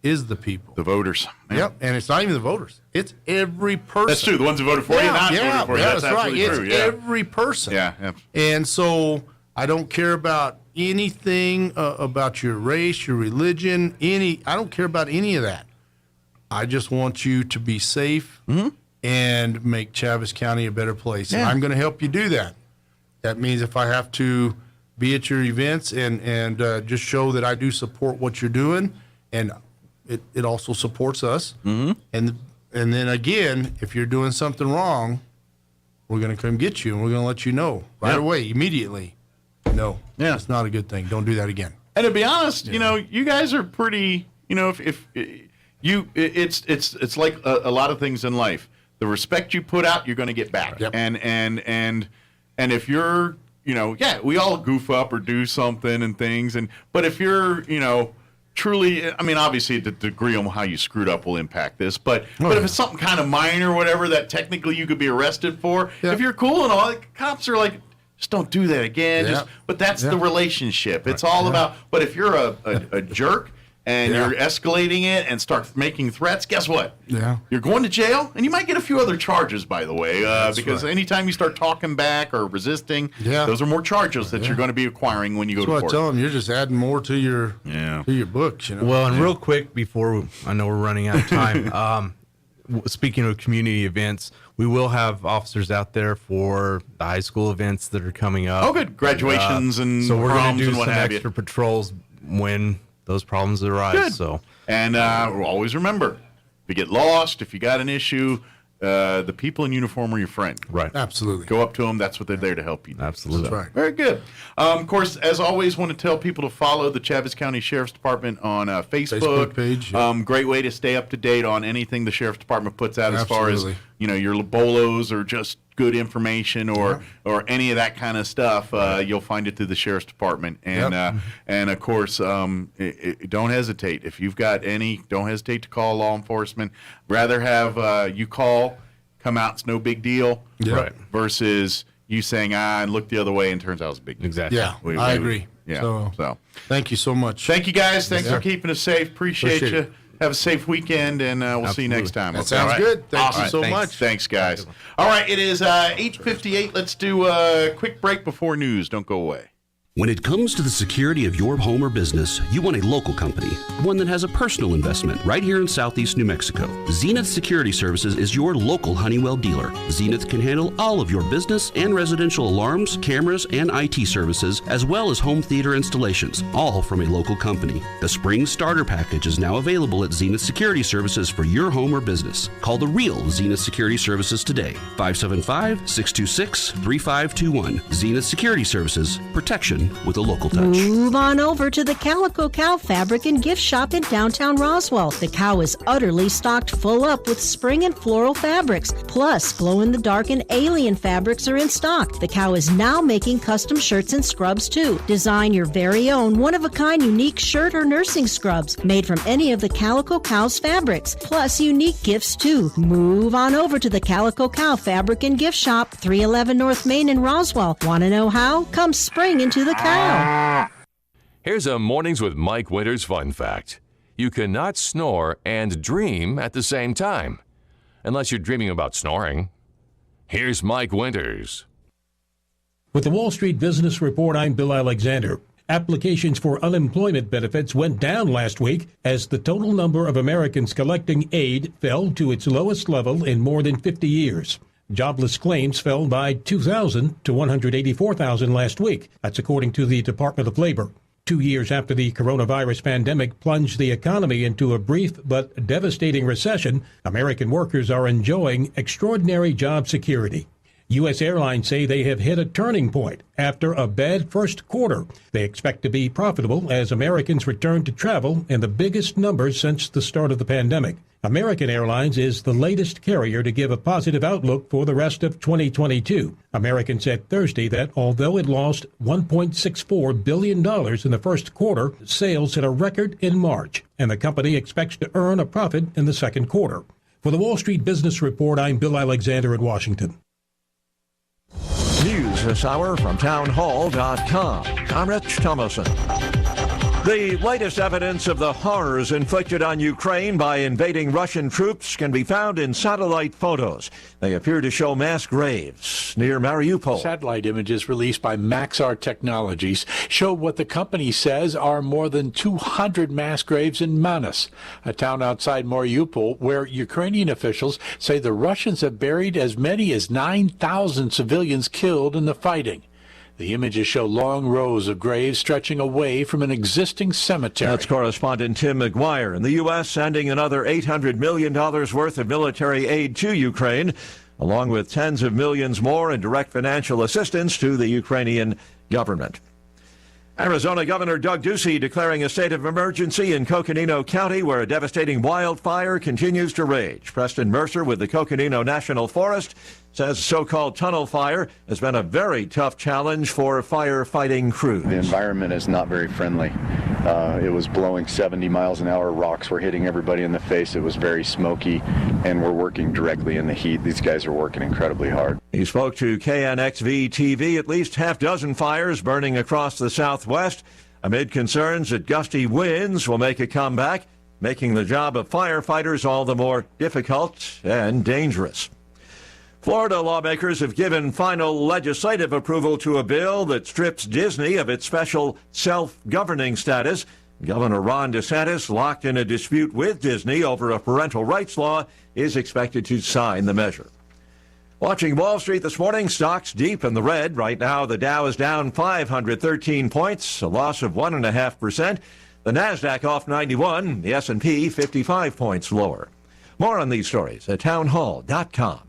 is the people. The voters. Man. Yep, and it's not even the voters. It's every person. That's true. The ones who voted for you, not voted for you. That's absolutely true. It's every person. Yeah. And so I don't care about anything about your race, your religion, I don't care about any of that. I just want you to be safe and make Chaves County a better place. Yeah. And I'm going to help you do that. That means if I have to be at your events and just show that I do support what you're doing, and it also supports us. Mm-hmm. And then again, if you're doing something wrong, we're going to come get you, and we're going to let you know right away, immediately. No, it's not a good thing. Don't do that again. And to be honest, you guys are pretty. It's like a lot of things in life. The respect you put out, you're going to get back. Yep. And if you're, we all goof up or do something and things, but if you're, truly, I mean, obviously the degree on how you screwed up will impact this, but if it's something kind of minor or whatever that technically you could be arrested for, if you're cool and all, the cops are like, just don't do that again. But that's the relationship. It's all about, but if you're a jerk and you're escalating it and start making threats, guess what? Yeah. You're going to jail, and you might get a few other charges, by the way, because anytime you start talking back or resisting, those are more charges that you're going to be acquiring when you go to court. That's what I tell them. You're just adding more to your books. Well, and real quick before I know we're running out of time, speaking of community events, we will have officers out there for the high school events that are coming up. Oh, good. Graduations and so we're going proms to do and what some have you. extra patrols when those problems arise. Good. So, and always remember, if you get lost, if you got an issue, the people in uniform are your friend. Right. Absolutely. Go up to them. That's what they're there to help you do. Absolutely. That's right. Very good. Of course, as always, want to tell people to follow the Chaves County Sheriff's Department on Facebook page. Yeah. Great way to stay up to date on anything the Sheriff's Department puts out as far as your bolos or just good information or any of that kind of stuff. You'll find it through the Sheriff's Department. And and of course, don't hesitate. If you've got don't hesitate to call law enforcement. Rather have you call, come out, it's no big deal. Yeah. Right. Versus you saying and look the other way and turns out it's a big deal. Exactly. Yeah, I agree. Yeah. So thank you so much. thank you guys. Thanks for keeping us safe. Appreciate Appreciate you. Have a safe weekend, and we'll see you next time. That sounds good. Thank you so much. Thanks, guys. All right, it is 8:58. Let's do a quick break before news. Don't go away. When it comes to the security of your home or business, you want a local company, one that has a personal investment right here in Southeast New Mexico. Zenith Security Services is your local Honeywell dealer. Zenith can handle all of your business and residential alarms, cameras, and IT services, as well as home theater installations, all from a local company. The Spring Starter Package is now available at Zenith Security Services for your home or business. Call the real Zenith Security Services today, 575-626-3521. Zenith Security Services, protection with a local touch. Move on over to the Calico Cow Fabric and Gift Shop in downtown Roswell. The Cow is utterly stocked full up with spring and floral fabrics. Plus, glow-in-the-dark and alien fabrics are in stock. The Cow is now making custom shirts and scrubs too. Design your very own one-of-a-kind unique shirt or nursing scrubs made from any of the Calico Cow's fabrics. Plus, unique gifts too. Move on over to the Calico Cow Fabric and Gift Shop, 311 North Main in Roswell. Want to know how? Come spring into the Cow. Here's a Mornings with Mike Winters fun fact. You cannot snore and dream at the same time, unless you're dreaming about snoring. Here's Mike Winters. With the Wall Street Business Report, I'm Bill Alexander. Applications for unemployment benefits went down last week as the total number of Americans collecting aid fell to its lowest level in more than 50 years. Jobless claims fell by 2,000 to 184,000 last week. That's according to the Department of Labor. 2 years after the coronavirus pandemic plunged the economy into a brief but devastating recession, American workers are enjoying extraordinary job security. U.S. airlines say they have hit a turning point after a bad first quarter. They expect to be profitable as Americans return to travel in the biggest numbers since the start of the pandemic. American Airlines is the latest carrier to give a positive outlook for the rest of 2022. American said Thursday that although it lost $1.64 billion in the first quarter, sales hit a record in March, and the company expects to earn a profit in the second quarter. For the Wall Street Business Report, I'm Bill Alexander in Washington. News this hour from townhall.com. I'm Rich Thomason. The latest evidence of the horrors inflicted on Ukraine by invading Russian troops can be found in satellite photos. They appear to show mass graves near Mariupol. Satellite images released by Maxar Technologies show what the company says are more than 200 mass graves in Manas, a town outside Mariupol, where Ukrainian officials say the Russians have buried as many as 9,000 civilians killed in the fighting. The images show long rows of graves stretching away from an existing cemetery. That's correspondent Tim McGuire. In the U.S., sending another $800 million worth of military aid to Ukraine, along with tens of millions more in direct financial assistance to the Ukrainian government. Arizona Governor Doug Ducey declaring a state of emergency in Coconino County, where a devastating wildfire continues to rage. Preston Mercer with the Coconino National Forest says so-called tunnel fire has been a very tough challenge for firefighting crews. The environment is not very friendly. It was blowing 70 miles an hour. Rocks were hitting everybody in the face. It was very smoky, and we're working directly in the heat. These guys are working incredibly hard. He spoke to KNXV-TV. At least half dozen fires burning across the Southwest amid concerns that gusty winds will make a comeback, making the job of firefighters all the more difficult and dangerous. Florida lawmakers have given final legislative approval to a bill that strips Disney of its special self-governing status. Governor Ron DeSantis, locked in a dispute with Disney over a parental rights law, is expected to sign the measure. Watching Wall Street this morning, stocks deep in the red. Right now, the Dow is down 513 points, a loss of 1.5%. The Nasdaq off 91, the S&P 55 points lower. More on these stories at townhall.com.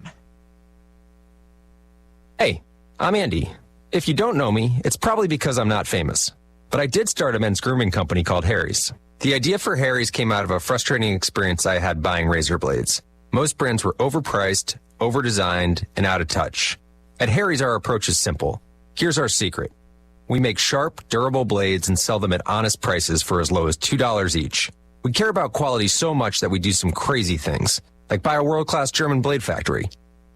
Hey, I'm Andy. If you don't know me, it's probably because I'm not famous. But I did start a men's grooming company called Harry's. The idea for Harry's came out of a frustrating experience I had buying razor blades. Most brands were overpriced, overdesigned, and out of touch. At Harry's, our approach is simple. Here's our secret. We make sharp, durable blades and sell them at honest prices for as low as $2 each. We care about quality so much that we do some crazy things, like buy a world-class German blade factory.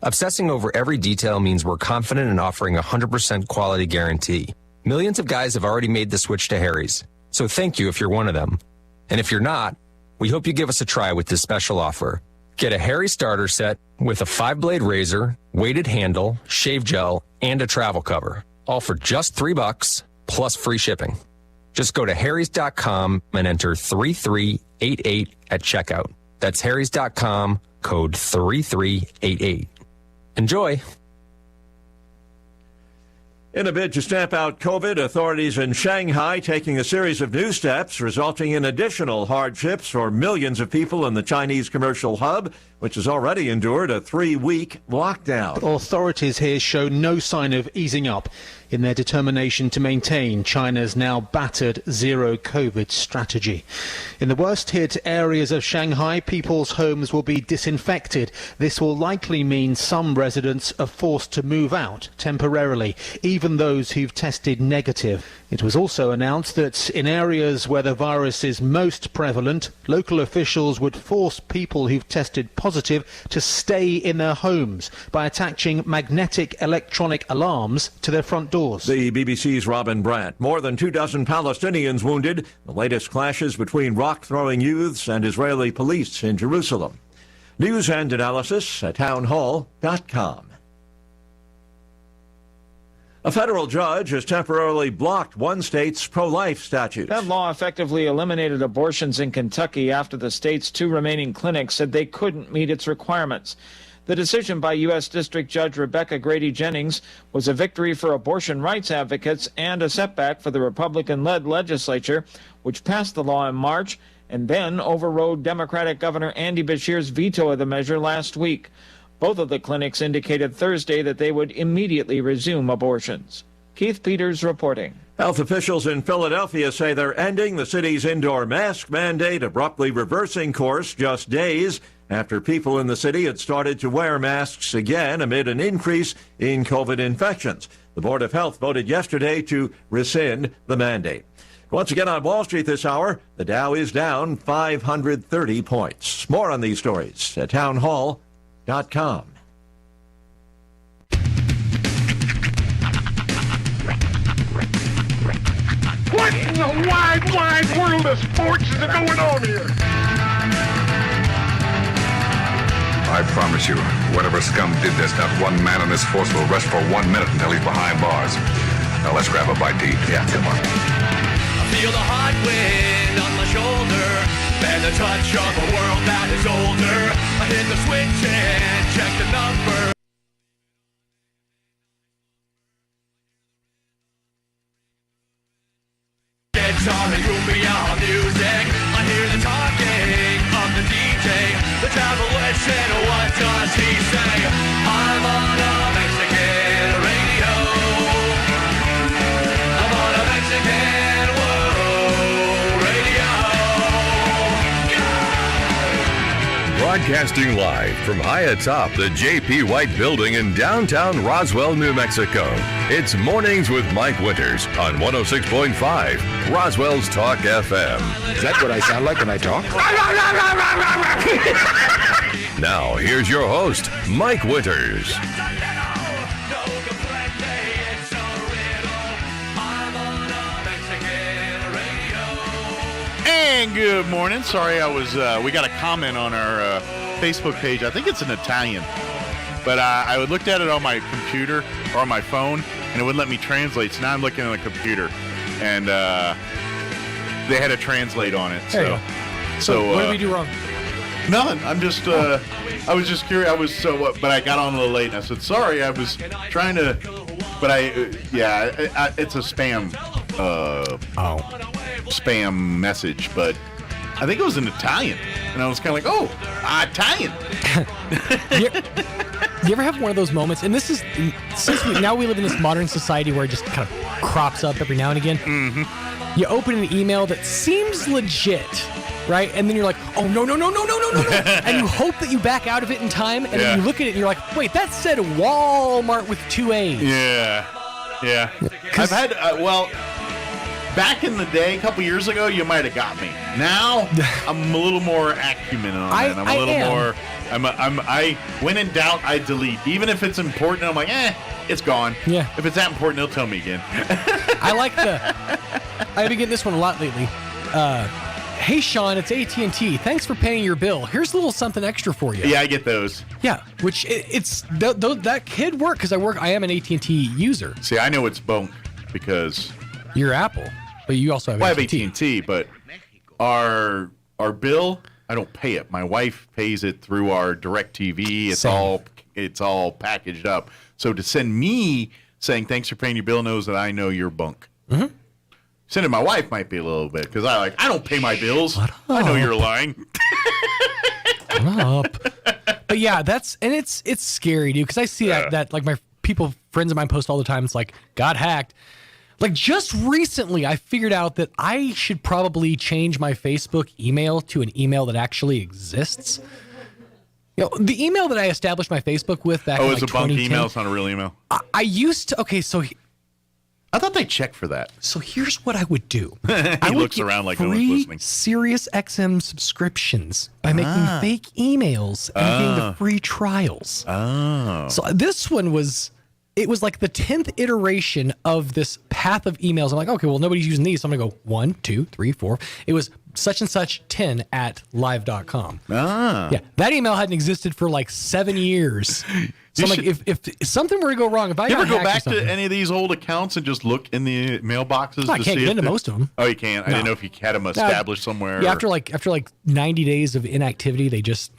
Obsessing over every detail means we're confident in offering a 100% quality guarantee. Millions of guys have already made the switch to Harry's, so thank you if you're one of them. And if you're not, we hope you give us a try with this special offer. Get a Harry starter set with a 5-blade razor, weighted handle, shave gel, and a travel cover, all for just $3 plus free shipping. Just go to harrys.com and enter 3388 at checkout. That's harrys.com, code 3388. Enjoy. In a bid to stamp out COVID, authorities in Shanghai taking a series of new steps, resulting in additional hardships for millions of people in the Chinese commercial hub, which has already endured a 3-week lockdown. Authorities here show no sign of easing up in their determination to maintain China's now battered zero-COVID strategy. In the worst-hit areas of Shanghai, people's homes will be disinfected. This will likely mean some residents are forced to move out temporarily, even those who've tested negative. It was also announced that in areas where the virus is most prevalent, local officials would force people who've tested positive to stay in their homes by attaching magnetic electronic alarms to their front doors. The BBC's Robin Brandt. More than 24 Palestinians wounded. The latest clashes between rock-throwing youths and Israeli police in Jerusalem. News and analysis at townhall.com. A federal judge has temporarily blocked one state's pro-life statutes. That law effectively eliminated abortions in Kentucky after the state's 2 remaining clinics said they couldn't meet its requirements. The decision by U.S. District Judge Rebecca Grady Jennings was a victory for abortion rights advocates and a setback for the Republican-led legislature, which passed the law in March and then overrode Democratic Governor Andy Beshear's veto of the measure last week. Both of the clinics indicated Thursday that they would immediately resume abortions. Keith Peters reporting. Health officials in Philadelphia say they're ending the city's indoor mask mandate, abruptly reversing course just days after people in the city had started to wear masks again amid an increase in COVID infections. The Board of Health voted yesterday to rescind the mandate. Once again on Wall Street this hour, the Dow is down 530 points. More on these stories at townhall.com. What in the wide world of sports is going on here? I promise you, whatever scum did this, not one man in this force will rest for 1 minute until he's behind bars. Now let's grab a bite to eat. Yeah, come on. I feel the hot wind on my shoulder and the touch of a world that is older. I hit the switch and check the number. It's on the cumbia music. I hear the talking of the DJ. The travel question, what does he say? I'm on a Mexican radio. I'm on a Mexican world radio. Broadcasting live from high atop the J.P. White Building in downtown Roswell, New Mexico. It's Mornings with Mike Winters on 106.5 Roswell's Talk FM. Is that what I sound like when I talk? Now, here's your host, Mike Winters. And good morning. Sorry, we got a comment on our Facebook page. I think it's in Italian. But I looked at it on my computer or on my phone, and it wouldn't let me translate. So now I'm looking at the computer. And they had to translate on it. There you go. So what did we do wrong? Nothing. I'm just. I was just curious. But I got on a little late, and I said sorry. I was trying to, but it's a spam. Spam message, but I think it was in Italian, and I was kind of like, oh, Italian. You ever have one of those moments? And this is since now we live in this modern society where it just kind of crops up every now and again. Mm-hmm. You open an email that seems legit, right? And then you're like, oh, no. And you hope that you back out of it in time. And then you look at it and you're like, wait, that said Walmart with 2 A's. Yeah. I've had, back in the day, a couple years ago, you might have got me. Now, I'm a little more acumen on it. I'm a little more, I when in doubt, I delete. Even if it's important, I'm like, it's gone. Yeah. If it's that important, they'll tell me again. I've been getting this one a lot lately. Hey, Sean, it's AT&T. Thanks for paying your bill. Here's a little something extra for you. Yeah, I get those. Yeah, which that could work because I am an AT&T user. See, I know it's bunk because you're Apple, but you also have AT&T. I have AT&T, but our bill, I don't pay it. My wife pays it through our DirecTV. It's all packaged up. So to send me saying thanks for paying your bill knows that I know you're bunk. Mm-hmm. Sending my wife might be a little bit because I don't pay my bills. I know you're lying. Up. But yeah, it's scary, dude. Because I see that like my friends of mine post all the time. It's like got hacked. Like just recently, I figured out that I should probably change my Facebook email to an email that actually exists. You know, the email that I established my Facebook with back in like 2010. Oh, it's a bunk email. It's not a real email. I used to. Okay, so. I thought they checked for that. So here's what I would do. He looks around like no one's listening. Sirius XM subscriptions by making fake emails and getting the free trials. Oh. So this one was like the 10th iteration of this path of emails. I'm like, okay, well, nobody's using these. So I'm going to go 1, 2, 3, 4. It was such and such 10 at live.com. Yeah, that email hadn't existed for like 7 years. So I'm like, if something were to go wrong, if I you ever go back to any of these old accounts and just look in the mailboxes? I can't get into most of them. Oh, you can't? I didn't know if you had them established somewhere. Yeah, after like 90 days of inactivity, they just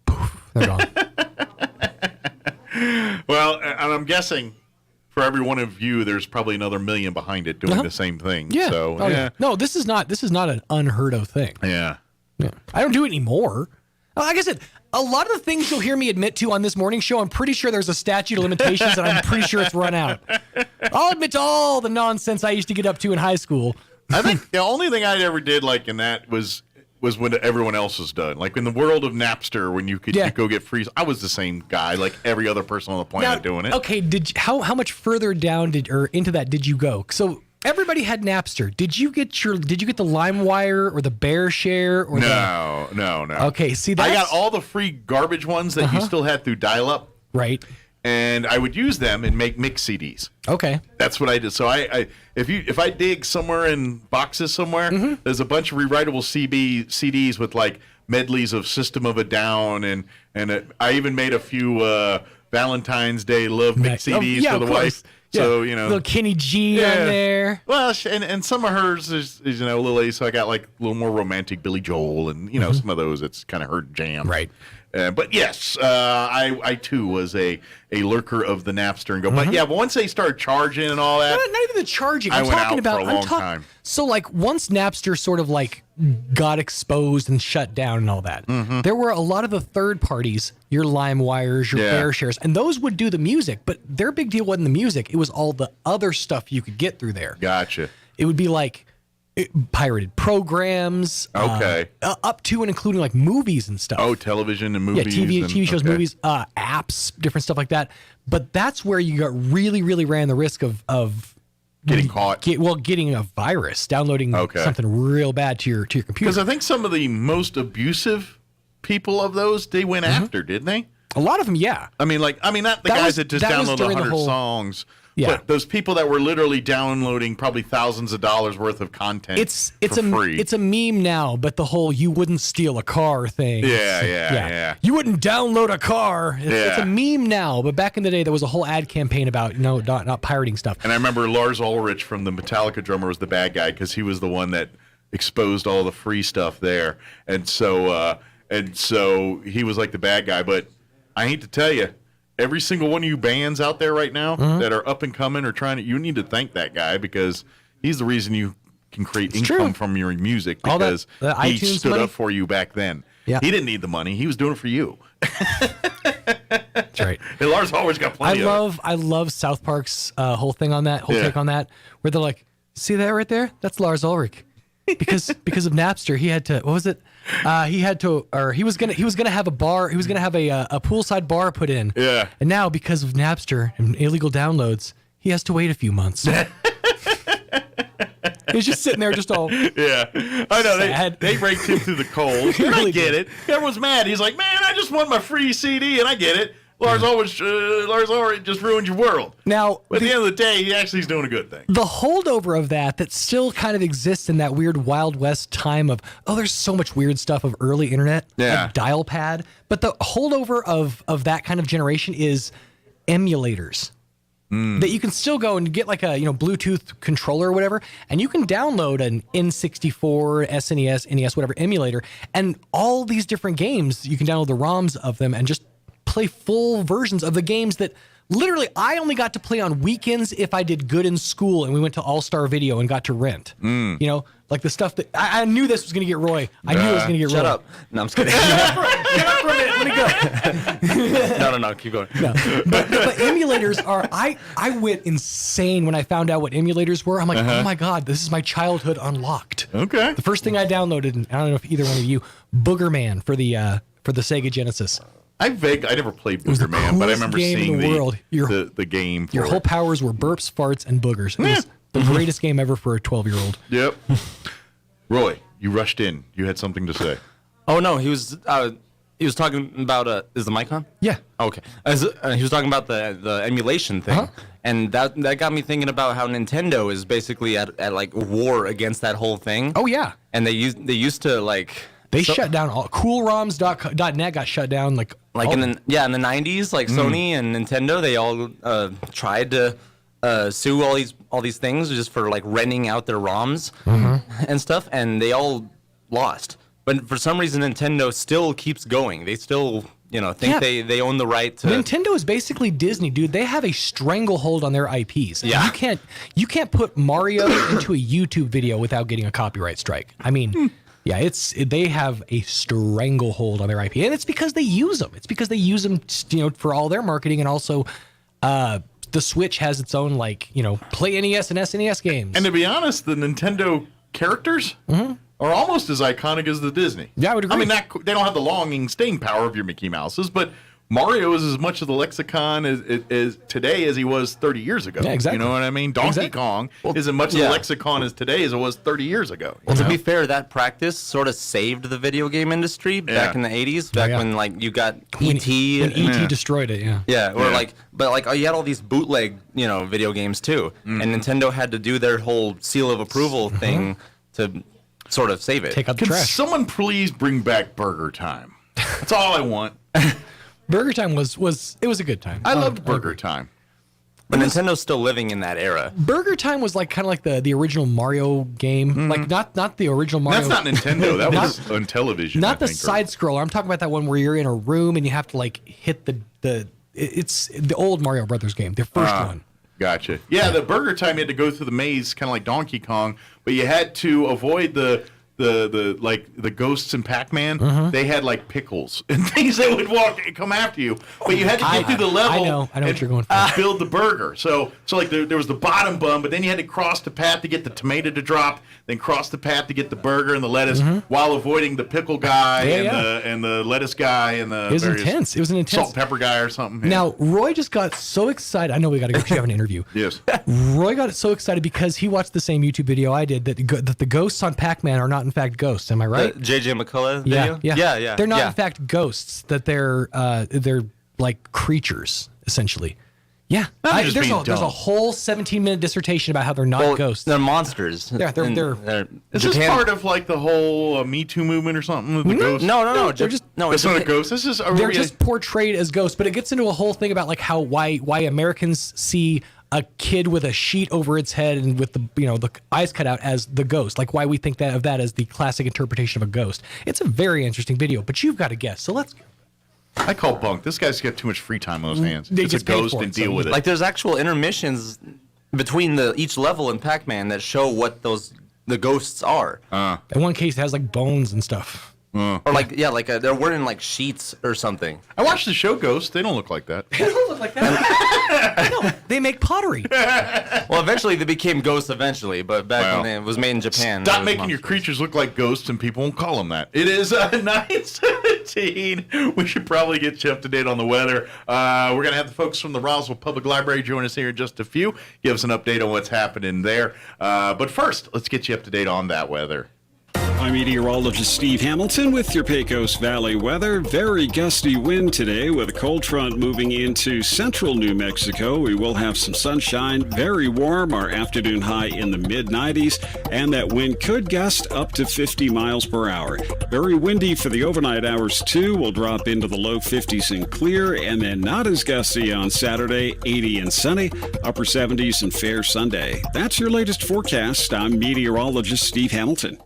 poof, they're gone. Well, and I'm guessing for every one of you, there's probably another million behind it doing the same thing. Yeah. So yeah. No, this is not an unheard of thing. Yeah. I don't do it anymore. Like I said, a lot of the things you'll hear me admit to on this morning show, I'm pretty sure there's a statute of limitations and I'm pretty sure it's run out. I'll admit to all the nonsense I used to get up to in high school. I think the only thing I ever did like in that was when everyone else was done. Like in the world of Napster, when you could go get free. I was the same guy, like every other person on the planet doing it. Okay, how much further down into that did you go? So everybody had Napster. Did you get the LimeWire or the BearShare or No. Okay, see I got all the free garbage ones that you still had through dial-up. Right. And I would use them and make mix CDs. Okay. That's what I did. So if I dig somewhere in boxes somewhere, there's a bunch of rewritable CDs with like medleys of System of a Down and I even made a few Valentine's Day love mix CDs for the wife. Yeah. So, little Kenny G on there. Well, and some of hers is a little A, so I got like a little more romantic Billy Joel and, some of those, it's kind of her jam. Right. But yes, I too was a lurker of the Napster and go. But yeah, once they started charging and all that, not even the charging. I went out for a long time. So like once Napster sort of like got exposed and shut down and all that, there were a lot of the third parties, your LimeWires, your BearShares, and those would do the music. But their big deal wasn't the music; it was all the other stuff you could get through there. Gotcha. It would be like pirated programs, up to and including like movies and stuff. Oh, television and movies. Yeah, TV shows, movies, apps, different stuff like that. But that's where you got really ran the risk of getting caught. Getting a virus, downloading something real bad to your computer. Because I think some of the most abusive people of those they went after, didn't they? A lot of them, yeah. I mean, not the guys that just download 100 songs. Yeah. But those people that were literally downloading probably thousands of dollars worth of content for free. It's a meme now, but the whole you wouldn't steal a car thing. Yeah. You wouldn't download a car. It's a meme now, but back in the day, there was a whole ad campaign about not pirating stuff. And I remember Lars Ulrich from the Metallica drummer was the bad guy because he was the one that exposed all the free stuff there, and so he was like the bad guy. But I hate to tell you, every single one of you bands out there right now that are up and coming or trying to, you need to thank that guy because he's the reason you can create income from your music because he stood up for you back then. Yeah. He didn't need the money; he was doing it for you. That's right. And Lars always got plenty. I love South Park's whole thing on that, take on that, where they're like, "See that right there? That's Lars Ulrich." Because of Napster, he had to. What was it? He was gonna have a bar. He was gonna have a poolside bar put in. Yeah. And now because of Napster and illegal downloads, he has to wait a few months. He's just sitting there, just all. Yeah, I know. They raked him through the coals. And I get it. Everyone's mad. He's like, man, I just want my free CD, and I get it. Lars Ulrich just ruined your world. Now, but at the end of the day, he actually is doing a good thing. The holdover of that still kind of exists in that weird Wild West time of, there's so much weird stuff of early internet, like dial pad. But the holdover of that kind of generation is emulators. That you can still go and get like a Bluetooth controller or whatever, and you can download an N64, SNES, NES, whatever emulator, and all these different games, you can download the ROMs of them and just play full versions of the games that literally I only got to play on weekends if I did good in school and we went to All-Star Video and got to rent. Like the stuff that I knew this was going to get Roy. I knew it was going to get Roy. Shut up. No, I'm just kidding. Get up for a minute. Let me go. No. Keep going. No. But emulators are. I went insane when I found out what emulators were. I'm like, oh my God, this is my childhood unlocked. Okay. The first thing I downloaded, and I don't know if either one of you, Booger Man for the Sega Genesis. I never played Booger Man, but I remember seeing the game. Your whole powers were burps, farts, and boogers. It was the greatest game ever for a 12-year-old. Yep. Roy, you rushed in. You had something to say. Oh no, he was talking about is the mic on? Yeah. Okay. He was talking about the emulation thing, and that got me thinking about how Nintendo is basically at like war against that whole thing. Oh yeah. And they used to like. They shut down all CoolRoms.net got shut down in the 90s, like Sony and Nintendo, they all tried to sue all these things just for like renting out their ROMs and stuff, and they all lost. But for some reason, Nintendo still keeps going. They still think they own the right to. Nintendo is basically Disney, dude. They have a stranglehold on their IPs. Yeah. You can't put Mario into a YouTube video without getting a copyright strike. I mean. Yeah, they have a stranglehold on their IP, and it's because they use them. It's because they use them, for all their marketing, and also the Switch has its own play NES and SNES games. And to be honest, the Nintendo characters are almost as iconic as the Disney. Yeah, I would agree. I mean, they don't have the longing staying power of your Mickey Mouses, but Mario is as much of the lexicon as today as he was 30 years ago. Yeah, exactly. You know what I mean? Donkey Kong is as much of the lexicon as today as it was 30 years ago. Well, to be fair, that practice sort of saved the video game industry back in the 80s, when you got E.T. When E.T. destroyed it, yeah. Yeah, or you had all these bootleg, video games too, and Nintendo had to do their whole seal of approval thing to sort of save it. Take out the trash. Someone please bring back Burger Time? That's all I want. Burger Time was a good time. I loved Burger Time. But Nintendo's still living in that era. Burger Time was kind of like the original Mario game. Like not the original Mario. That's not Nintendo. That was on television. Not the side scroller. I'm talking about that one where you're in a room and you have to hit it's the old Mario Brothers game, the first one. Gotcha. Yeah, the Burger Time you had to go through the maze kind of like Donkey Kong, but you had to avoid the ghosts in Pac-Man. They had pickles and things that would come after you, but you had to get through the level. I know what you're going for. Build the burger. So there was the bottom bun, but then you had to cross the path to get the tomato to drop, then cross the path to get the burger and the lettuce, while avoiding the pickle guy and the lettuce guy and the. It was intense. It was an intense salt and pepper guy or something. Yeah. Now Roy just got so excited. I know we got to go. You have an interview. Yes. Roy got so excited because he watched the same YouTube video I did that the ghosts on Pac-Man are not in fact ghosts. Am I right? The J.J. McCullough video? Yeah. They're not in fact ghosts. That they're like creatures essentially. Yeah. There's a whole 17-minute dissertation about how they're not ghosts. They're monsters. Yeah, they're Is this part of the whole Me Too movement or something with the ghosts? No. It's not a ghost. They're just portrayed as ghosts, but it gets into a whole thing about why Americans see a kid with a sheet over its head and with the the eyes cut out as the ghost, like why we think of that as the classic interpretation of a ghost. It's a very interesting video, but you've got to guess. So let's go. I call bunk. This guy's got too much free time on his hands. It's a ghost and deal with it. Like there's actual intermissions between each level in Pac-Man that show what the ghosts are. In one case, it has like bones and stuff. Or they're wearing like sheets or something. I watched the show Ghost. They don't look like that. They don't look like that. No, they make pottery. Well, eventually they became ghosts eventually, but back when it was made in Japan. Stop making your creatures look like ghosts and people won't call them that. It is 9:17. We should probably get you up to date on the weather. We're going to have the folks from the Roswell Public Library join us here in just a few. Give us an update on what's happening there. But first, let's get you up to date on that weather. I'm meteorologist Steve Hamilton with your Pecos Valley weather. Very gusty wind today with a cold front moving into central New Mexico. We will have some sunshine, very warm, our afternoon high in the mid-90s, and that wind could gust up to 50 miles per hour. Very windy for the overnight hours too. We'll drop into the low 50s and clear, and then not as gusty on Saturday, 80 and sunny, upper 70s and fair Sunday. That's your latest forecast. I'm meteorologist Steve Hamilton.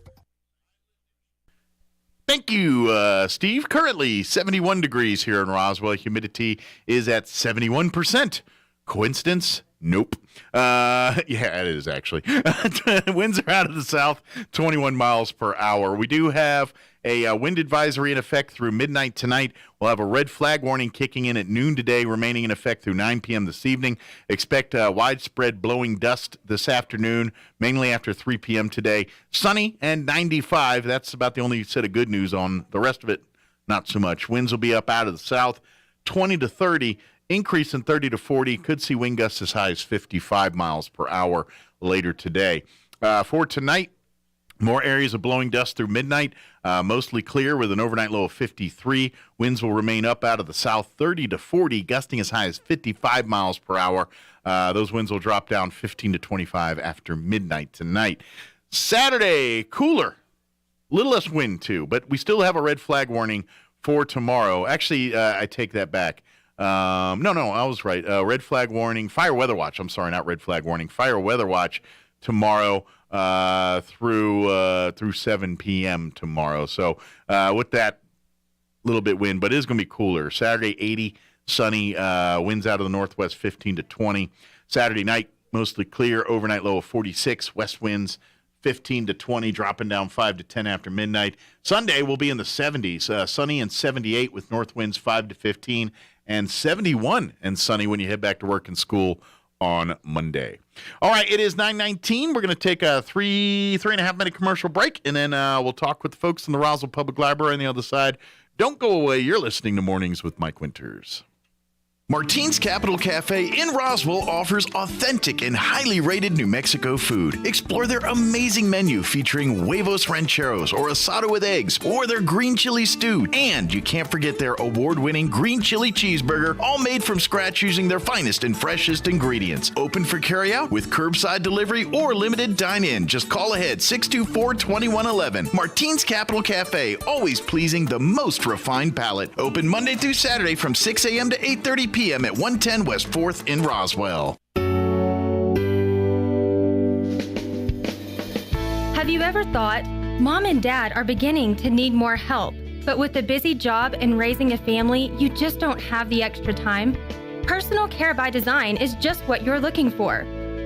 Thank you, Steve. Currently 71 degrees here in Roswell. Humidity is at 71%. Coincidence? Nope. Yeah, it is actually. Winds are out of the south, 21 miles per hour. We do have a wind advisory in effect through midnight tonight. We'll have a red flag warning kicking in at noon today, remaining in effect through 9 p.m. this evening. Expect widespread blowing dust this afternoon, mainly after 3 p.m. today. Sunny and 95. That's about the only set of good news on the rest of it. Not so much. Winds will be up out of the south, 20 to 30. Increase in 30 to 40. Could see wind gusts as high as 55 miles per hour later today. For tonight, more areas of blowing dust through midnight, mostly clear with an overnight low of 53. Winds will remain up out of the south, 30 to 40, gusting as high as 55 miles per hour. Those winds will drop down 15 to 25 after midnight tonight. Saturday, cooler, little less wind too, but we still have a red flag warning for tomorrow. Actually, I take that back. No, I was right. Red flag warning, fire weather watch. I'm sorry, not red flag warning. Fire weather watch tomorrow through 7 p.m. tomorrow. So with that little bit wind, but it is going to be cooler. Saturday, 80, sunny, winds out of the northwest, 15 to 20. Saturday night, mostly clear, overnight low of 46, west winds 15 to 20, dropping down 5 to 10 after midnight. Sunday will be in the 70s, sunny and 78 with north winds 5 to 15, and 71 and sunny when you head back to work and school on Monday. All right, it is 9:19. We're going to take a 3.5 minute commercial break, and then we'll talk with the folks in the Roswell Public Library on the other side. Don't go away. You're listening to Mornings with Mike Winters. Martine's Capital Cafe in Roswell offers authentic and highly rated New Mexico food. Explore their amazing menu featuring huevos rancheros or asado with eggs or their green chili stew. And you can't forget their award-winning green chili cheeseburger, all made from scratch using their finest and freshest ingredients. Open for carryout with curbside delivery or limited dine-in. Just call ahead 624-2111. Martine's Capital Cafe, always pleasing the most refined palate. Open Monday through Saturday from 6 a.m. to 8:30 p.m. at 110 West 4th in Roswell. Have you ever thought, Mom and Dad are beginning to need more help, but with a busy job and raising a family, you just don't have the extra time? Personal Care by Design is just what you're looking for.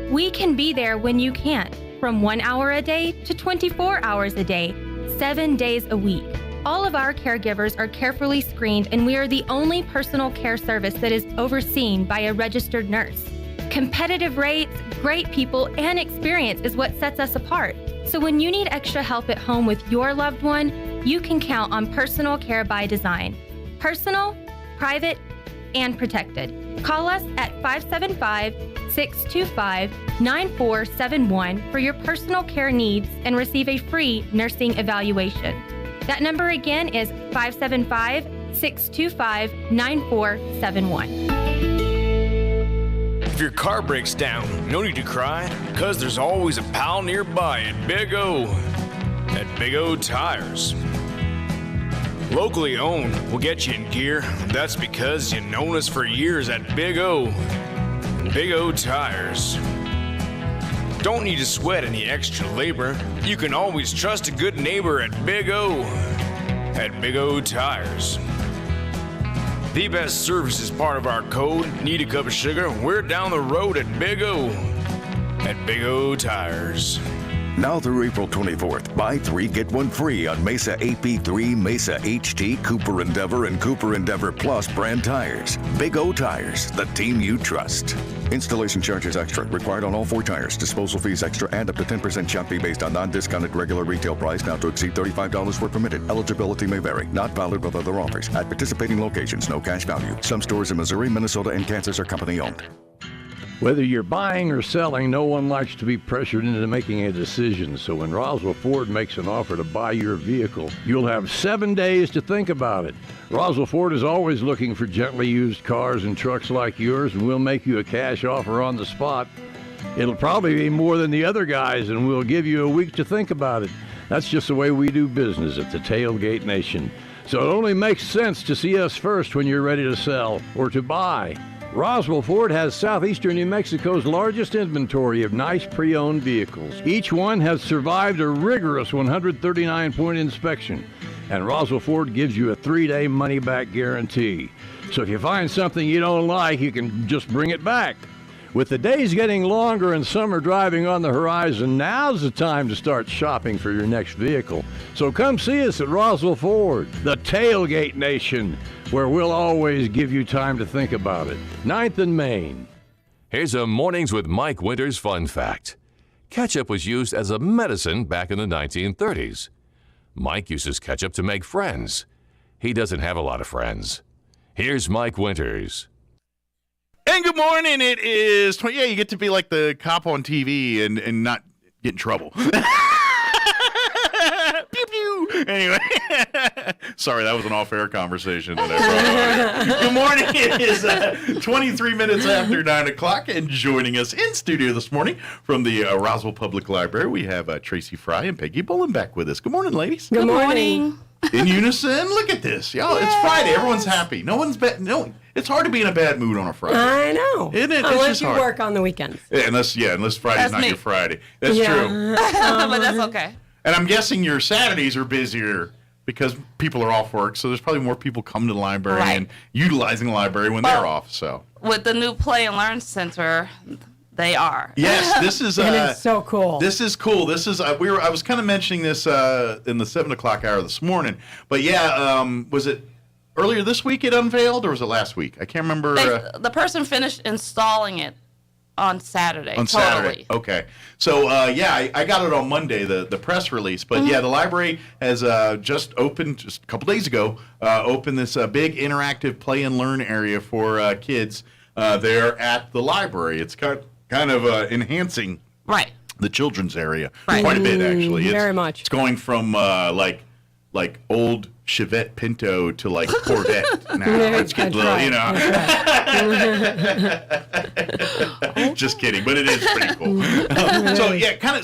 We can be there when you can't, from 1 hour a day to 24 hours a day, 7 days a week. All of our caregivers are carefully screened, and we are the only personal care service that is overseen by a registered nurse. Competitive rates, great people, and experience is what sets us apart. So when you need extra help at home with your loved one, you can count on Personal Care by Design. Personal, private, and protected. Call us at 575-625-9471 for your personal care needs and receive a free nursing evaluation. That number again is 575-625-9471. If your car breaks down, no need to cry, because there's always a pal nearby at Big O. At Big O Tires. Locally owned will get you in gear. That's because you've known us for years at Big O. on Big O Tires. Don't need to sweat any extra labor. You can always trust a good neighbor at Big O. At Big O Tires. The best service is part of our code. Need a cup of sugar? We're down the road at Big O. At Big O Tires. Now through April 24th, buy 3, get 1 free on Mesa AP3, Mesa HT, Cooper Endeavor, and Cooper Endeavor Plus brand tires. Big O Tires, the team you trust. Installation charges extra. Required on all 4 tires. Disposal fees extra and up to 10% shop fee based on non-discounted regular retail price. Not to exceed $35 were permitted. Eligibility may vary. Not valid with other offers. At participating locations, no cash value. Some stores in Missouri, Minnesota, and Kansas are company owned. Whether you're buying or selling, no one likes to be pressured into making a decision. So when Roswell Ford makes an offer to buy your vehicle, you'll have 7 days to think about it. Roswell Ford is always looking for gently used cars and trucks like yours, and we'll make you a cash offer on the spot. It'll probably be more than the other guys, and we'll give you a week to think about it. That's just the way we do business at the Tailgate Nation. So it only makes sense to see us first when you're ready to sell or to buy. Roswell Ford has southeastern New Mexico's largest inventory of nice pre-owned vehicles. Each one has survived a rigorous 139-point inspection, and Roswell Ford gives you a 3-day money-back guarantee. So if you find something you don't like, you can just bring it back. With the days getting longer and summer driving on the horizon, now's the time to start shopping for your next vehicle. So come see us at Roswell Ford, the Tailgate Nation, where we'll always give you time to think about it. 9th and Main. Here's a Mornings with Mike Winters fun fact. Ketchup was used as a medicine back in the 1930s. Mike uses ketchup to make friends. He doesn't have a lot of friends. Here's Mike Winters. And good morning. It is, you get to be like the cop on TV and not get in trouble. Pew, pew. Anyway, sorry, that was an off-air conversation that I brought on. Good morning. It is 23 minutes after 9 o'clock, and joining us in studio this morning from the Roswell Public Library, we have Tracy Fry and Peggy Bullen back with us. Good morning, ladies. Good morning. In unison, look at this. Y'all, it's Friday. Everyone's happy. It's hard to be in a bad mood on a Friday. I know. Isn't it? Unless you work on the weekends. Yeah, unless Friday's not your Friday. That's true. But that's okay. And I'm guessing your Saturdays are busier because people are off work, so there's probably more people coming to the library and utilizing the library when they're off. So with the new Play and Learn Center, they are. Yes, this is. It is so cool. This is cool. This is. I was kind of mentioning this in the 7 o'clock hour this morning, but was it earlier this week it unveiled, or was it last week? I can't remember. The person finished installing it on Saturday. Saturday. Okay. So, I got it on Monday, the press release. But, the library has just opened, just a couple days ago, opened this big interactive play and learn area for kids there at the library. It's kind of enhancing the children's area quite a bit, actually. Very much. It's going from, like old Chevette Pinto to like Corvette now. It's getting Just kidding, but it is pretty cool.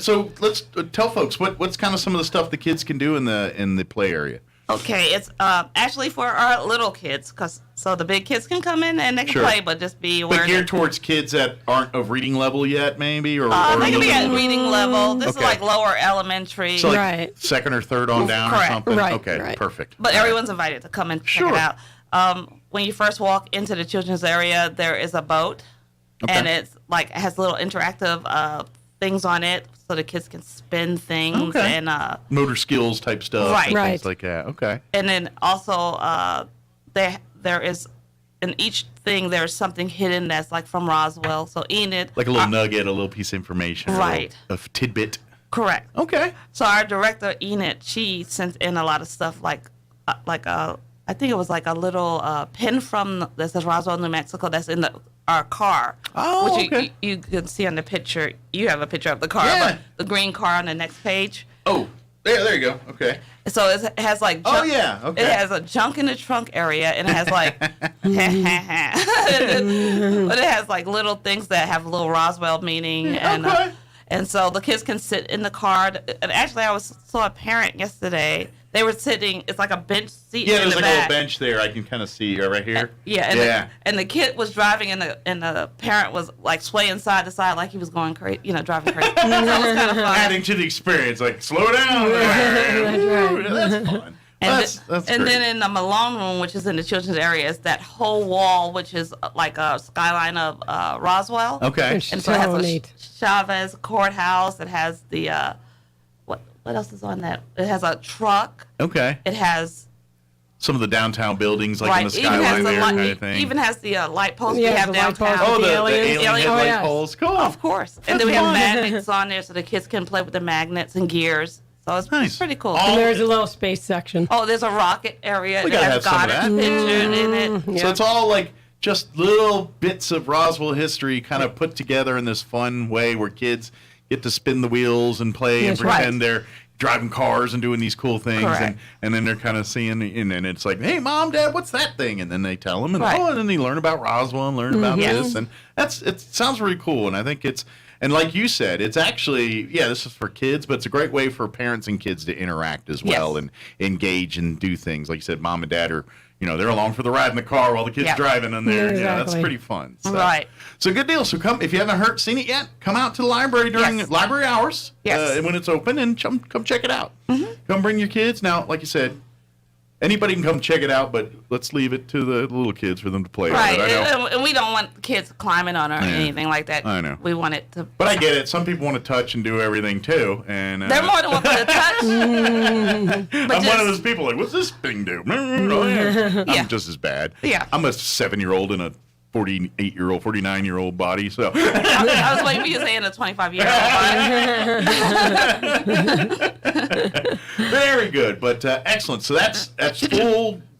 So let's tell folks what's kind of some of the stuff the kids can do in the play area. Okay, it's actually for our little kids, so the big kids can come in and they can play, but just be aware. But geared towards kids that aren't of reading level yet, maybe, or they can be at reading level. This is like lower elementary, so like second or third on down or something. Okay, perfect. But everyone's invited to come and check it out. When you first walk into the children's area, there is a boat, and it's like it has little interactive things on it, so the kids can spin things and motor skills type stuff, and things like that. Okay. And then also there is in each thing there's something hidden that's like from Roswell. So Enid, like a little nugget, a little piece of information, a tidbit. Correct. Okay. So our director Enid, she sent in a lot of stuff like I think it was like a little pin that says Roswell, New Mexico, that's in our car. Oh, which you can see on the picture. You have a picture of the car, but the green car on the next page. Oh, there you go. Okay. So it has like it has a junk in the trunk area, and it has like but it has like little things that have a little Roswell meaning, and so the kids can sit in the car. And actually, I saw a parent yesterday They were sitting. It's like a bench seat. Yeah, in there's the like a back. little bench there. I can kind of see right here. And the kid was driving, and the parent was like swaying side to side like he was going crazy, driving crazy. So it was kind of fun. Adding to the experience, like slow down. That's fun. That's and great. then in the Malone room, which is in the children's area, is that whole wall, which is like a skyline of Roswell. Okay. And so it has a Chavez courthouse. It has the what else is on that? It has a truck. Okay. It has some of the downtown buildings, like in the skyline there, kind of thing. Even has the light posts Yeah, we have the light downtown. posts, the aliens. alien headlight poles. Cool. Of course. And then we have magnets on there so the kids can play with the magnets and gears. So it's pretty cool. And there's a little space section. Oh, there's a rocket area. We that gotta has have some of Goddard that. pictured in it. So it's all like just little bits of Roswell history kind of put together in this fun way where kids get to spin the wheels and play and pretend they're driving cars and doing these cool things. And then they're kind of seeing, and then it's like, hey, Mom, Dad, what's that thing? And then they tell them, and and then they learn about Roswell and learn about this. And it sounds really cool. And I think and like you said, it's actually, this is for kids, but it's a great way for parents and kids to interact as well and engage and do things. Like you said, Mom and Dad are, they're along for the ride in the car while the kid's driving in there. Exactly. That's pretty fun. So. Right. So good deal. So come, if you haven't seen it yet, come out to the library during library hours when it's open and come check it out. Come bring your kids. Now, like you said, anybody can come check it out, but let's leave it to the little kids for them to play Right. on it. I know. And we don't want kids climbing on it or anything like that. I know. We want it to. But I get it. Some people want to touch and do everything too, and They're more than welcome to touch. I'm one of those people like, what's this thing do? I'm just as bad. Yeah. I'm a 7-year-old in a 48-year-old, 49-year-old body. So I was waiting for you to say in a 25-year-old. Very good, but excellent. So that's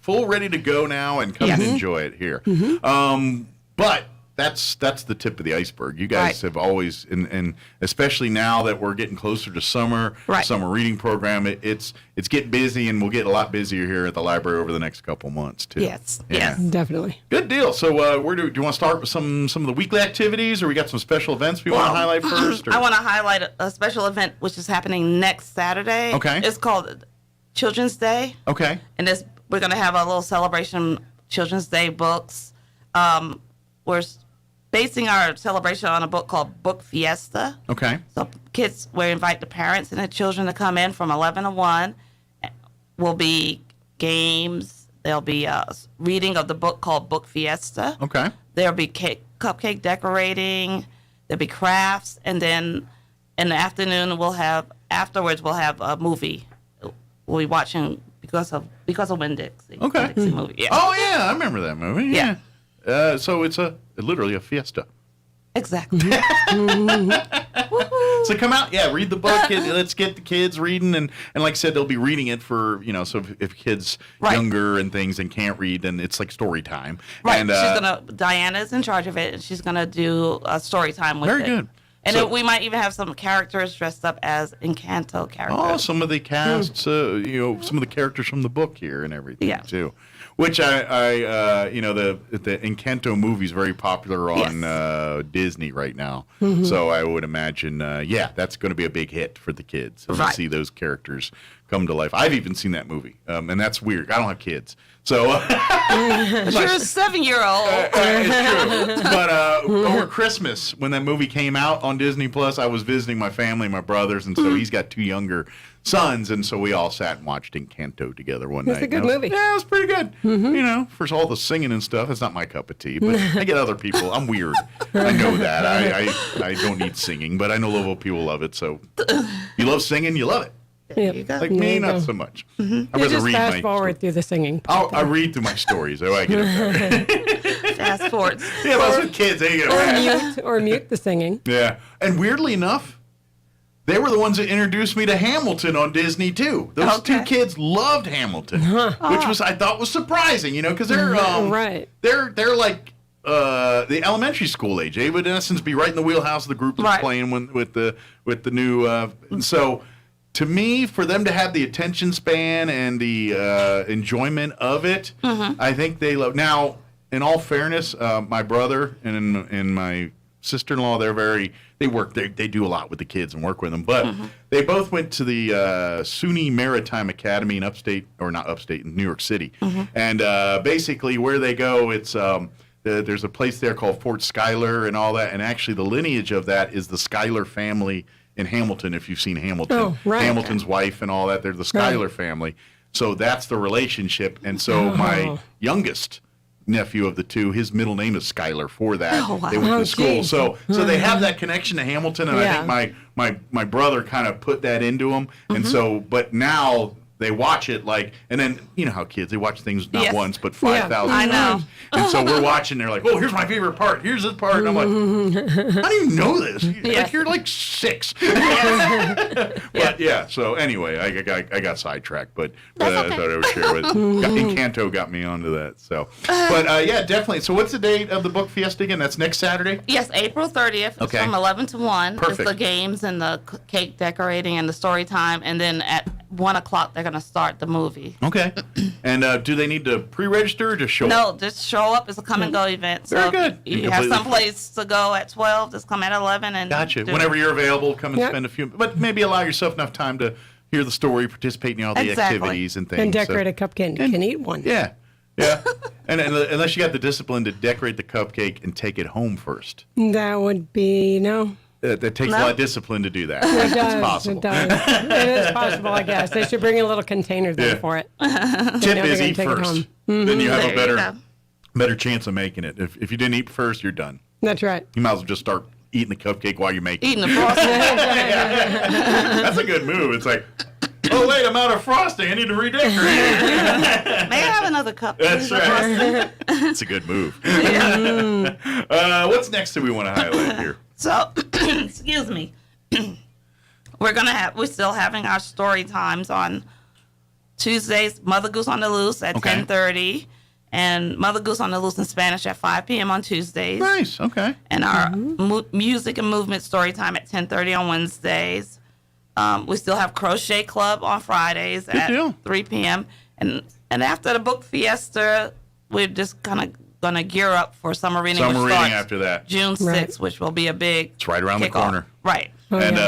full ready to go now, and come and enjoy it here. But that's the tip of the iceberg. You guys have always, and especially now that we're getting closer to summer, summer reading program, it's getting busy, and we'll get a lot busier here at the library over the next couple months too. Yes, definitely. Good deal. So, where do you want to start with some of the weekly activities, or we got some special events we want to highlight first? Or? I want to highlight a special event which is happening next Saturday. Okay. It's called Children's Day. Okay. And we're going to have a little celebration, Children's Day books. We're basing our celebration on a book called Book Fiesta. Okay. So we invite the parents and the children to come in from 11 to 1. Will be games. There'll be a reading of the book called Book Fiesta. Okay. There'll be cupcake decorating. There'll be crafts. And then in the afternoon, afterwards we'll have a movie. We'll be watching because of Winn-Dixie. Okay. Winn-Dixie movie. Yeah. Oh, yeah. I remember that movie. Yeah. So it's literally a fiesta. Exactly. So come out, read the book. Let's get the kids reading, and like I said, they'll be reading it for so if kids younger and things and can't read, then it's like story time. Right. And Diana's in charge of it, and she's gonna do a story time with it. Very good. And we might even have some characters dressed up as Encanto characters. Oh, some of the casts, some of the characters from the book here and everything too. Which the Encanto movie is very popular on Disney right now. Mm-hmm. So I would imagine, that's going to be a big hit for the kids to see those characters come to life. I've even seen that movie, and that's weird. I don't have kids, so but you're a 7-year-old. It's true. But over Christmas, when that movie came out on Disney Plus, I was visiting my family, my brothers, and so he's got 2 younger sons, and so we all sat and watched Encanto together one night. It's a good movie. Yeah, it was pretty good. For all the singing and stuff, it's not my cup of tea, but I get other people. I'm weird. I know that. I don't need singing, but I know local people love it. So you love singing, you love it. Like me, not so much. You just fast forward through the singing. I read through my stories. Oh, I get it. Fast forward. Yeah, those with kids, they get it. Or mute the singing. Yeah, and weirdly enough, they were the ones that introduced me to Hamilton on Disney too. Those 2 kids loved Hamilton, which I thought was surprising, because they're they're like the elementary school age. They would in essence be right in the wheelhouse of the group that's playing with the new. So to me, for them to have the attention span and the enjoyment of it, I think they love. Now, in all fairness, my brother and my sister-in-law, they do a lot with the kids and work with them. But they both went to the SUNY Maritime Academy in in New York City. And basically where they go, it's there's a place there called Fort Schuyler and all that. And actually the lineage of that is the Schuyler family in Hamilton, if you've seen Hamilton. Oh, right. Hamilton's wife and all that, they're the Schuyler family. So that's the relationship. And so my youngest nephew of the two, his middle name is Schuyler for that. Oh, wow. They went to school. Geez. So they have that connection to Hamilton, and I think my brother kind of put that into him. And so, but now they watch it and then you know how kids, they watch things not once but 5,000 times. And so we're watching, they're like, oh, here's my favorite part, here's this part, and I'm like, how do you know this? You're like 6. But so anyway, I got sidetracked, but I thought I would share it. Encanto got me onto that. So but definitely. So what's the date of the book fiesta again? That's next Saturday? Yes, April 30th. Okay. It's from 11 to 1. Perfect. It's the games and the cake decorating and the story time, and then at 1 o'clock they're going to start the movie. Okay. And do they need to pre-register or just show up? No, just show up. It's a come and go event. So Very good. If you have some place to go at 12, just come at 11 and Gotcha. Whenever you're available, come and spend a few, but maybe allow yourself enough time to hear the story, participate in all the activities and things. And decorate a cupcake and eat one. Yeah. And unless you got the discipline to decorate the cupcake and take it home first. That would be, That takes a lot of discipline to do that. It does. It's possible. It does. It is possible, I guess. They should bring a little container there for it. Tip is eat first. Then you have There a better chance of making it. If you didn't eat first, you're done. That's right. You might as well just start eating the cupcake while you're making it. Eating the frosting. That's a good move. It's like, oh, wait, I'm out of frosting. I need to redecorate. May I have another cup? That's right. It's a good move. What's next that we want to highlight here? So, excuse me. We're still having our story times on Tuesdays. Mother Goose on the Loose at 10:30, and Mother Goose on the Loose in Spanish at 5 p.m. on Tuesdays. Nice. Okay. And our music and movement story time at 10:30 on Wednesdays. We still have Crochet Club on Fridays at 3 p.m. And after the book fiesta, we're just kind of going to gear up for summer reading. Summer reading after that. June 6th, which will be a big It's right around kickoff. the corner. Right.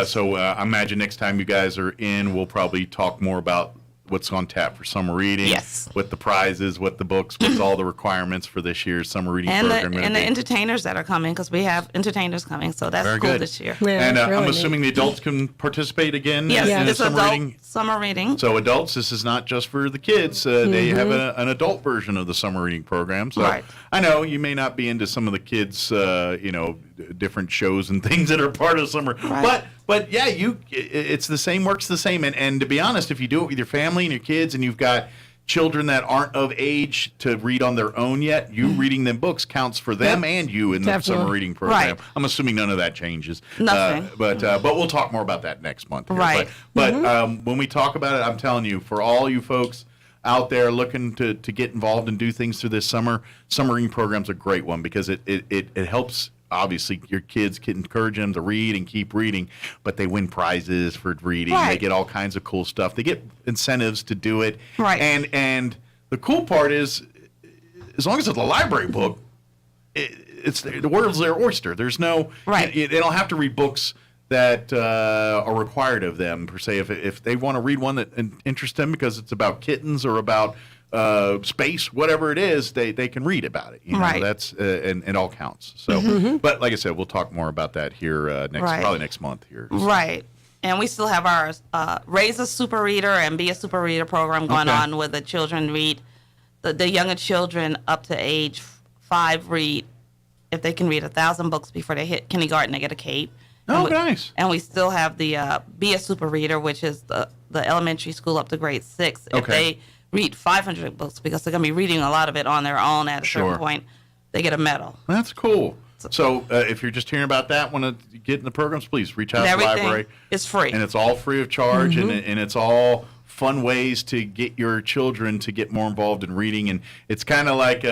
So I imagine next time you guys are in, we'll probably talk more about what's on tap for summer reading. Yes. What the prizes, what the books, what's all the requirements for this year's summer reading program. And the entertainers that are coming, because we have entertainers coming, so that's Very cool good. this year. And I'm assuming the adults can participate again Yes, in the it's summer adult reading? summer reading. So adults, this is not just for the kids. They have an adult version of the summer reading program. So Right. I know you may not be into some of the kids, different shows and things that are part of summer. Right. But yeah, it's the same, works the same. And to be honest, if you do it with your family and your kids and you've got children that aren't of age to read on their own yet, you reading them books counts for them and you in the summer reading program. Right. I'm assuming none of that changes. Nothing. But we'll talk more about that next month. here. Right. But when we talk about it, I'm telling you, for all you folks out there looking to get involved and do things through this summer reading program's a great one because it helps. Obviously, your kids can encourage them to read and keep reading, but they win prizes for reading. Right. They get all kinds of cool stuff. They get incentives to do it. Right. And the cool part is, as long as it's a library book, it's the world's their oyster. There's no they don't have to read books that are required of them per se. If they want to read one that interests them because it's about kittens or about space, whatever it is, they can read about it. Right. That's and it all counts. So, but like I said, we'll talk more about that here probably next month here. Right. And we still have our Raise a Super Reader and Be a Super Reader program going on where the children read, the younger children up to age 5 read, if they can read 1,000 books before they hit kindergarten, they get a cape. Nice. And we still have the Be a Super Reader, which is the elementary school up to grade 6. If they read 500 books, because they're going to be reading a lot of it on their own at a certain point, they get a medal. That's cool. So if you're just hearing about that, want to get in the programs, please reach out to the library. It's free. And it's all free of charge, and it's all fun ways to get your children to get more involved in reading. And it's kind of like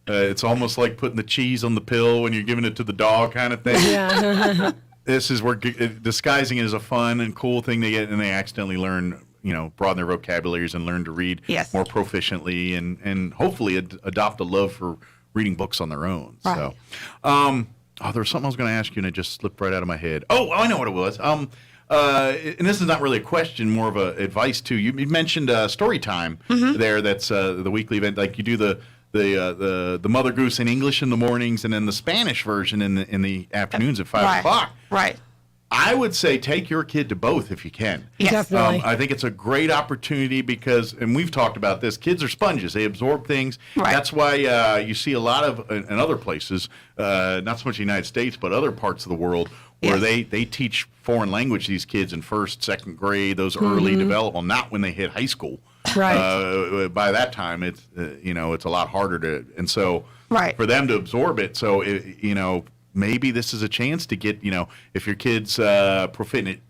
it's almost like putting the cheese on the pill when you're giving it to the dog kind of thing. Yeah. This is where disguising it as a fun and cool thing they get, and they accidentally learn, broaden their vocabularies and learn to read more proficiently and hopefully adopt a love for reading books on their own. Right. So, there was something I was going to ask you, and it just slipped right out of my head. Oh, I know what it was. And this is not really a question, more of a advice too. You mentioned story time there. That's the weekly event. Like you do the Mother Goose in English in the mornings, and then the Spanish version in the afternoons at 5 o'clock. Right. I would say take your kid to both if you can. Yes. Definitely. I think it's a great opportunity because, and we've talked about this, kids are sponges. They absorb things. Right. That's why you see a lot of, in other places, not so much the United States, but other parts of the world, where they teach foreign language these kids in first, second grade, those early development, not when they hit high school. Right. By that time, it's it's a lot harder to, and so for them to absorb it. So maybe this is a chance to get, if your kid's proficient,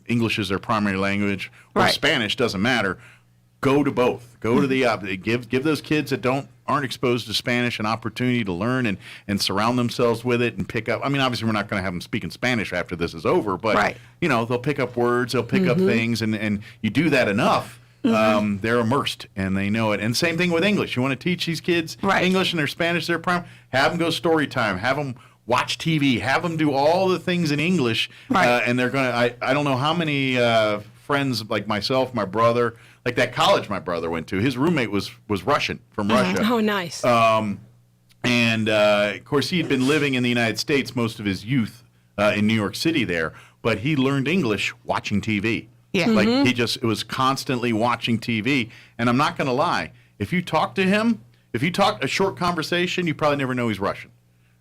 English is their primary language or Spanish, doesn't matter. Go to both. Go to the give those kids that aren't exposed to Spanish an opportunity to learn and surround themselves with it and pick up. I mean, obviously we're not going to have them speaking Spanish after this is over, but they'll pick up words, they'll pick up things, and you do that enough. They're immersed and they know it. And same thing with English. You want to teach these kids English and their Spanish, their prime. Have them go story time. Have them watch TV. Have them do all the things in English. And they're going to, I don't know how many friends like myself, my brother, like that college my brother went to, his roommate was Russian, from Russia. Oh, nice. And of course, he had been living in the United States most of his youth in New York City there, but he learned English watching TV. Yeah. Like it was constantly watching TV. And I'm not going to lie, if you talk to him, if you talk a short conversation, you probably never know he's Russian.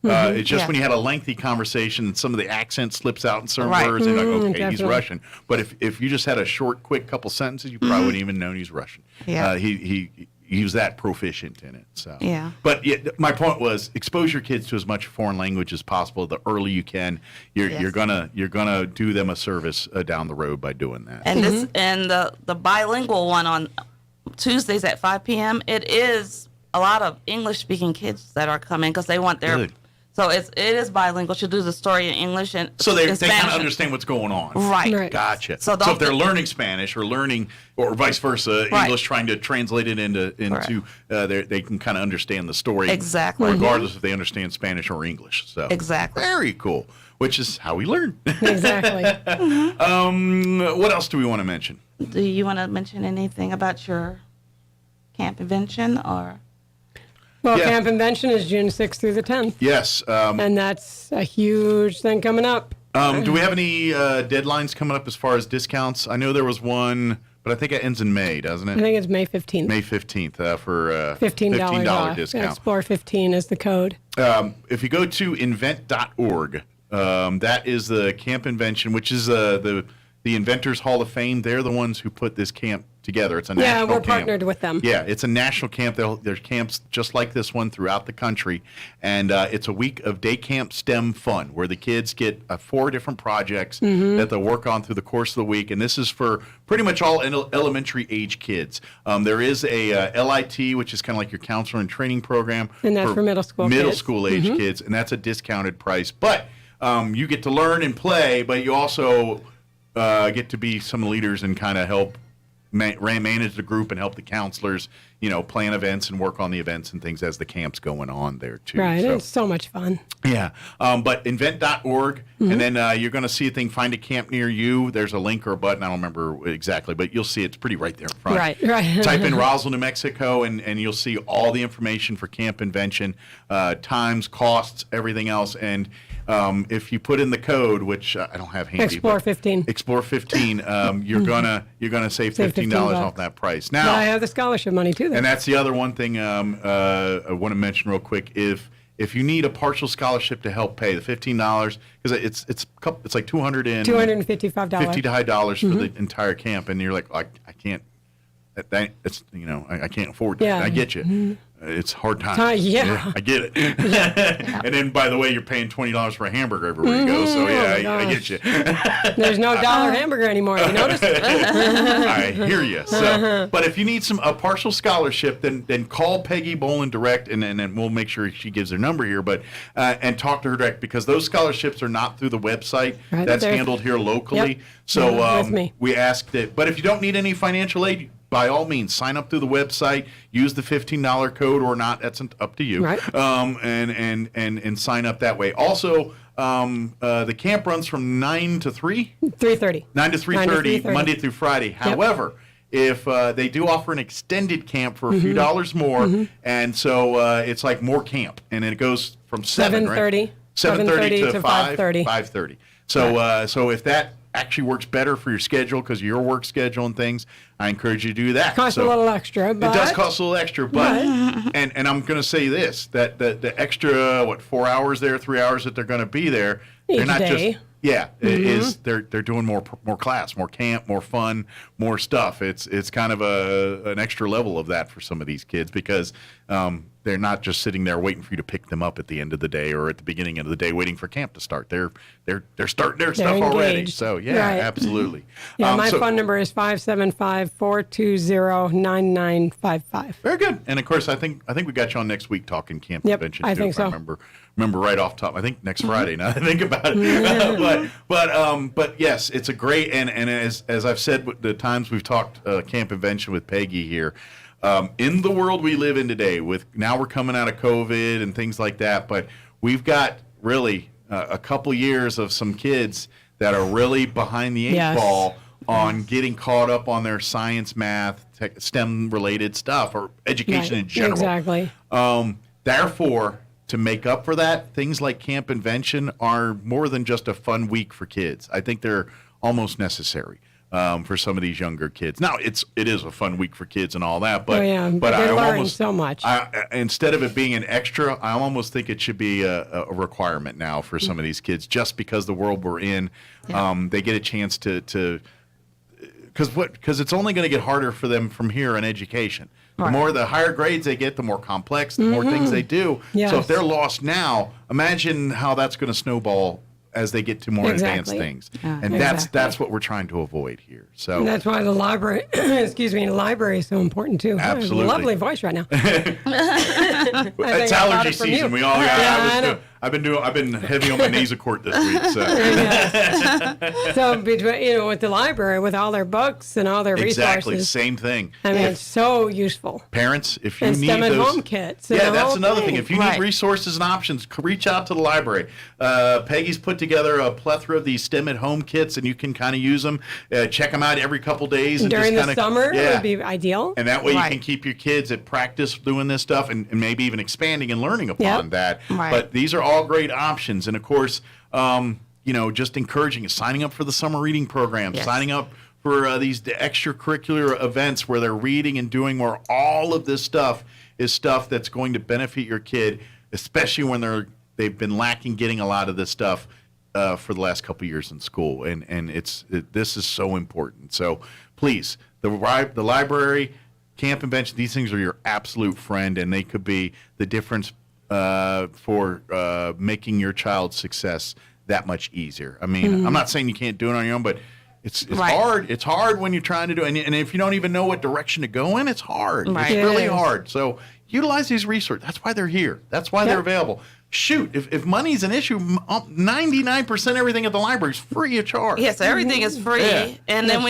It's just when you had a lengthy conversation and some of the accent slips out in certain words, and you're like, okay, he's Russian. But if you just had a short, quick couple sentences, you probably wouldn't even know he's Russian. Yeah. He was that proficient in it. So. Yeah. But my point was, expose your kids to as much foreign language as possible. The early you can, you're gonna do them a service down the road by doing that. And this and the bilingual one on Tuesdays at 5 p.m. It is a lot of English speaking kids that are coming because they want their. Good. So it is bilingual. She'll do the story in English and so they Spanish. kind of understand what's going on. Right. Gotcha. So if they're learning Spanish or learning, or vice versa, English trying to translate it into they can kind of understand the story. Exactly. Regardless if they understand Spanish or English. So exactly. Very cool. Which is how we learn. Exactly. What else do we want to mention? Do you want to mention anything about your camp convention or? Well, Camp Convention is June 6th through the 10th. Yes. And that's a huge thing coming up. Do we have any deadlines coming up as far as discounts? I know there was one, but I think it ends in May, doesn't it? I think it's May 15th. May 15th for $15 off. discount. Explore 15 is the code. If you go to invent.org, that is the camp convention, which is the Inventors Hall of Fame. They're the ones who put this camp together. It's a national camp. Yeah, we're partnered with them. Yeah, it's a national camp. There's camps just like this one throughout the country, and it's a week of day camp STEM fun where the kids get 4 different projects that they'll work on through the course of the week, and this is for pretty much all elementary age kids. There is a LIT, which is kind of like your counselor and training program. And that's for middle school age kids, and that's a discounted price. But you get to learn and play, but you also get to be some leaders and kind of help manage the group and help the counselors, plan events and work on the events and things as the camp's going on there too. Right, it's so much fun. Yeah, but invent.org, and then you're going to see a thing, find a camp near you. There's a link or a button, I don't remember exactly, but you'll see it's pretty right there in front. Right. Type in Roswell, New Mexico, and you'll see all the information for Camp Convention, times, costs, everything else, and if you put in the code, which I don't have handy, Explore 15. Explore 15, you're gonna save $15 off that price. Now, I have the scholarship money too. And that's the other one thing I want to mention real quick. If you need a partial scholarship to help pay the $15, because it's like $255 $50 for the entire camp, and you're like, I can't. I can't afford that. Yeah. I get you. It's hard times. Yeah. I get it. And then, by the way, you're paying $20 for a hamburger everywhere you go. So, I get you. There's no dollar hamburger anymore. You notice? I hear you. So, but if you need a partial scholarship, then call Peggy Bolin direct, and then we'll make sure she gives her number here. But and talk to her direct, because those scholarships are not through the website. That's handled here locally. Yep. So with me. we ask that. But if you don't need any financial aid, by all means, sign up through the website, use the $15 code or not. That's up to you. Right. And sign up that way. Also, the camp runs from 9 to 3? 3:30. 9 to 3:30, Monday through Friday. Yep. However, if they do offer an extended camp for a few dollars more, and so it's like more camp, and it goes from 7:30 right? 7:30 to 5:30. 5:30. So if that actually works better for your schedule because of your work schedule and things, I encourage you to do that. It costs a little extra, but it does cost a little extra, but and I'm going to say this, that the extra 4 hours there, 3 hours that they're going to be there, they're not day. just is they're doing more class, more camp, more fun, more stuff. It's kind of an extra level of that for some of these kids because they're not just sitting there waiting for you to pick them up at the end of the day or at the beginning of the day waiting for camp to start. They're starting their stuff engaged. already. So Right. absolutely. Yeah, my phone number is 575-420-9955. Very good. And of course, I think we got you on next week talking camp Yep, convention. I too, think if so. I remember right off top. I think next Friday. Now that I think about it. but yes, it's a great and as I've said the times we've talked camp convention with Peggy here. In the world we live in today, now we're coming out of COVID and things like that, but we've got really a couple years of some kids that are really behind the eight ball on getting caught up on their science, math, STEM-related stuff or education in general. Exactly. Therefore, to make up for that, things like Camp Invention are more than just a fun week for kids. I think they're almost necessary. For some of these younger kids. Now, it is a fun week for kids and all that, but they're learning so much. Instead of it being an extra, I almost think it should be a requirement now for some of these kids, just because the world we're in. They get a chance to because it's only going to get harder for them from here in education. The higher grades they get, the more complex, the more things they do. Yes. So if they're lost now, imagine how that's going to snowball as they get to more advanced things. And that's what we're trying to avoid here. So And that's why the library, library is so important too. Absolutely. Lovely voice right now. It's allergy season. We all got. I've been heavy on my Nasacort this week. So, so between with the library, with all their books and all their exactly resources, same thing. I mean, it's so useful. Parents, if you and need STEM at those, home kits. That's another thing. If you need resources and options, reach out to the library. Peggy's put together a plethora of these STEM at home kits, and you can kind of use them. Check them out every couple days. And during just the summer, it would be ideal. And that way you can keep your kids at practice doing this stuff, and maybe even expanding and learning upon that. Right. But these are all great options. And of course, just encouraging, signing up for the summer reading program, signing up for these extracurricular events where they're reading and doing more. All of this stuff is stuff that's going to benefit your kid, especially when they've been lacking getting a lot of this stuff for the last couple of years in school. And this is so important. So please, the library, Camp Invention, these things are your absolute friend, and they could be the difference for making your child's success that much easier. I mean, I'm not saying you can't do it on your own, but it's hard. It's hard when you're trying to do it. And if you don't even know what direction to go in, it's hard. Right. It's really hard. So utilize these resources. That's why they're here. That's why they're available. Shoot, if money's an issue, 99% everything at the library is free of charge. Yes, everything is free. Yeah. And then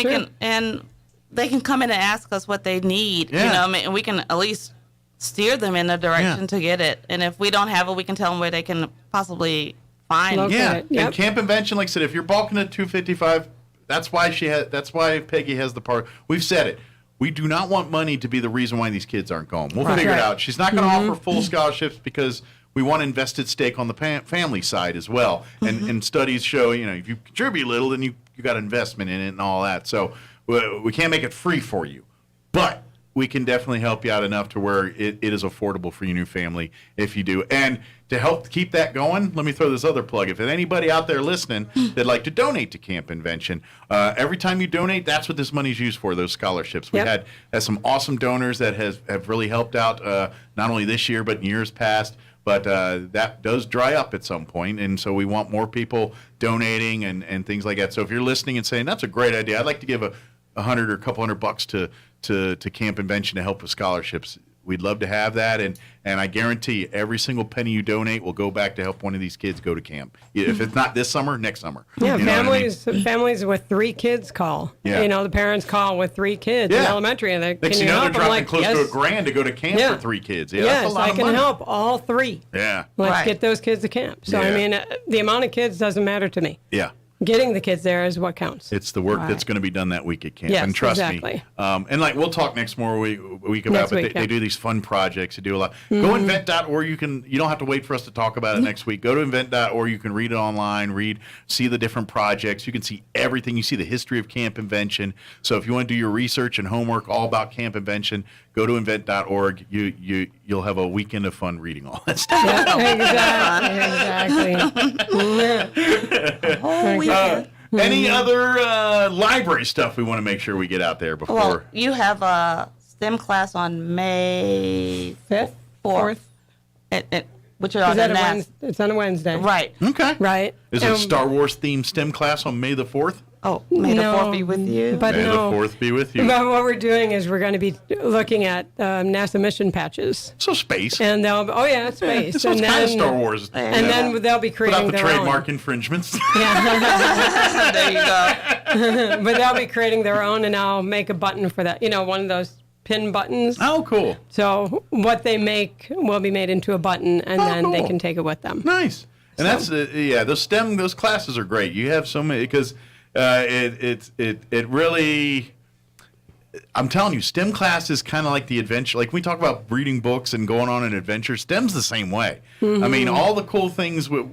they can come in and ask us what they need. Yeah. And we can at least steer them in the direction to get it. And if we don't have it, we can tell them where they can possibly find it. Yeah, and Camp Invention, like I said, if you're balking at $255, that's why Peggy has the part. We've said it. We do not want money to be the reason why these kids aren't going. We'll figure it out. She's not going to offer full scholarships because we want invested stake on the family side as well. And studies show, if you contribute a little, then you got investment in it and all that. So we can't make it free for you, but we can definitely help you out enough to where it is affordable for your new family if you do. And to help keep that going, let me throw this other plug. If there's anybody out there listening that'd like to donate to Camp Invention, every time you donate, that's what this money's used for, those scholarships. We had some awesome donors that have really helped out not only this year but in years past. But that does dry up at some point, and so we want more people donating and things like that. So if you're listening and saying, that's a great idea, I'd like to give $100 or a couple $100 to Camp Invention to help with scholarships, We'd love to have that, and I guarantee you, every single penny you donate will go back to help one of these kids go to camp. If it's not this summer, next summer. Yeah, You know what I mean? families with 3 kids call. Yeah. You know, the parents call with 3 kids in elementary, and they Next can you know, help? they're I'm dropping like, close yes. to $1,000 to go to camp for 3 kids. Yeah, that's Yes, a lot I of can money. help all 3. Yeah. Let's get those kids to camp. So, I Yeah. mean, the amount of kids doesn't matter to me. Yeah. Getting the kids there is what counts. It's the work Right. that's going to be done that week at camp. Yes, and trust exactly. me. And like we'll talk next week about, Next but week, they yeah. do these fun projects. They do a lot. Go Mhm. invent.org. You don't have to wait for us to talk about it next week. Go to invent.org. You can read it online, see the different projects. You can see everything. You see the history of camp invention. So if you want to do your research and homework all about camp invention, go to invent.org. You'll have a weekend of fun reading all that stuff. Exactly. Whole weekend. Any other library stuff we want to make sure we get out there before? Well, you have a STEM class on May 5th? 4th. Which are Is on that the a Wednesday? It's on a Wednesday. Right. Okay. Right. Is it a Star Wars themed STEM class on May the 4th? Oh, May the 4th be with you. But May no. the 4th be with you. But what we're doing is we're going to be looking at NASA mission patches. So space. And they'll it's space. So it's and kind of then, Star Wars. And then they'll be creating Without the their trademark infringements. There you go. own. But they'll be creating their own, and I'll make a button for that. You know, one of those pin buttons. Oh, cool. So what they make will be made into a button, and then they cool. can take it with them. Nice. And that's those classes are great. You have so many because it really. I'm telling you, STEM class is kind of like the adventure. Like we talk about reading books and going on an adventure. STEM's the same way. I mean, all the cool things we're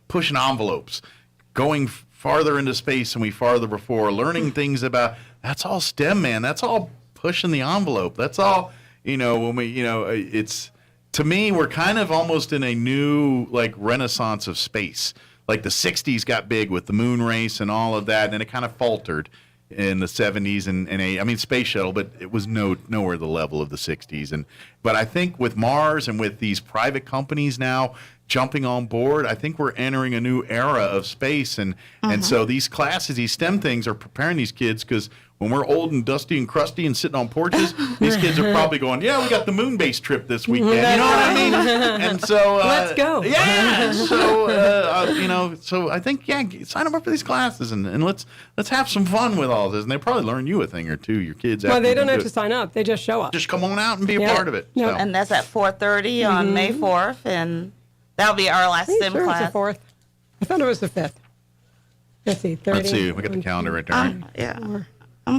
pushing envelopes, going farther into space than we farther before, learning things about. That's all STEM, man. That's all pushing the envelope. That's all. When we it's. To me, we're kind of almost in a new renaissance of space. Like the 60s got big with the moon race and all of that, and then it kind of faltered in the 70s and Space Shuttle, but it was nowhere the level of the 60s. But I think with Mars and with these private companies now jumping on board, I think we're entering a new era of space. And so these classes, these STEM things are preparing these kids because when we're old and dusty and crusty and sitting on porches, these kids are probably going, yeah, we got the moon base trip this weekend. You know what I mean? And so let's go. Yeah. So so I think sign them up for these classes and let's have some fun with all this. And they probably learn you a thing or two. Your kids. Well, after they you don't do have it. to sign up. They just show up. Just come on out and be a part of it. Yep. So. And that's at 4:30 on May 4th, and that'll be our last STEM Sure, class. it's the 4th. I thought it was the 5th. Let's see. 30. Let's see. We got the calendar right there. Right? Yeah.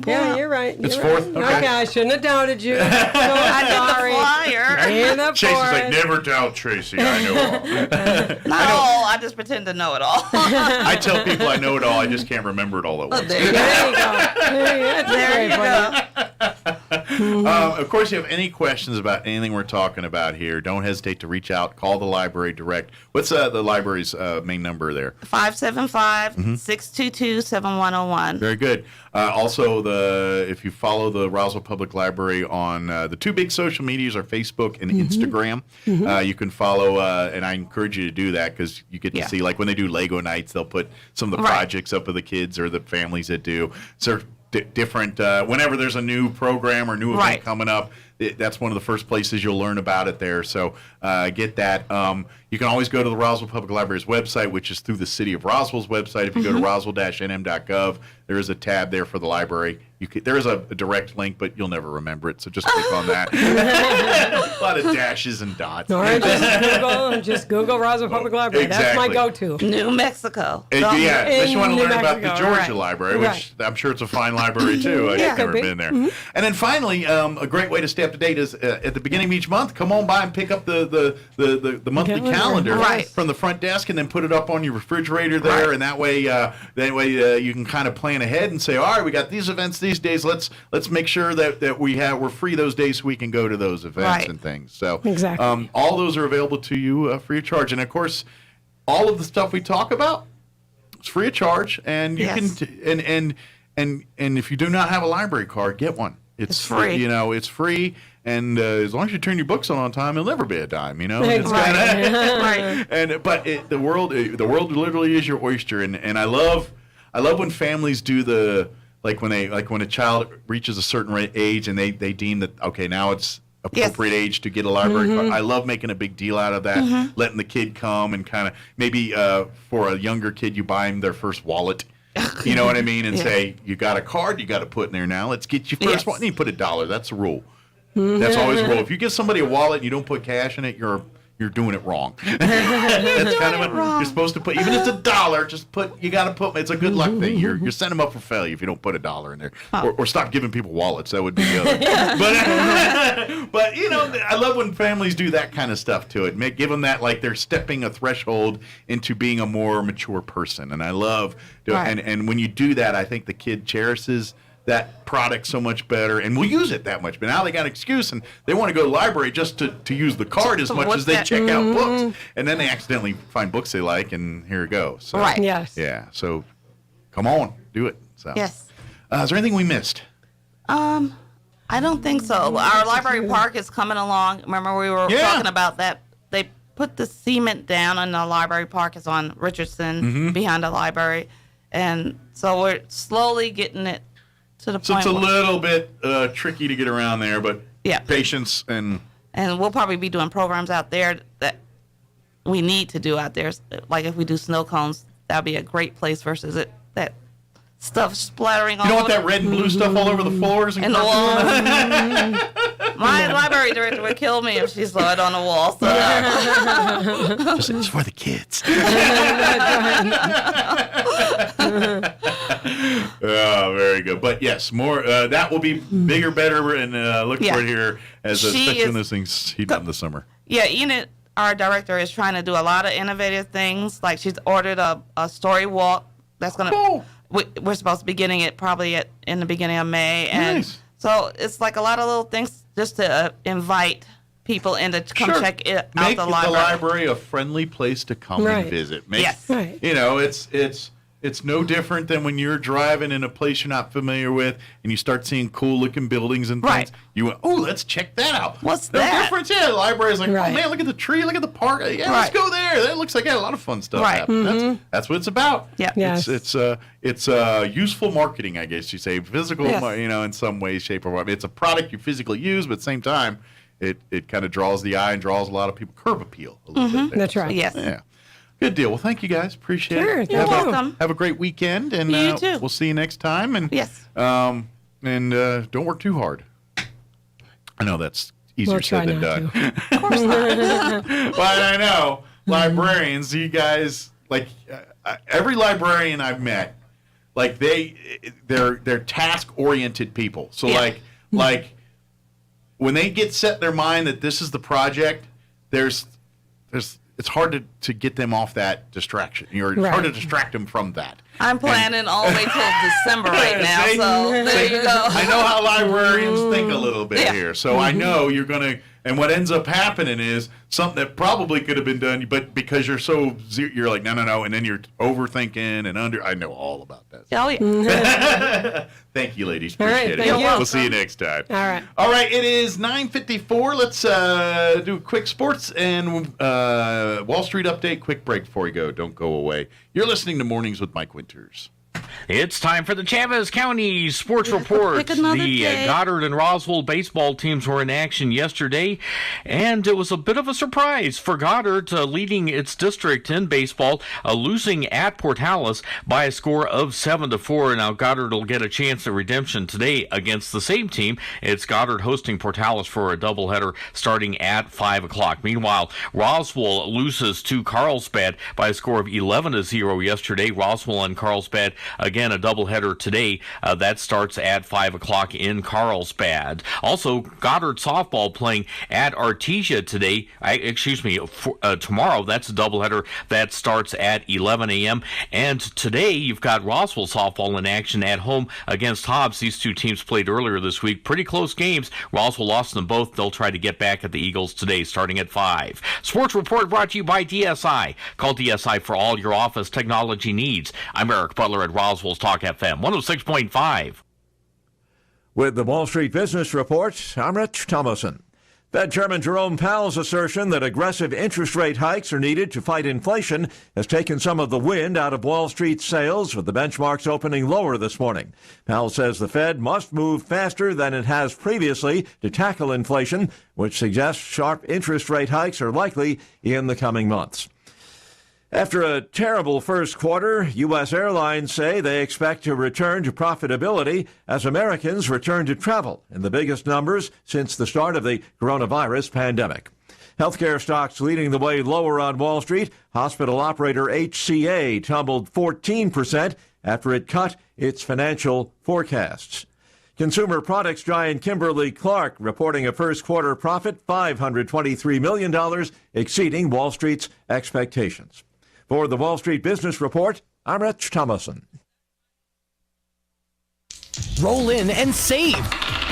Yeah, you're right. It's You're 4th? Right. Okay. Okay, I shouldn't have doubted you. So I sorry. did the flyer. In the Tracy's like, forest. never doubt Tracy. I know all. No, I just pretend to know it all. I tell people I know it all. I just can't remember it all at once. There you go. There you go. Of course, if you have any questions about anything we're talking about here, don't hesitate to reach out. Call the library direct. What's the library's main number there? 575-622-7101. Very good. Also, if you follow the Roswell Public Library on the two big social medias are Facebook and Instagram, you can follow, and I encourage you to do that because you get to see, like when they do Lego nights, they'll put some of the projects up of the kids or the families that do. So different, whenever there's a new program or new event coming up, that's one of the first places you'll learn about it there. So get that. You can always go to the Roswell Public Library's website, which is through the City of Roswell's website. If you go to roswell-nm.gov, there is a tab there for the library. There is a direct link, but you'll never remember it, so just click on that. A lot of dashes and dots. Or just Google Roswell Public Library. Exactly. That's my go-to. New Mexico. Unless you want to New learn about the Mexico, Georgia Library, which I'm sure it's a fine library too. I've never been there. And then finally, a great way to stay up to date is at the beginning of each month, come on by and pick up the monthly calendar from the front desk, and then put it up on your refrigerator there, and that way you can kind of plan ahead and say, all right, we got these events these days. Let's make sure that we're free those days so we can go to those events and things. So exactly. All those are available to you free of charge, and of course, all of the stuff we talk about is free of charge, and you can and if you do not have a library card, get one. It's free. It's free. And as long as you turn your books on time, it'll never be a dime. It's kinda, but the world literally is your oyster. And I love when families do when a child reaches a certain age and they deem that, okay, now it's appropriate age to get a library card. I love making a big deal out of that, letting the kid come and kind of maybe for a younger kid, you buy them their first wallet. You know what I mean? And say, you got a card you got to put in there now. Let's get you first one. And you put $1. That's the rule. That's always the rule. If you give somebody a wallet and you don't put cash in it, you're doing it wrong. That's kind of what you're supposed to put. Even if it's $1, just put. You got to put. It's a good luck thing. You're setting them up for failure if you don't put $1 in there, or stop giving people wallets. That would be the other. But you know, I love when families do that kind of stuff to it. Give them that like they're stepping a threshold into being a more mature person. And I love and when you do that, I think the kid cherishes that product so much better, and we'll use it that much. But now they got an excuse, and they want to go to the library just to use the card as much as they check out books. And then they accidentally find books they like, and here it goes. So, Yes. Yeah, so come on, do it. So. Yes. Is there anything we missed? I don't think so. Our library park is coming along. Remember we were talking about that. They put the cement down, and the library park is on Richardson behind the library. And so we're slowly getting it to the point. So it's a little bit tricky to get around there, but patience and we'll probably be doing programs out there that we need to do out there. Like if we do snow cones, that'll be a great place versus that stuff splattering all over. You don't want that red and blue stuff all over the floors and the walls. My library director would kill me if she saw it on the wall. So. It's for the kids. Oh, very good. But yes, more that will be bigger, better, and look for it here especially when those things heat up in the summer. Yeah, Enid, our director, is trying to do a lot of innovative things. Like she's ordered a story walk that's gonna. Cool. We're supposed to be getting it probably in the beginning of May, and so it's like a lot of little things just to invite people in to come check out the library. Make the library a friendly place to come and visit. You know, it's no different than when you're driving in a place you're not familiar with and you start seeing cool looking buildings and things. You went, oh, let's check that out. What's no that? difference? Yeah, the library's like, oh man, look at the tree, look at the park. Yeah, let's go there. That looks like a lot of fun stuff happening. That's what it's about. Yeah. It's useful marketing, I guess you say. Physical, you know, in some way, shape, or form. It's a product you physically use, but at the same time, it kind of draws the eye and draws a lot of people. Curb appeal a little bit there. That's right. Yes. Yeah. Good deal. Well, thank you guys. Appreciate it. You're welcome. Have a great weekend, and you too. We'll see you next time. And don't work too hard. I know that's easier said than done. Of course not. But I know librarians, you guys, like every librarian I've met, like they're task oriented people. So like when they get set in their mind that this is the project, there's it's hard to get them off that distraction. It's hard to distract them from that. I'm planning all the way till December right now, so there you go. I know how librarians think a little bit here, so I know you're going to, and what ends up happening is something that probably could have been done, but because you're you're like, no, and then you're overthinking and I know all about that. Oh, yeah. Thank you, ladies. All right, Appreciate it. thank you. We'll see you next time. All It right. is 9:54. Let's do a quick sports and Wall Street update. Quick break before we go. Don't go away. You're listening to Mornings with Mike Winters. It's time for the Chavez County Sports Report. The Goddard and Roswell baseball teams were in action yesterday, and it was a bit of a surprise for Goddard leading its district in baseball, losing at Portales by a score of 7-4. Now Goddard will get a chance at redemption today against the same team. It's Goddard hosting Portales for a doubleheader starting at 5 o'clock. Meanwhile, Roswell loses to Carlsbad by a score of 11-0 yesterday. Roswell and Carlsbad again, a doubleheader today. That starts at 5 o'clock in Carlsbad. Also, Goddard softball playing at Artesia today. Tomorrow. That's a doubleheader that starts at 11 a.m. And today, you've got Roswell softball in action at home against Hobbs. These two teams played earlier this week. Pretty close games. Roswell lost them both. They'll try to get back at the Eagles today, starting at 5. Sports Report brought to you by DSI. Call DSI for all your office technology needs. I'm Eric Butler at Roswell Talk FM 106.5. With the Wall Street Business Report, I'm Rich Thomason. Fed Chairman Jerome Powell's assertion that aggressive interest rate hikes are needed to fight inflation has taken some of the wind out of Wall Street's sails, with the benchmarks opening lower this morning. Powell says the Fed must move faster than it has previously to tackle inflation, which suggests sharp interest rate hikes are likely in the coming months. After a terrible first quarter, U.S. airlines say they expect to return to profitability as Americans return to travel in the biggest numbers since the start of the coronavirus pandemic. Healthcare stocks leading the way lower on Wall Street. Hospital operator HCA tumbled 14% after it cut its financial forecasts. Consumer products giant Kimberly-Clark reporting a first quarter profit $523 million, exceeding Wall Street's expectations. For the Wall Street Business Report, I'm Rich Thomason. Roll in and save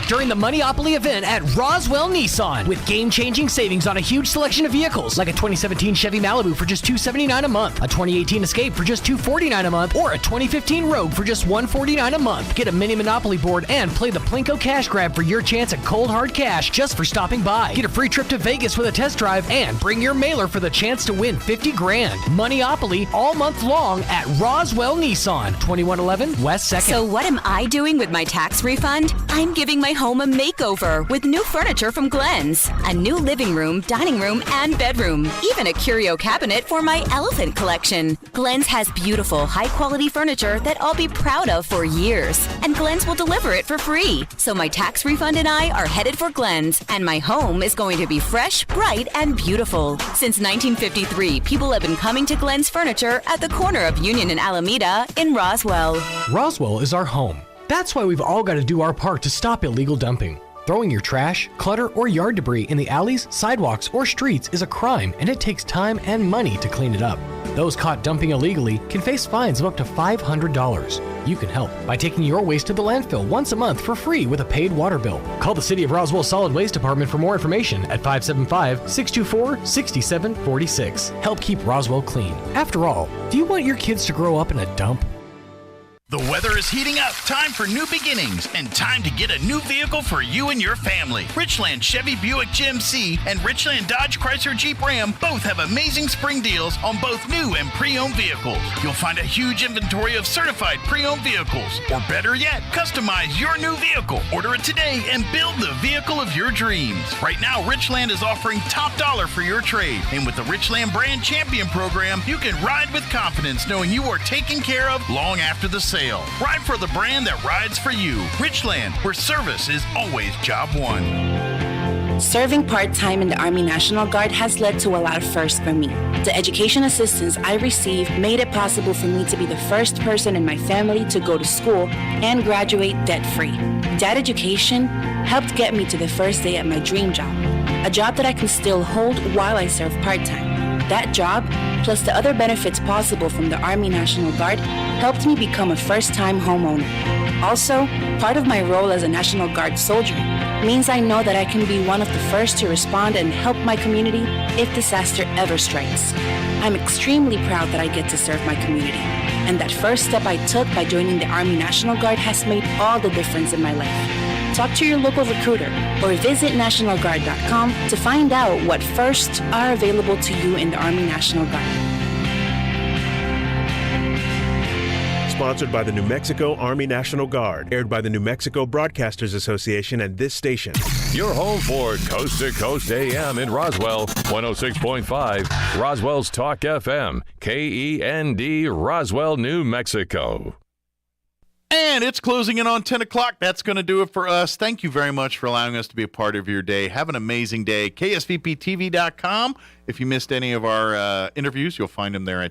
during the Moneyopoly event at Roswell Nissan with game-changing savings on a huge selection of vehicles like a 2017 Chevy Malibu for just $279 a month, a 2018 Escape for just $249 a month, or a 2015 Rogue for just $149 a month. Get a mini Monopoly board and play the Plinko Cash Grab for your chance at cold hard cash just for stopping by. Get a free trip to Vegas with a test drive and bring your mailer for the chance to win $50 grand. Moneyopoly all month long at Roswell Nissan, 2111 West 2nd. So what am I doing with my tax refund? I'm giving my home a makeover with new furniture from Glenn's. A new living room, dining room, and bedroom. Even a curio cabinet for my elephant collection. Glenn's has beautiful, high-quality furniture that I'll be proud of for years. And Glenn's will deliver it for free. So my tax refund and I are headed for Glenn's, and my home is going to be fresh, bright, and beautiful. Since 1953, people have been coming to Glenn's Furniture at the corner of Union and Alameda in Roswell. Roswell is our home. That's why we've all got to do our part to stop illegal dumping. Throwing your trash, clutter, or yard debris in the alleys, sidewalks, or streets is a crime, and it takes time and money to clean it up. Those caught dumping illegally can face fines of up to $500. You can help by taking your waste to the landfill once a month for free with a paid water bill. Call the City of Roswell Solid Waste Department for more information at 575-624-6746. Help keep Roswell clean. After all, do you want your kids to grow up in a dump? The weather is heating up. Time for new beginnings and time to get a new vehicle for you and your family. Richland Chevy Buick GMC and Richland Dodge Chrysler Jeep Ram both have amazing spring deals on both new and pre-owned vehicles. You'll find a huge inventory of certified pre-owned vehicles. Or better yet, customize your new vehicle. Order it today and build the vehicle of your dreams. Right now, Richland is offering top dollar for your trade. And with the Richland Brand Champion Program, you can ride with confidence knowing you are taken care of long after the sale. Ride for the brand that rides for you. Richland, where service is always job one. Serving part-time in the Army National Guard has led to a lot of firsts for me. The education assistance I received made it possible for me to be the first person in my family to go to school and graduate debt-free. That education helped get me to the first day at my dream job, a job that I can still hold while I serve part-time. That job, plus the other benefits possible from the Army National Guard, helped me become a first-time homeowner. Also, part of my role as a National Guard soldier means I know that I can be one of the first to respond and help my community if disaster ever strikes. I'm extremely proud that I get to serve my community, and that first step I took by joining the Army National Guard has made all the difference in my life. Talk to your local recruiter or visit NationalGuard.com to find out what firsts are available to you in the Army National Guard. Sponsored by the New Mexico Army National Guard. Aired by the New Mexico Broadcasters Association and this station. Your home for Coast to Coast AM in Roswell, 106.5, Roswell's Talk FM, KEND, Roswell, New Mexico. And it's closing in on 10 o'clock. That's going to do it for us. Thank you very much for allowing us to be a part of your day. Have an amazing day. KSVPTV.com. If you missed any of our interviews, you'll find them there at